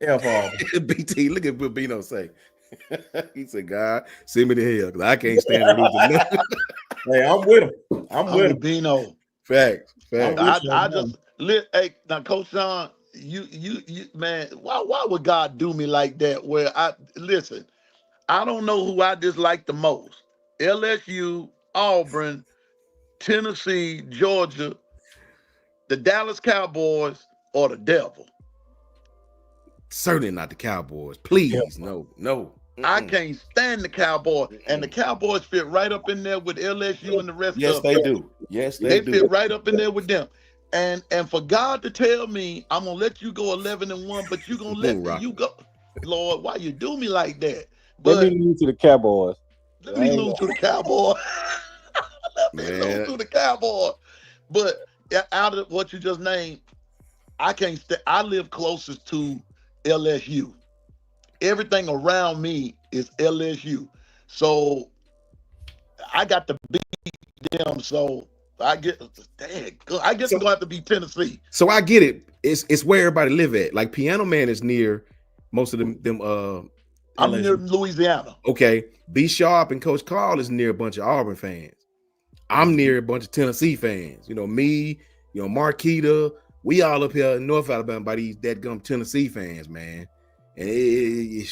F Auburn. BT, look at what Bino say. He said, God, send me to hell because I can't stand losing nothing. Hey, I'm with him. I'm with Bino. Facts. I just hey now, Coach Sean, you man, why would God do me like that? Where I don't know who I dislike the most. LSU, Auburn, Tennessee, Georgia, the Dallas Cowboys, or the devil. Certainly not the Cowboys. Please, no. I can't stand the Cowboys, and the Cowboys fit right up in there with LSU and the rest of them. Yes, they do. They fit right up in there with them. And for God to tell me I'm gonna let you go 11-1, but you're gonna let you go, Lord, why you do me like that? But let me lose to the Cowboys. Let me lose to the Cowboys. Lose to the Cowboys. But out of what you just named, I can't. I live closest to LSU. Everything around me is LSU, so I got to beat them. So I guess I'm gonna have to beat Tennessee. So I get it. It's where everybody live at. Like Piano Man is near most of them. I'm near Louisiana. Okay, B Sharp and Coach Carl is near a bunch of Auburn fans. I'm near a bunch of Tennessee fans. You know me. You know Marquita. We all up here in North Alabama by these dadgum Tennessee fans, man. And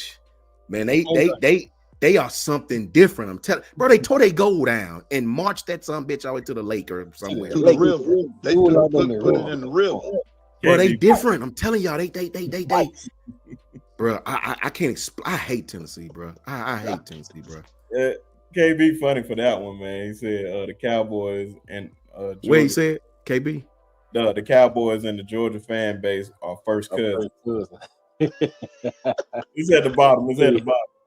they are something different. I'm telling, bro. They tore their gold down and marched that some bitch all the way to the lake or somewhere. To the river. They put it in the river. Bro, they different. I'm telling y'all, they. Bro, I can't explain. I hate Tennessee, bro. I hate Tennessee, bro. KB funny for that one, man. He said the Cowboys and Georgia. Wait, he said KB. The Cowboys and the Georgia fan base are first cousins. He's at the bottom.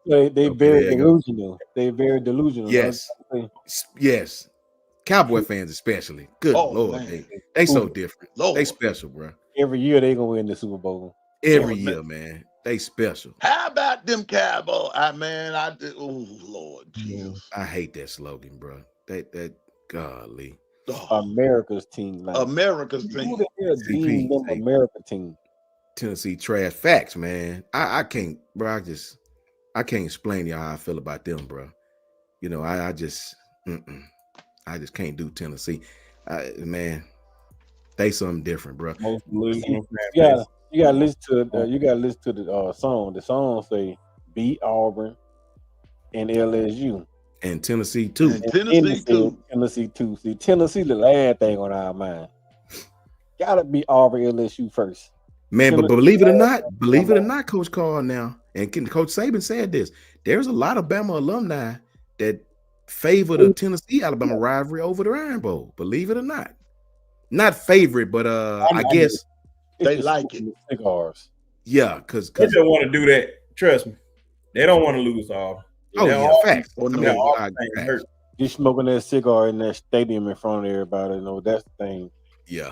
They very delusional. They very delusional. Yes. Cowboy fans especially. Good Lord, they so different. Lord. They special, bro. Every year they gonna win the Super Bowl. Every year, man. They special. How about them Cowboys? Oh Lord, Jesus. I hate that slogan, bro. That golly. America's team. Like, America's team. Who the hell deemed them America team? Tennessee trash. Facts, man. I can't, bro. I can't explain to y'all how I feel about them, bro. You know, I just can't do Tennessee. Man, they something different, bro. You gotta listen to the song. The song say beat Auburn and LSU. And Tennessee too. Tennessee too. See, Tennessee the last thing on our mind. Gotta be Auburn LSU first. Man, but believe it or not, Coach Carl now, and Coach Saban said this. There's a lot of Bama alumni that favor the Tennessee-Alabama rivalry over the Iron Bowl. Believe it or not. Not favorite, but I guess they like it. Cigars. Yeah, because they don't want to do that. Trust me. They don't want to lose Auburn. Oh, yeah, facts. He's smoking that cigar in that stadium in front of everybody. You know, that's the thing. Yeah.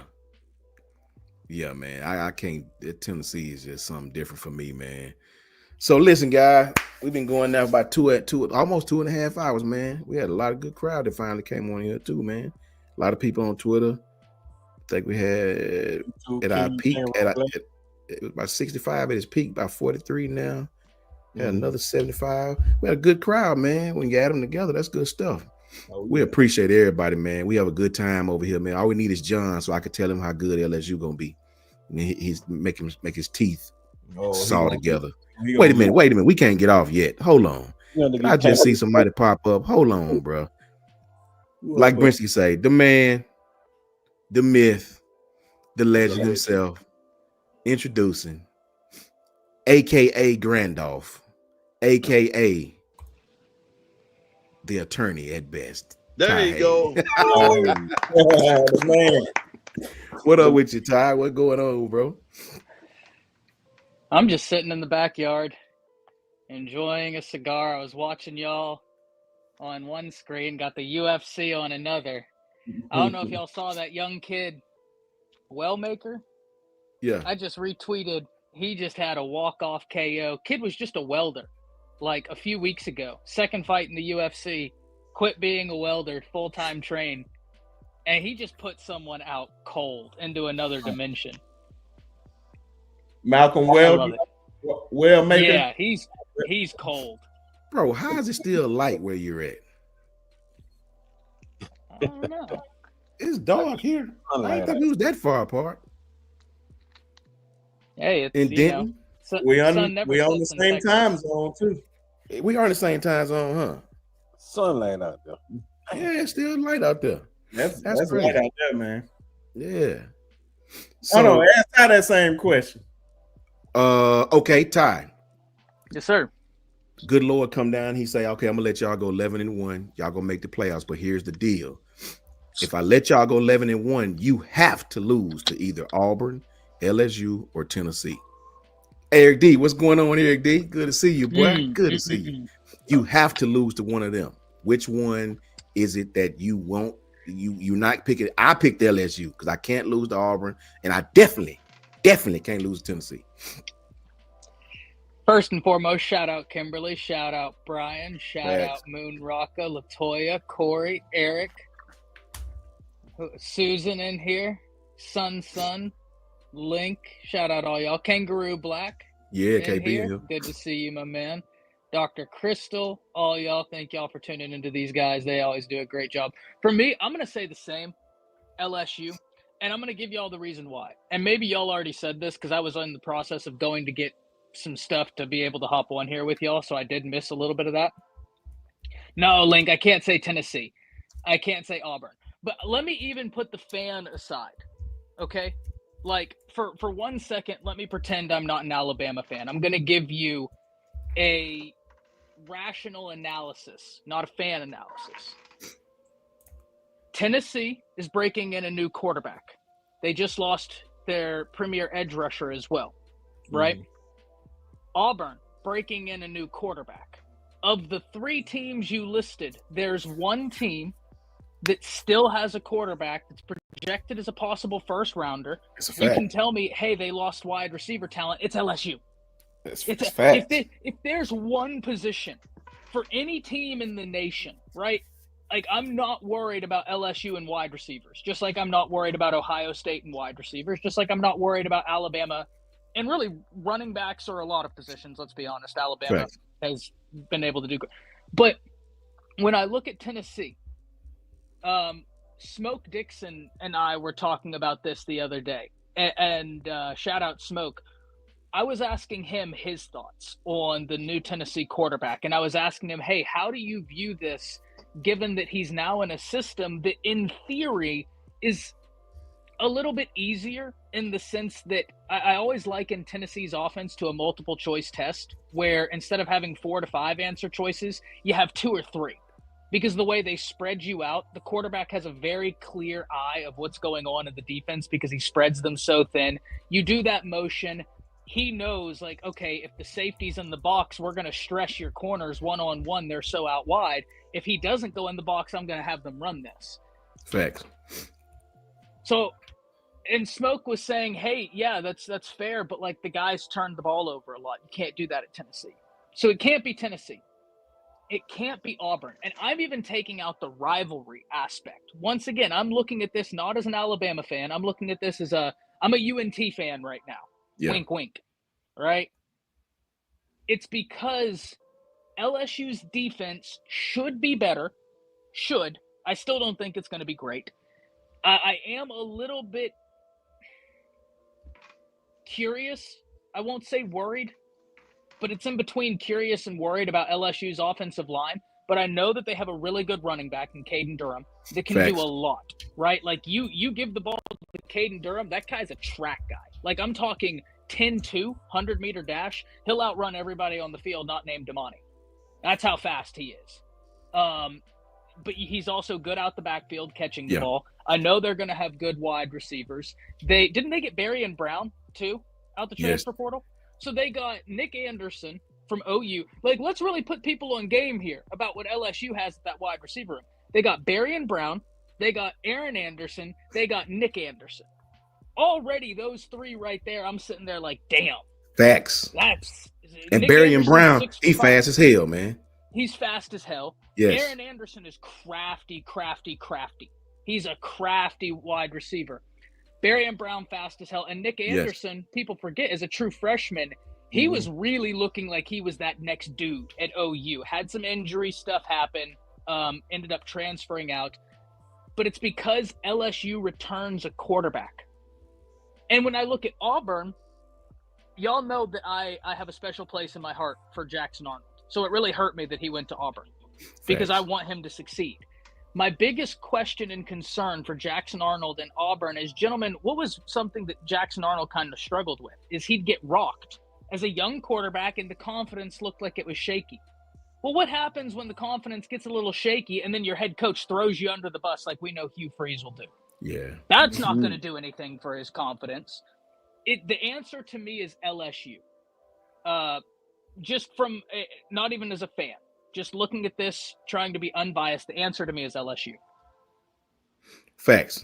Yeah, man. I can't. Tennessee is just something different for me, man. So listen, guys, we've been going now about almost 2.5 hours, man. We had a lot of good crowd that finally came on here too, man. A lot of people on Twitter. I think we had at our peak it was about 65 at its peak, about 43 now. Had another 75. We had a good crowd, man. When you add them together, that's good stuff. We appreciate everybody, man. We have a good time over here, man. All we need is John, so I can tell him how good LSU gonna be. And he's make his teeth saw together. Wait a minute. We can't get off yet. Hold on. I just see somebody pop up. Hold on, bro. Like Brinsky say, the man, the myth, the legend himself, introducing, AKA Grandolph, AKA the attorney at best. There you go. Man. What up with you, Ty? What going on, bro? I'm just sitting in the backyard enjoying a cigar. I was watching y'all on one screen, got the UFC on another. I don't know if y'all saw that young kid, Wellmaker. Yeah. I just retweeted. He just had a walk-off KO. Kid was just a welder like a few weeks ago. Second fight in the UFC. Quit being a welder, full-time train. And he just put someone out cold into another dimension. Malcolm Wellmaker. Yeah, he's cold. Bro, how is it still light where you're at? I don't know. It's dark here. I didn't think we was that far apart. Hey, it's in Denton. We on the same time zone too. We are in the same time zone, huh? Sunlight out there. Yeah, it's still light out there. That's crazy. light out there, man. Yeah. So, hold on, ask Ty that same question. Okay, Ty. Yes, sir. Good Lord come down. He say, okay, I'm gonna let y'all go 11-1. Y'all gonna make the playoffs, but here's the deal. If I let y'all go 11-1, you have to lose to either Auburn, LSU, or Tennessee. Eric D, what's going on, Eric D? Good to see you, boy. Good to see you. You have to lose to one of them. Which one is it that you won't? You not picking? I picked LSU because I can't lose to Auburn, and I definitely can't lose to Tennessee. First and foremost, shout out Kimberly, shout out Brian, shout out Moon Rocka, Latoya, Corey, Eric, Susan in here, Sun, Link, shout out all y'all. Kangaroo Black. Yeah, KB here. Good to see you, my man. Dr. Crystal, all y'all, thank y'all for tuning into these guys. They always do a great job. For me, I'm going to say the same, LSU, and I'm going to give y'all the reason why. And maybe y'all already said this because I was in the process of going to get some stuff to be able to hop on here with y'all, so I did miss a little bit of that. No, Link, I can't say Tennessee. I can't say Auburn. But let me even put the fan aside, okay? Like, for 1 second, let me pretend I'm not an Alabama fan. I'm going to give you a rational analysis, not a fan analysis. Tennessee is breaking in a new quarterback. They just lost their premier edge rusher as well, right? Auburn breaking in a new quarterback. Of the three teams you listed, there's one team that still has a quarterback that's projected as a possible first rounder. You can tell me, hey, they lost wide receiver talent. It's LSU. It's fact. If there's one position for any team in the nation, right? Like, I'm not worried about LSU and wide receivers, just like I'm not worried about Ohio State and wide receivers, just like I'm not worried about Alabama. And really, running backs are a lot of positions, let's be honest. Alabama has been able to do good. But when I look at Tennessee, Smoke Dixon and I were talking about this the other day. And shout out Smoke. I was asking him his thoughts on the new Tennessee quarterback. And I was asking him, hey, how do you view this, given that he's now in a system that in theory is a little bit easier in the sense that I always liken Tennessee's offense to a multiple choice test where instead of having 4 to 5 answer choices, you have 2 or 3. Because the way they spread you out, the quarterback has a very clear eye of what's going on in the defense because he spreads them so thin. You do that motion, he knows, like, okay, if the safety's in the box, we're going to stress your corners one-on-one. They're so out wide. If he doesn't go in the box, I'm going to have them run this. Facts. So, and Smoke was saying, hey, yeah, that's fair, but, like, the guys turned the ball over a lot. You can't do that at Tennessee. So it can't be Tennessee. It can't be Auburn. And I'm even taking out the rivalry aspect. Once again, I'm looking at this not as an Alabama fan. I'm looking at this as I'm a UNT fan right now. Yeah. Wink, wink. Right? It's because LSU's defense should be better. Should. I still don't think it's going to be great. I am a little bit curious. I won't say worried, but it's in between curious and worried about LSU's offensive line. But I know that they have a really good running back in Caden Durham that can do a lot, right? Like, you give the ball to Caden Durham, that guy's a track guy. Like, I'm talking 10-2, 100-meter dash. He'll outrun everybody on the field not named Damani. That's how fast he is. But he's also good out the backfield catching the ball. I know they're going to have good wide receivers. Didn't they get Barry and Brown, too, out the transfer portal? So they got Nick Anderson from OU. Like, let's really put people on game here about what LSU has at that wide receiver room. They got Barry and Brown. They got Aaron Anderson. They got Nick Anderson. Already, those three right there, I'm sitting there like, damn. Facts. And Nick Barry Anderson and Brown, he 6'5". fast as hell, man. He's fast as hell. Yes. Aaron Anderson is crafty. He's a crafty wide receiver. Barry and Brown fast as hell. And Nick Anderson, people forget, is a true freshman. He was really looking like he was that next dude at OU. Had some injury stuff happen, ended up transferring out. But it's because LSU returns a quarterback. And when I look at Auburn, y'all know that I have a special place in my heart for Jackson Arnold. So it really hurt me that he went to Auburn because I want him to succeed. My biggest question and concern for Jackson Arnold and Auburn is, gentlemen, what was something that Jackson Arnold kind of struggled with? Is he'd get rocked as a young quarterback and the confidence looked like it was shaky. Well, what happens when the confidence gets a little shaky and then your head coach throws you under the bus like we know Hugh Freeze will do? Yeah. That's not going to do anything for his confidence. The answer to me is LSU. Just from, not even as a fan, just looking at this, trying to be unbiased, the answer to me is LSU. Facts.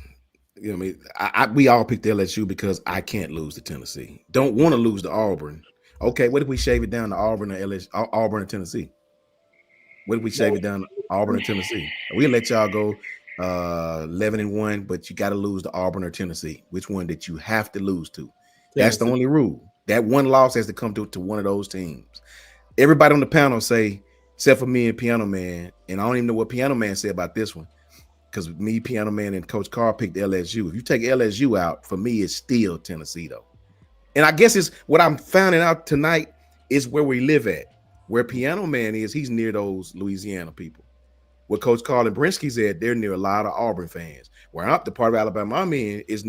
You know what I mean? We all picked LSU because I can't lose to Tennessee. Don't want to lose to Auburn. Okay, what if we shave it down to Auburn or LSU, Auburn and Tennessee? What if we shave it down to Auburn and Tennessee? We'll let y'all go 11-1, but you got to lose to Auburn or Tennessee. Which one did you have to lose to? That's the only rule. That one loss has to come to one of those teams. Everybody on the panel say, except for me and Piano Man, and I don't even know what Piano Man said about this one, because me, Piano Man, and Coach Carr picked LSU. If you take LSU out, for me, it's still Tennessee, though. And I guess it's what I'm finding out tonight is where we live at. Where Piano Man is, he's near those Louisiana people. Where Coach Carl and Brinsky's at, they're near a lot of Auburn fans. Where I'm the part of Alabama I'm in is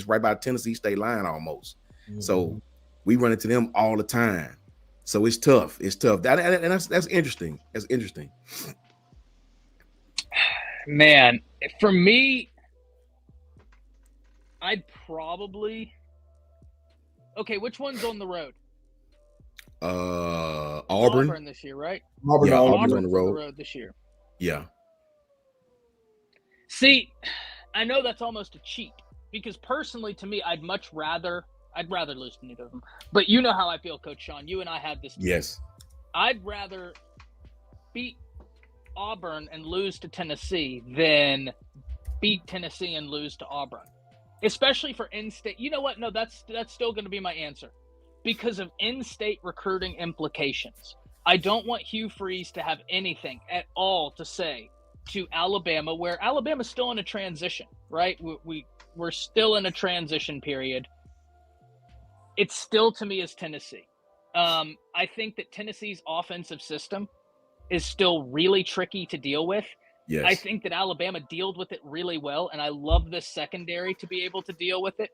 right by Tennessee state line almost. Mm-hmm. So we run into them all the time. So it's tough. It's tough. That's interesting. That's interesting. Man, for me, I'd probably. Okay, which one's on the road? Auburn. Auburn this year, right? Auburn's on the road this year. Yeah. See, I know that's almost a cheat because personally, to me, I'd rather lose to neither of them. But you know how I feel, Coach Sean. You and I had this. Yes. I'd rather beat Auburn and lose to Tennessee than beat Tennessee and lose to Auburn, especially for in-state. You know what? No, that's still going to be my answer because of in-state recruiting implications. I don't want Hugh Freeze to have anything at all to say to Alabama, where Alabama's still in a transition, right? We're still in a transition period. It still, to me, is Tennessee. I think that Tennessee's offensive system is still really tricky to deal with. Yes. I think that Alabama dealt with it really well, and I love this secondary to be able to deal with it.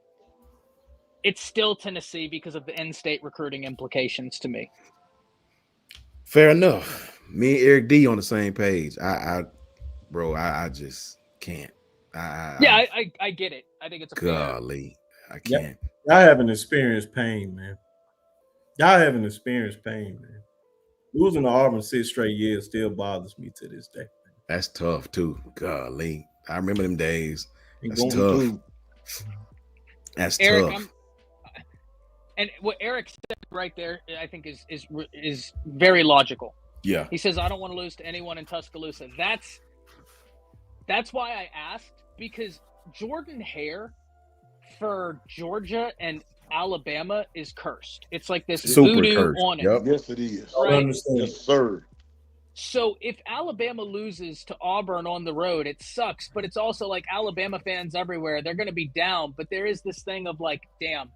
It's still Tennessee because of the in-state recruiting implications to me. Fair enough. Me and Eric D on the same page. I just can't. I get it. I think it's a golly. I can't. I haven't experienced pain, man. Y'all haven't experienced pain, man. Losing to Auburn 6 straight years still bothers me to this day. That's tough too. Golly, I remember them days. That's Going tough. through. That's Eric, tough. and what Eric said right there, I think is very logical. Yeah. He says, I don't want to lose to anyone in Tuscaloosa. That's why I asked, because Jordan Hare for Georgia and Alabama is cursed. It's like this Super voodoo cursed. on it. Yep. Yes, it is. Right? Yes, sir. So if Alabama loses to Auburn on the road, it sucks. But it's also like Alabama fans everywhere, they're going to be down. But there is this thing of like, damn,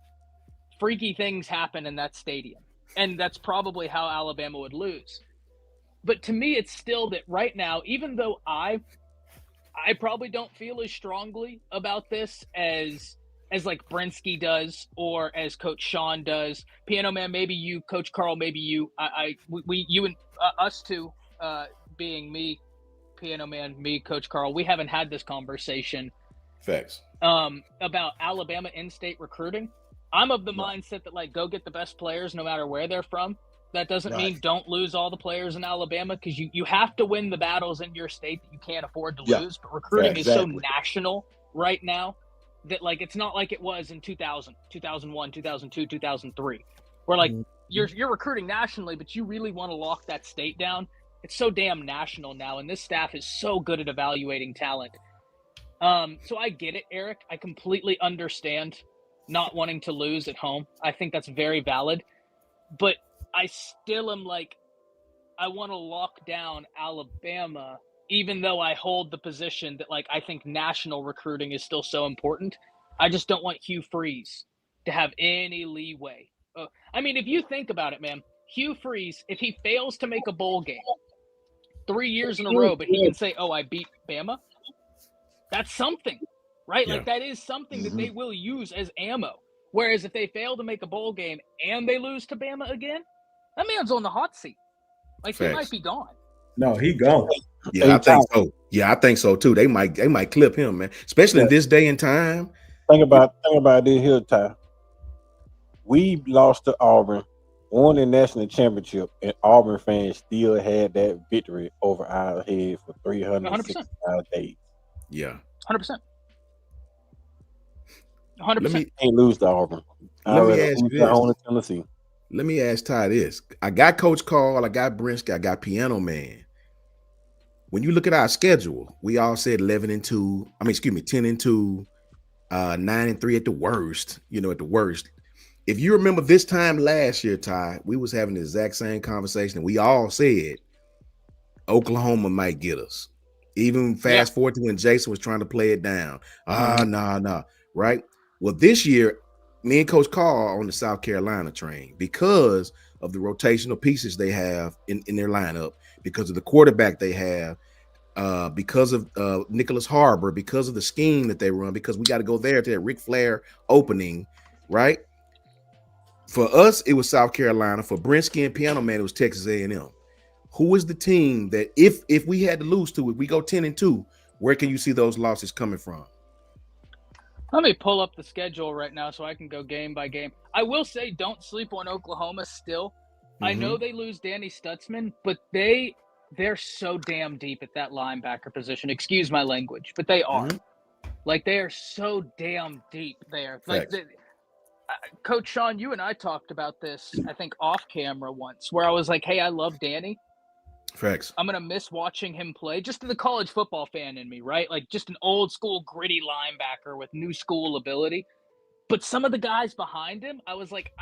freaky things happen in that stadium. And that's probably how Alabama would lose. But to me, it's still that right now, even though I probably don't feel as strongly about this as like Brinsky does or as Coach Sean does. Piano Man, maybe you, Coach Carl, maybe you. You and us two, being me, Piano Man, me, Coach Carl, we haven't had this conversation. Facts. About Alabama in-state recruiting. I'm of the mindset that, like, go get the best players no matter where they're from. That doesn't mean don't lose all the players in Alabama, because you have to win the battles in your state that you can't afford to lose. But recruiting is so national right now that, like, it's not like it was in 2000, 2001, 2002, 2003, where, like, you're recruiting nationally, but you really want to lock that state down. It's so damn national now, and this staff is so good at evaluating talent. So I get it, Eric. I completely understand not wanting to lose at home. I think that's very valid. But I still am like, I want to lock down Alabama, even though I hold the position that, like, I think national recruiting is still so important. I just don't want Hugh Freeze to have any leeway. I mean, if you think about it, man, Hugh Freeze, if he fails to make a bowl game 3 years in a row, but he can say, oh, I beat Bama, that's something, right? Yeah. Like, that is something that they will use as ammo. Whereas if they fail to make a bowl game and they lose to Bama again, that man's on the hot seat. Like, he might be gone. No, he gone. Yeah, I think so. Yeah, I think so too. They might clip him, man. Especially in this day and time. Think about this here, Ty. We lost to Auburn, won the national championship, and Auburn fans still had that victory over our head for 365 days. Yeah. 100%. 100%. Can't lose to Auburn. Let me ask you this. Tennessee. Let me ask Ty this. I got Coach Carl, I got Brinsky, I got Piano Man. When you look at our schedule, we all said 10-2, 9-3 at the worst, at the worst. If you remember this time last year, Ty, we was having the exact same conversation. We all said Oklahoma might get us. Even fast forward to when Jason was trying to play it down. Nah. Right? Well, this year, me and Coach Carl are on the South Carolina train because of the rotational pieces they have in their lineup, because of the quarterback they have, because of Nicholas Harbor, because of the scheme that they run, because we got to go there to that Ric Flair opening, right? For us, it was South Carolina. For Brinsky and Piano Man, it was Texas A&M. Who is the team that if we had to lose to, if we go 10-2, where can you see those losses coming from? Let me pull up the schedule right now so I can go game by game. I will say, don't sleep on Oklahoma still. I know they lose Danny Stutzman, but they're so damn deep at that linebacker position. Excuse my language, but they are. Like, they are so damn deep there. Like, Coach Sean, you and I talked about this, I think, off camera once, where I was like, hey, I love Danny. Facts. I'm going to miss watching him play. Just the college football fan in me, right? Like, just an old school gritty linebacker with new school ability. But some of the guys behind him, I was like,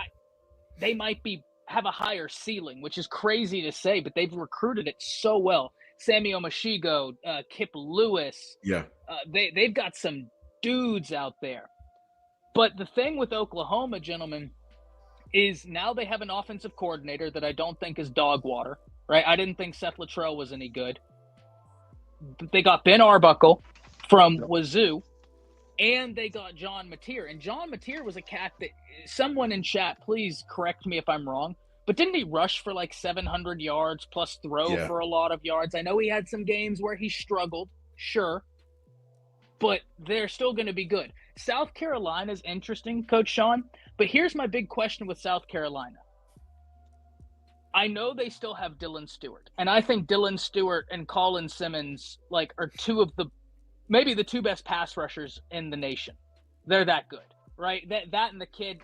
they might have a higher ceiling, which is crazy to say, but they've recruited it so well. Sammy Omashigo, Kip Lewis. Yeah. They've got some dudes out there. But the thing with Oklahoma, gentlemen, is now they have an offensive coordinator that I don't think is dog water, right? I didn't think Seth Luttrell was any good. They got Ben Arbuckle from Wazoo, and they got John Mateer. And John Mateer was a cat that someone in chat, please correct me if I'm wrong, but didn't he rush for like 700 yards plus throw for a lot of yards? I know he had some games where he struggled, sure, but they're still going to be good. South Carolina is interesting, Coach Sean, but here's my big question with South Carolina. I know they still have Dylan Stewart, and I think Dylan Stewart and Colin Simmons are maybe the two best pass rushers in the nation. They're that good, right? That and the kid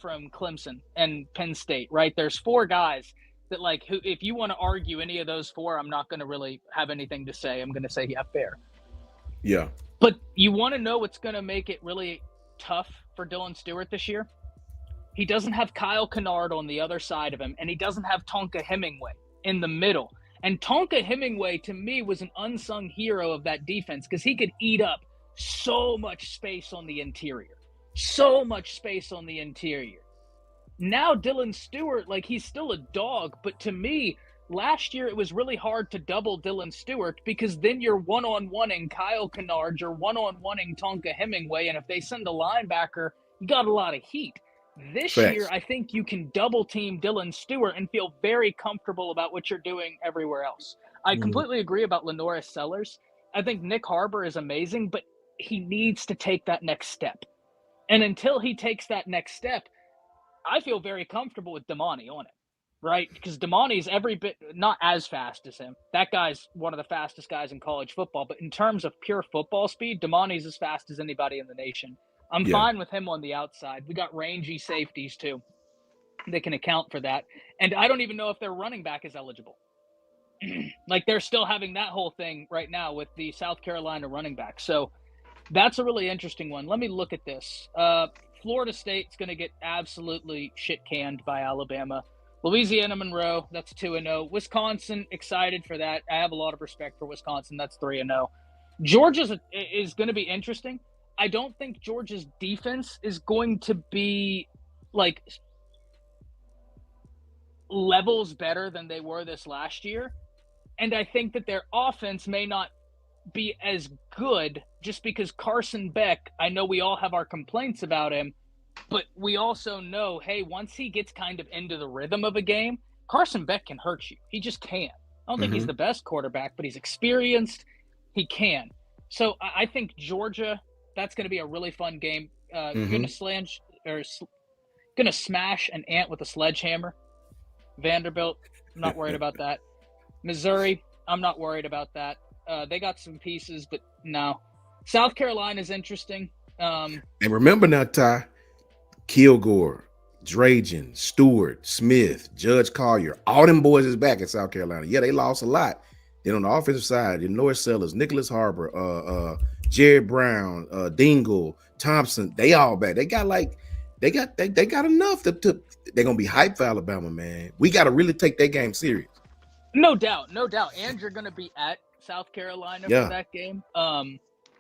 from Clemson and Penn State, right? There's four guys that who, if you want to argue any of those four, I'm not going to really have anything to say. I'm going to say, yeah, fair. Yeah. But you want to know what's going to make it really tough for Dylan Stewart this year? He doesn't have Kyle Kennard on the other side of him, and he doesn't have Tonka Hemingway in the middle. And Tonka Hemingway, to me, was an unsung hero of that defense because he could eat up so much space on the interior. So much space on the interior. Now Dylan Stewart, he's still a dog, but to me, last year it was really hard to double Dylan Stewart because then you're one-on-oneing Kyle Kennard, you're one-on-oneing Tonka Hemingway, and if they send a linebacker, you got a lot of heat. This year, I think you can double team Dylan Stewart and feel very comfortable about what you're doing everywhere else. I completely agree about Lenoris Sellers. I think Nick Harbor is amazing, but he needs to take that next step. And until he takes that next step, I feel very comfortable with Damani on it, right? Because Damani's every bit not as fast as him. That guy's one of the fastest guys in college football. But in terms of pure football speed, Damani's as fast as anybody in the nation. I'm fine with him on the outside. We got rangy safeties, too. They can account for that. And I don't even know if their running back is eligible. They're still having that whole thing right now with the South Carolina running back. So that's a really interesting one. Let me look at this. Florida State's going to get absolutely shit-canned by Alabama. Louisiana Monroe, that's 2-0. Wisconsin, excited for that. I have a lot of respect for Wisconsin. That's 3-0. Georgia is going to be interesting. I don't think Georgia's defense is going to be levels better than they were this last year. And I think that their offense may not be as good just because Carson Beck, I know we all have our complaints about him, but we also know, hey, once he gets kind of into the rhythm of a game, Carson Beck can hurt you. He just can. I don't think he's the best quarterback, but he's experienced. He can. So I think Georgia, that's going to be a really fun game. Going to smash an ant with a sledgehammer. Vanderbilt, I'm not worried about that. Missouri, I'm not worried about that. They got some pieces, but no. South Carolina's interesting. And remember now, Ty, Kilgore, Drajan, Stewart, Smith, Judge Collier, all them boys is back in South Carolina. Yeah, they lost a lot. Then on the offensive side, Norris Sellers, Nicholas Harbor, Jared Brown, Dingle, Thompson, they all back. They got enough to they're gonna be hyped for Alabama, man. We got to really take that game serious. No doubt. And you're gonna be at South Carolina for that game,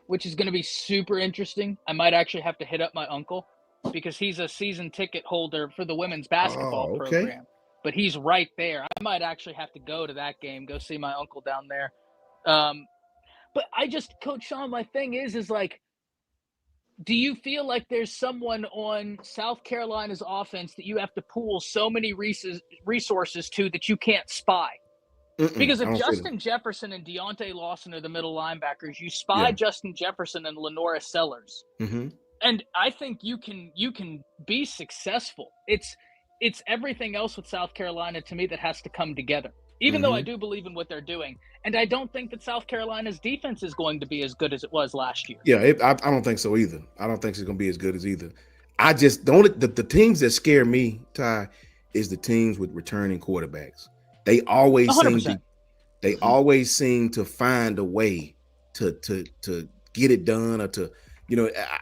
which is gonna be super interesting. I might actually have to hit up my uncle because he's a season ticket holder for the women's basketball program. But he's right there. I might actually have to go to that game, go see my uncle down there. But Coach Sean, my thing is do you feel like there's someone on South Carolina's offense that you have to pool so many resources to that you can't spy? Because if Justin Jefferson and Deontay Lawson are the middle linebackers, you spy Justin Jefferson and Lenoris Sellers. And I think you can be successful. It's everything else with South Carolina to me that has to come together. Even though I do believe in what they're doing. And I don't think that South Carolina's defense is going to be as good as it was last year. Yeah, I don't think so either. I don't think it's going to be as good as either. I just the teams that scare me, Ty, is the teams with returning quarterbacks. They always 100%. seem to find a way to get it done or to,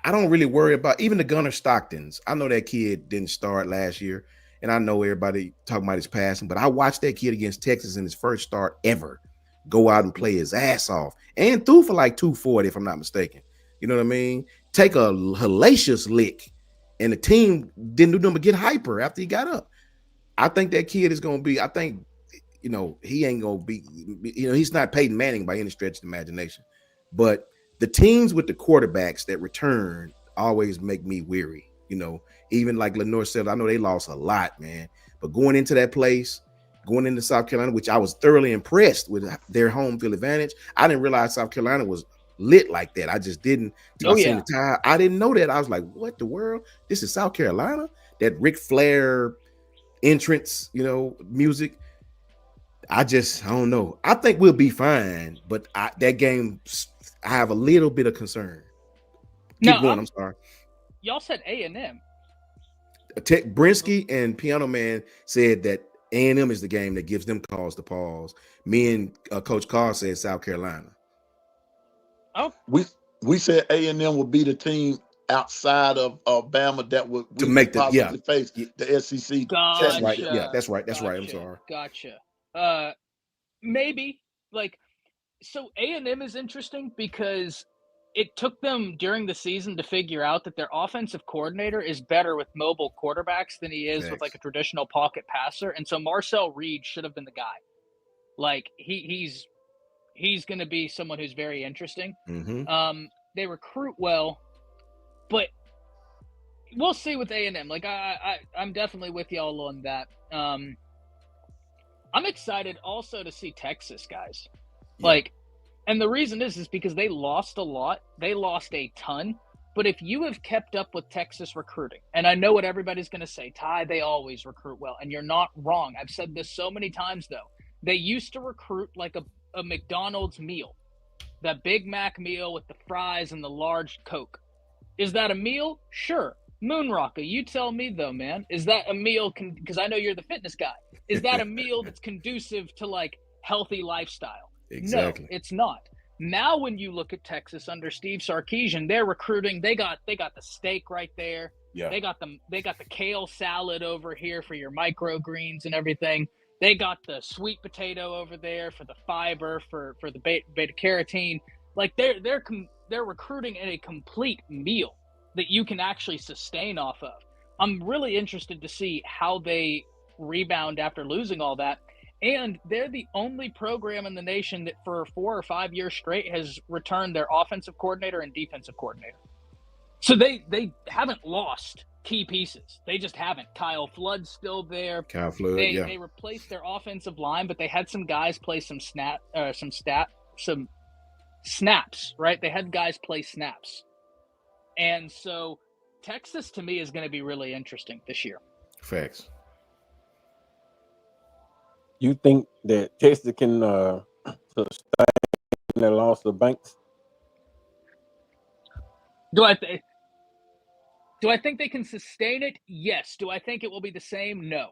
I don't really worry about even the Gunnar Stocktons. I know that kid didn't start last year. And I know everybody talking about his passing, but I watched that kid against Texas in his first start ever go out and play his ass off and threw for 240, if I'm not mistaken. You know what I mean? Take a hellacious lick, and the team didn't do nothing but get hyper after he got up. I think that kid is going to be, he ain't going to be, he's not Peyton Manning by any stretch of the imagination. But the teams with the quarterbacks that return always make me weary. Even like Lenore said, I know they lost a lot, man. But going into that place, going into South Carolina, which I was thoroughly impressed with their home field advantage. I didn't realize South Carolina was lit like that. I just didn't. I didn't know that. I was like, what the world? This is South Carolina? That Ric Flair entrance, music. I don't know. I think we'll be fine, but that game, I have a little bit of concern. Keep going. I'm sorry. Y'all said A&M. Brinsky and Piano Man said that A&M is the game that gives them cause to pause. Me and Coach Carr said South Carolina. Oh, we said A&M would be the team outside of Bama that would to make the face the SEC. Gotcha. That's right. Yeah, that's right. That's right. I'm sorry. Gotcha. Maybe so A&M is interesting because it took them during the season to figure out that their offensive coordinator is better with mobile quarterbacks than he is with like a traditional pocket passer. And so Marcel Reed should have been the guy. Like he's going to be someone who's very interesting. Mm-hmm. They recruit well, but we'll see with A&M. Like I'm definitely with y'all on that. I'm excited also to see Texas, guys. Like, and the reason is because they lost a lot. They lost a ton. But if you have kept up with Texas recruiting, and I know what everybody's going to say, Ty, they always recruit well. And you're not wrong. I've said this so many times, though. They used to recruit like a McDonald's meal, that Big Mac meal with the fries and the large Coke. Is that a meal? Sure. Moonrocker, you tell me, though, man. Is that a meal? Because I know you're the fitness guy. Is that a meal that's conducive to, like, healthy lifestyle? Exactly. No, it's not. Now, when you look at Texas under Steve Sarkisian, they're recruiting. They got the steak right there. Yeah. They got the kale salad over here for your microgreens and everything. They got the sweet potato over there for the fiber, for the beta carotene. Like they're recruiting in a complete meal that you can actually sustain off of. I'm really interested to see how they rebound after losing all that. And they're the only program in the nation that for 4 or 5 years straight has returned their offensive coordinator and defensive coordinator. So they haven't lost key pieces. They just haven't. Kyle Flood's still there. They replaced their offensive line, but they had some guys play some snaps, right? They had guys play snaps. And so Texas to me is going to be really interesting this year. Facts. You think that Texas can sustain their loss of Banks? Do I think they can sustain it? Yes. Do I think it will be the same? No.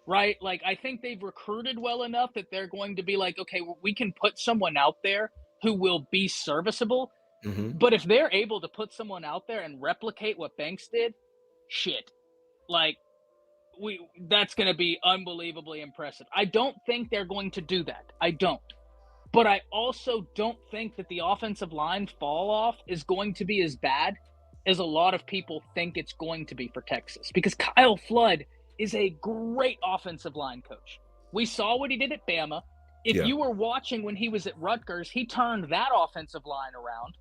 Right? Like, I think they've recruited well enough that they're going to be like, okay, we can put someone out there who will be serviceable. Mm-hmm. But if they're able to put someone out there and replicate what Banks did, shit. Like, that's going to be unbelievably impressive. I don't think they're going to do that. I don't. But I also don't think that the offensive line fall off is going to be as bad as a lot of people think it's going to be for Texas. Because Kyle Flood is a great offensive line coach. We saw what he did at Bama. If you were watching when he was at Rutgers, he turned that offensive line around,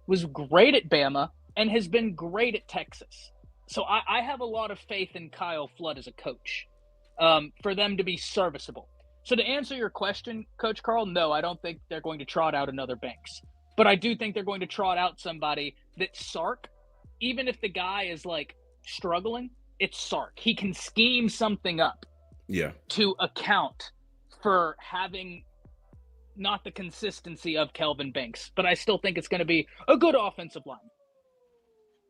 was great at Bama, and has been great at Texas. So I have a lot of faith in Kyle Flood as a coach for them to be serviceable. So to answer your question, Coach Carl, no, I don't think they're going to trot out another Banks. But I do think they're going to trot out somebody that Sark, even if the guy is like struggling, it's Sark. He can scheme something up to account for having not the consistency of Kelvin Banks. But I still think it's going to be a good offensive line.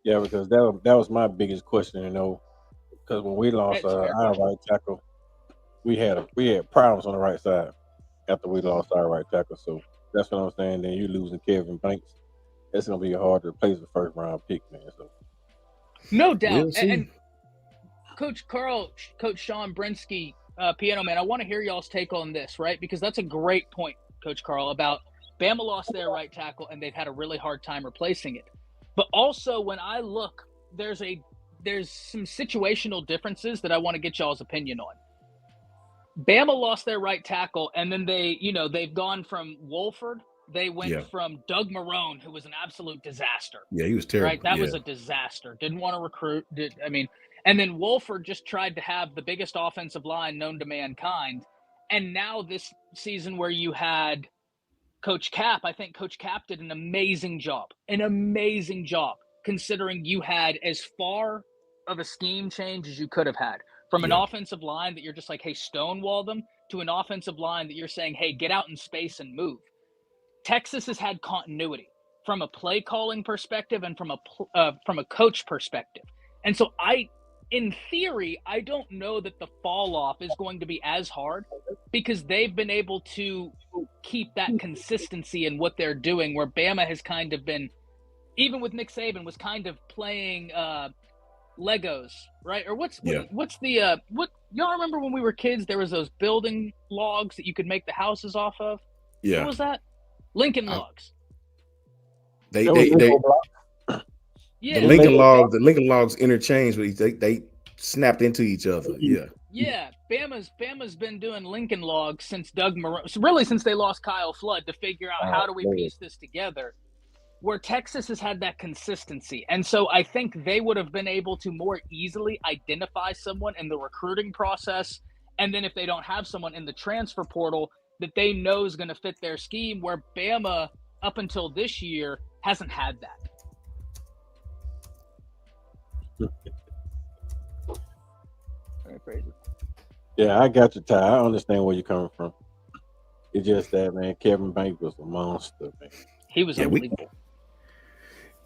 Yeah, because that was my biggest question, because when we lost our right tackle, we had problems on the right side after we lost our right tackle. So that's what I'm saying. Then you losing Kevin Banks, it's gonna be hard to replace the first round pick, man. So no doubt. And Coach Carl, Coach Sean Brinsky, Piano Man, I want to hear y'all's take on this, right? Because that's a great point, Coach Carl, about Bama lost their right tackle and they've had a really hard time replacing it. But also, when I look, there's some situational differences that I want to get y'all's opinion on. Bama lost their right tackle, and then they've gone from Wolford. They went from Doug Marrone, who was an absolute disaster. Yeah, he was terrible. Right, that was a disaster. Didn't want to recruit. And then Wolford just tried to have the biggest offensive line known to mankind. And now this season where you had Coach Cap, I think Coach Cap did an amazing job, considering you had as far of a scheme change as you could have had. From an offensive line that you're just like, hey, stonewall them, to an offensive line that you're saying, hey, get out in space and move. Texas has had continuity from a play calling perspective and from a coach perspective. And so in theory, I don't know that the fall off is going to be as hard because they've been able to keep that consistency in what they're doing, where Bama has kind of been, even with Nick Saban, was kind of playing Legos, right? Or what y'all remember when we were kids, there was those building logs that you could make the houses off of? Yeah. What was that? Lincoln logs. They Yeah. The Lincoln logs interchanged with they snapped into each other. Yeah. Yeah. Bama's been doing Lincoln logs since Doug Marrone, really since they lost Kyle Flood, to figure out how do we piece this together. Where Texas has had that consistency. And so I think they would have been able to more easily identify someone in the recruiting process. And then if they don't have someone in the transfer portal that they know is going to fit their scheme, where Bama up until this year hasn't had that. Very crazy. Yeah, I got you, Ty. I understand where you're coming from. It's just that, man, Kevin Banks was a monster, man. He was unbelievable.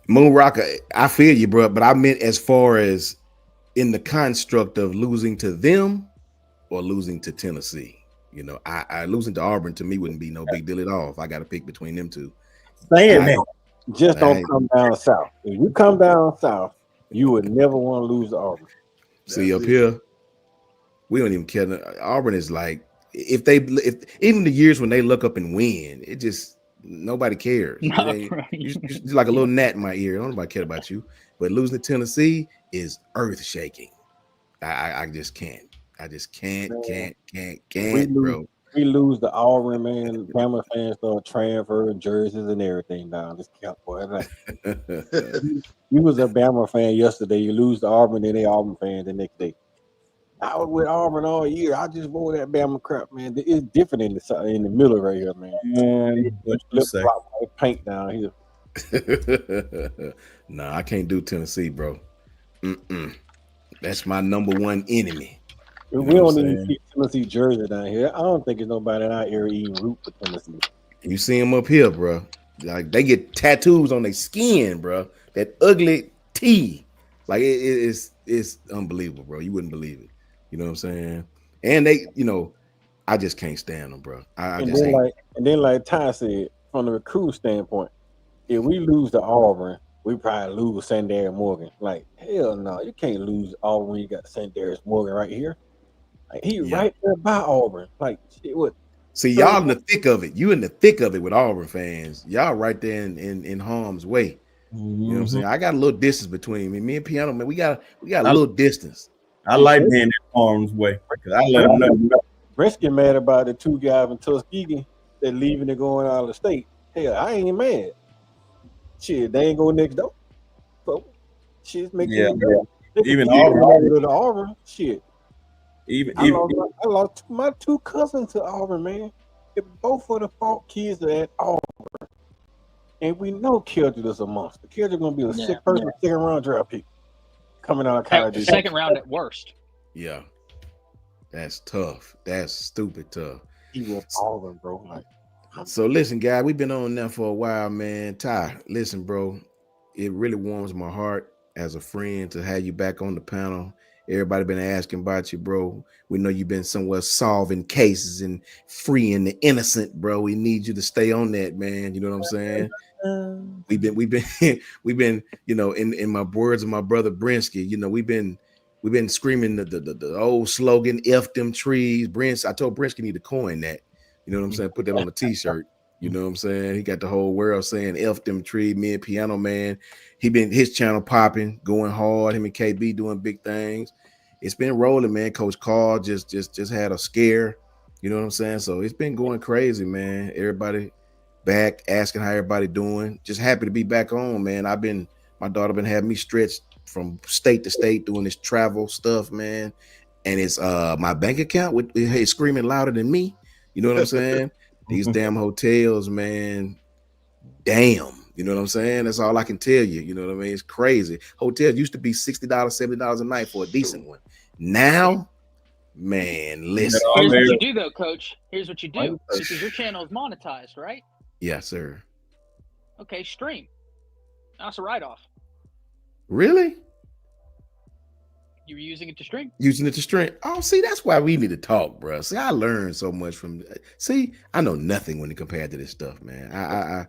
Moon Rocker, I feel you, bro, but I meant as far as in the construct of losing to them or losing to Tennessee. You know, I losing to Auburn to me wouldn't be no big deal at all if I got to pick between them two. Saying that, just don't come down south. If you come down south, you would never want to lose to Auburn. See, up here, we don't even care. Auburn is like, if even the years when they look up and win, it just nobody cares. It's like a little gnat in my ear. Nobody care about you. But losing to Tennessee is earth shaking. I just can't. I just can't, bro. We lose to Auburn, man. Bama fans start transferring jerseys and everything down this camp, boy. Like, you was a Bama fan yesterday. You lose to Auburn, then they Auburn fans the next day. I was with Auburn all year. I just wore that Bama crap, man. It's different in the middle right here, man. Paint down here. Nah, I can't do Tennessee, bro. That's my number one enemy. We don't even see Tennessee jersey down here. I don't think there's nobody in our area even root for Tennessee. You see them up here, bro. Like they get tattoos on their skin, bro. That ugly T. Like it's unbelievable, bro. You wouldn't believe it. You know what I'm saying? And they, I just can't stand them, bro. And then like Ty said, from the recruit standpoint, if we lose to Auburn, we probably lose Sandarius Morgan. Like, hell no, you can't lose Auburn when you got Sandarius Morgan right here. Like, right there by Auburn. Like, shit, what? See, y'all in the thick of it. You in the thick of it with Auburn fans. Y'all right there in harm's way. You know what I'm saying? I got a little distance between me. Me and Piano, man, we got a little distance. I like being in harm's way because I let them know. Brisket mad about the two guys in Tuskegee that leaving and going out of the state. Hell, I ain't mad. Shit, they ain't go next door. So, shit's making even Auburn. Shit. I lost my two cousins to Auburn, man. If both of the Falk kids are at Auburn, and we know Kildred is a monster. Kildred gonna be a sick person, second round draft pick coming out of college. Second round at worst. Yeah, that's tough. That's stupid tough. He was Auburn, bro. Like, so listen, guys, we've been on there for a while, man. Ty, listen, bro, it really warms my heart as a friend to have you back on the panel. Everybody been asking about you, bro. We know you've been somewhere solving cases and freeing the innocent, bro. We need you to stay on that, man. You know what I'm saying? We've been, in my words of my brother Brinsky, we've been screaming the old slogan, F them trees. I told Brinsky need to coin that. You know what I'm saying? Put that on a t-shirt. You know what I'm saying? He got the whole world saying F them trees. Me and Piano Man, his channel popping, going hard. Him and KB doing big things. It's been rolling, man. Coach Carl just had a scare. You know what I'm saying? So it's been going crazy, man. Everybody back asking how everybody doing. Just happy to be back on, man. My daughter been having me stretched from state to state doing this travel stuff, man. And it's my bank account with screaming louder than me. You know what I'm saying? These damn hotels, man. Damn. You know what I'm saying? That's all I can tell you. You know what I mean? It's crazy. Hotels used to be $60, $70 a night for a decent one. Now, man, listen. Here's what you do, though, Coach. Here's what you do, because your channel is monetized, right? Yes, sir. Okay, stream. That's a write-off. Really? You were using it to stream? Using it to stream. Oh, see, that's why we need to talk, bro. See, I learned so much from. See, I know nothing when it compared to this stuff, man. I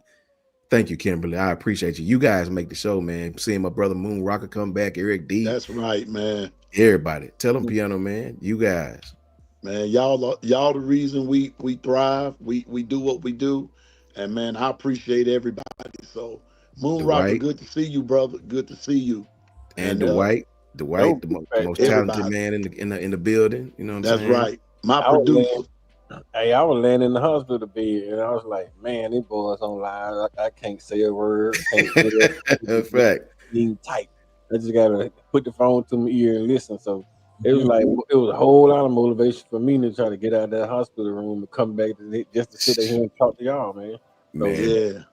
thank you, Kimberly. I appreciate you. You guys make the show, man. Seeing my brother Moon Rocker come back, Eric D. That's right, man. Everybody, tell them, Piano Man. You guys, man, y'all the reason we thrive. We do what we do, and man, I appreciate everybody. So, Moon Rocker, good to see you, brother. Good to see you. And Dwight. The most talented man in the building. You know what I'm saying? That's right. My producer. I was laying in the hospital bed, and I was like, "Man, these boys online. I can't say a word. Fact. Being tight. I just gotta put the phone to my ear and listen." So it was like it was a whole lot of motivation for me to try to get out of that hospital room and come back just to sit here and talk to y'all, man. So, man,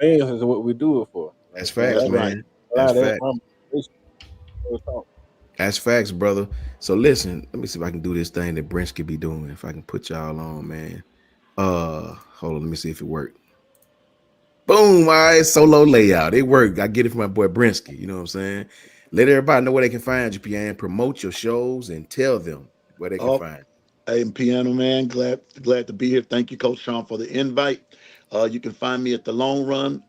fans is what we do it for. That's facts, man. That's facts. That's facts, brother. So listen, let me see if I can do this thing that Brinsky be doing. If I can put y'all on, man. Hold on, let me see if it worked. Boom, all right, solo layout. It worked. I get it from my boy Brinsky. You know what I'm saying? Let everybody know where they can find you, Piano. Promote your shows and tell them where they can find you. Hey, Piano Man, glad to be here. Thank you, Coach Sean, for the invite. You can find me at the Long Run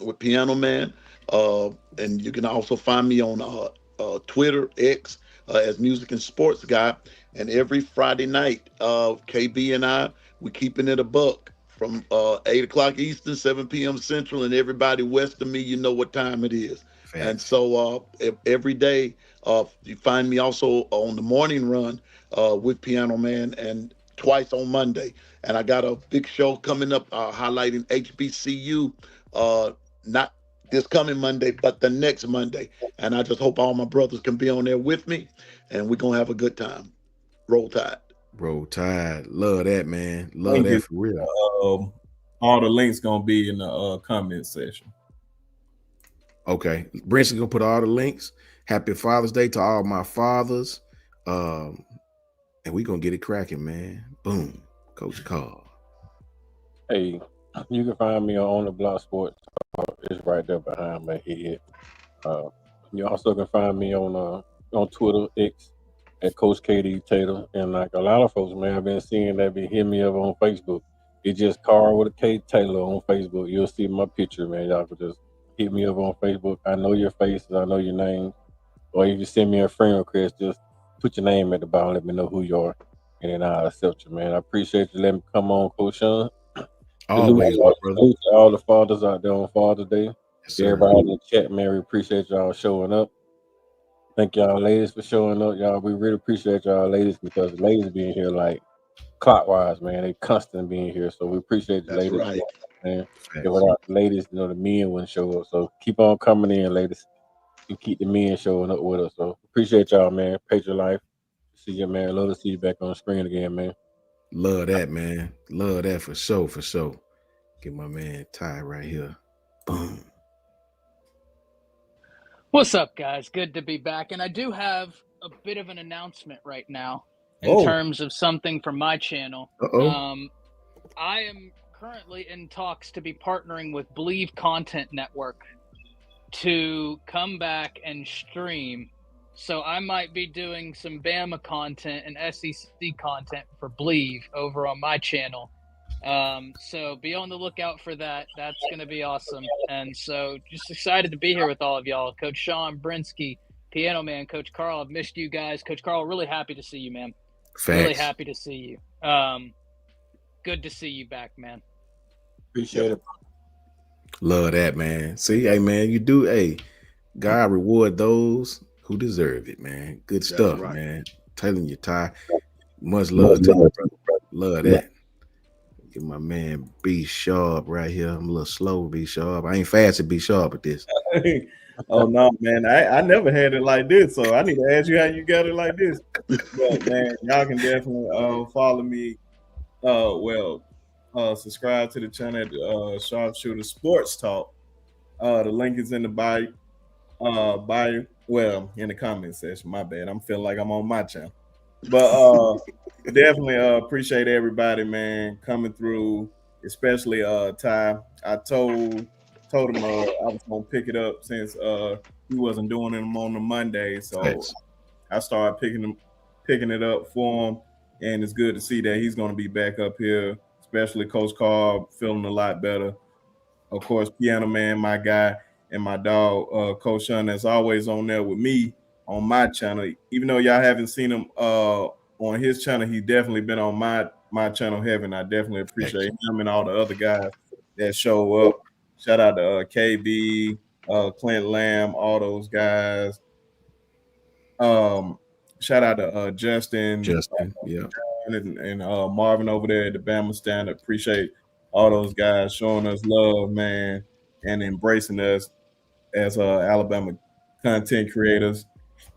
with Piano Man. And you can also find me on Twitter, X, as Music and Sports Guy. And every Friday night, KB and I, we're keeping it a buck from 8 o'clock Eastern, 7 p.m. Central, and everybody west of me, you know what time it is. Fair. And so every day, you find me also on the morning run with Piano Man, and twice on Monday. And I got a big show coming up highlighting HBCU, not this coming Monday, but the next Monday. And I just hope all my brothers can be on there with me, and we're going to have a good time. Roll Tide. Roll Tide. Love that, man. Love that for real. All the links going to be in the comment section. Okay. Brinson's going to put all the links. Happy Father's Day to all my fathers. And we're going to get it cracking, man. Boom. Coach Carl. Hey, you can find me on the Block Sports. It's right there behind my head. You also can find me on Twitter, X, at Coach KD Taylor. And like a lot of folks, man, I've been seeing that be hitting me up on Facebook. It's just Carl with a K Taylor on Facebook. You'll see my picture, man. Y'all can just hit me up on Facebook. I know your faces. I know your name. Or if you send me a friend request, just put your name at the bottom. Let me know who you are. And then I'll accept you, man. I appreciate you letting me come on, Coach Sean. Always, brother. All the fathers out there on Father's Day. Yes, everybody in the chat, man, we appreciate y'all showing up. Thank y'all ladies for showing up. Y'all, we really appreciate y'all ladies, because the ladies being here like clockwise, man. They constant being here. So we appreciate the ladies. Right. Man. Without the ladies, the men wouldn't show up. So keep on coming in, ladies. You keep the men showing up with us. So appreciate y'all, man. Patriot life. See you, man. Love to see you back on the screen again, man. Love that, man. Love that for sure, for sure. Get my man Ty right here. Boom. What's up, guys? Good to be back. And I do have a bit of an announcement right now in terms of something from my channel. I am currently in talks to be partnering with Believe Content Network to come back and stream. So I might be doing some Bama content and SEC content for Believe over on my channel. So be on the lookout for that. That's going to be awesome. And so just excited to be here with all of y'all. Coach Sean, Brinsky, Piano Man, Coach Carl. I've missed you guys. Coach Carl, really happy to see you, man. Facts. Really happy to see you. Good to see you back, man. Appreciate it. Love that, man. See, hey, man, you do. Hey, God reward those who deserve it, man. Good stuff, right, man. Telling you, Ty. Much love to you, brother. Love that. Get my man B Sharp right here. I'm a little slow, B Sharp. I ain't fast to be sharp at this. Oh no, man. I never had it like this, so I need to ask you how you got it like this. But man, y'all can definitely follow me. Subscribe to the channel at Sharpshooter Sports Talk. The link is in the bio. in the comment section. My bad. I'm feeling like I'm on my channel. But definitely appreciate everybody, man, coming through, especially Ty. I told him I was gonna pick it up since he wasn't doing them on the Monday. So Thanks. I started picking it up for him. And it's good to see that he's gonna be back up here, especially Coach Carr feeling a lot better. Of course, Piano Man, my guy, and my dog, Coach Sean, that's always on there with me on my channel. Even though y'all haven't seen him on his channel, he's definitely been on my channel, Heaven. I definitely appreciate him and all the other guys that show up. Shout out to KB, Clint Lamb, all those guys. Shout out to Justin, yeah, and Marvin over there at the Bama Stand. Appreciate all those guys showing us love, man, and embracing us as Alabama content creators.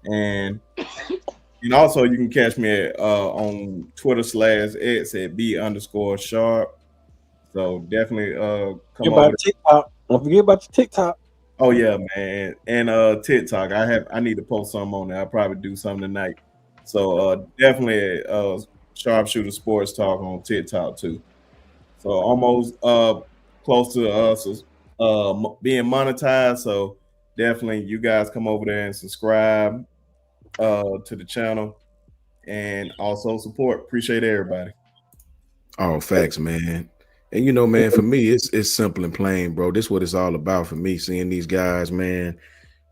And also you can catch me at, on Twitter /X at B_sharp. So definitely come over to TikTok. Don't forget about your TikTok. Oh yeah, man. And TikTok. I need to post something on there. I'll probably do something tonight. So definitely Sharpshooter Sports Talk on TikTok too. So almost close to us being monetized. So definitely you guys come over there and subscribe to the channel and also support. Appreciate everybody. Oh, facts, man. And you know, man, for me, it's simple and plain, bro. This is what it's all about for me. Seeing these guys, man.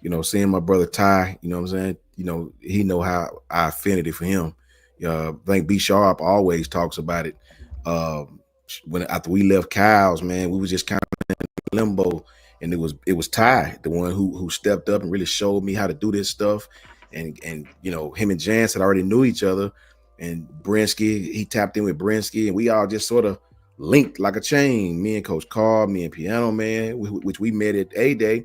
You know, seeing my brother Ty. You know what I'm saying? You know, he know how I affinity for him. I think B Sharp always talks about it. When after we left Kyle's, man, we was just kind of in limbo, and it was Ty, the one who stepped up and really showed me how to do this stuff. And you know, him and Jance had already knew each other, and Brinsky, he tapped in with Brinsky, and we all just sort of linked like a chain. Me and Coach Carr, me and Piano Man, which we met at A-Day,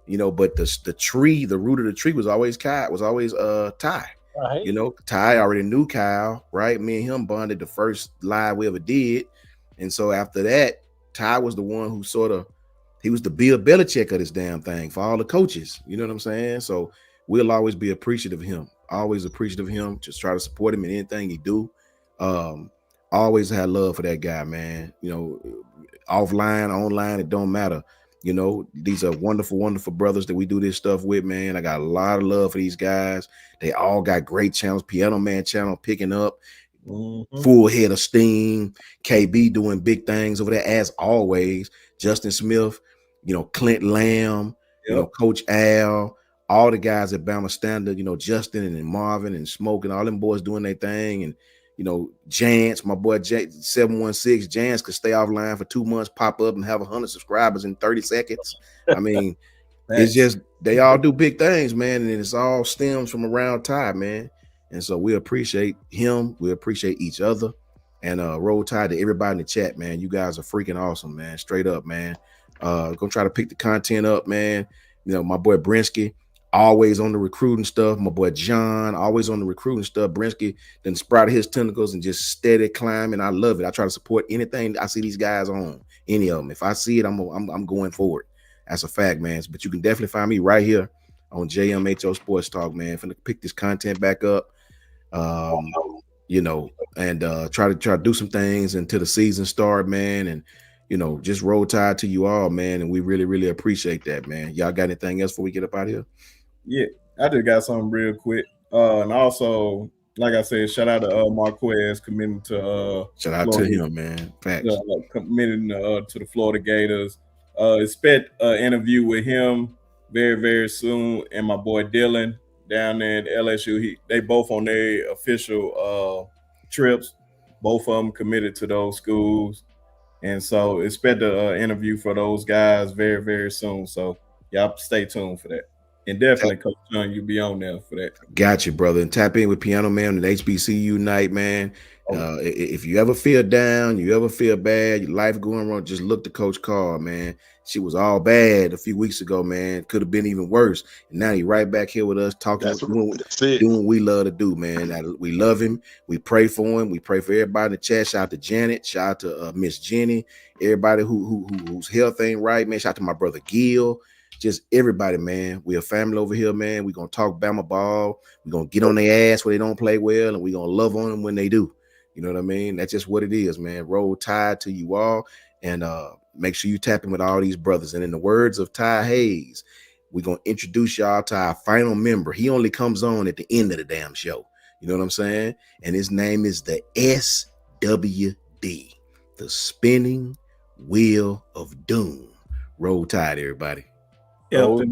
you know. But the root of the tree was always Ty. Right. You know, Ty already knew Kyle, right? Me and him bonded the first live we ever did, and so after that, Ty was the one who he was the Bill Belichick of this damn thing for all the coaches. You know what I'm saying? So we'll always be appreciative of him. Always appreciative of him. Just try to support him in anything he do. Always had love for that guy, man. You know, offline, online, it don't matter. You know, these are wonderful, wonderful brothers that we do this stuff with, man. I got a lot of love for these guys. They all got great channels. Piano Man channel picking up, full head of steam. KB doing big things over there as always. Justin Smith, you know, Clint Lamb, you know, Coach Al, all the guys at Bama Standard, you know, Justin and Marvin and Smoke and all them boys doing their thing. And you know, Jance, my boy 716, Jance could stay offline for 2 months, pop up and have 100 subscribers in 30 seconds. I mean, it's just, they all do big things, man. And it's all stems from around Ty, man. And so we appreciate him. We appreciate each other. And Roll Tide to everybody in the chat, man. You guys are freaking awesome, man. Straight up, man. Gonna try to pick the content up, man. You know, my boy Brinsky, always on the recruiting stuff. My boy John, always on the recruiting stuff. Brinsky then sprouted his tentacles and just steady climbing. I love it. I try to support anything I see these guys on, any of them. If I see it, I'm going forward. That's a fact, man. But you can definitely find me right here on JMHO Sports Talk, man. Finna pick this content back up. You know, and try to do some things until the season start, man. And you know, just Roll Tide to you all, man. And we really, really appreciate that, man. Y'all got anything else before we get up out of here? Yeah, I just got something real quick. And also, like I said, shout out to Marquez committing to shout out Florida, to him, man. Facts. Committing to the Florida Gators. Expect an interview with him very, very soon. And my boy Dylan down there at LSU. They both on their official trips. Both of them committed to those schools. And so expect an interview for those guys very, very soon. So y'all stay tuned for that. And definitely, Coach John, you'll be on there for that. Got you, brother. And tap in with Piano Man and HBCU night, man. If you ever feel down, you ever feel bad, your life going wrong, just look to Coach Carr, man. She was all bad a few weeks ago, man. Could have been even worse. And now he's right back here with us, talking, doing what we love to do, man. We love him. We pray for him. We pray for everybody in the chat. Shout out to Janet. Shout out to Miss Jenny. Everybody whose health ain't right, man. Shout out to my brother Gil. just everybody, man. We a family over here, man. We gonna talk Bama ball. We gonna get on their ass when they don't play well, and we gonna love on them when they do. You know what I mean? That's just what it is, man. Roll Tide to you all, and make sure you tap in with all these brothers. And in the words of Ty Hayes, we're gonna introduce y'all to our final member. He only comes on at the end of the damn show. You know what I'm saying? And his name is the SWD, the Spinning Wheel of Doom. Roll Tide, everybody. Yep.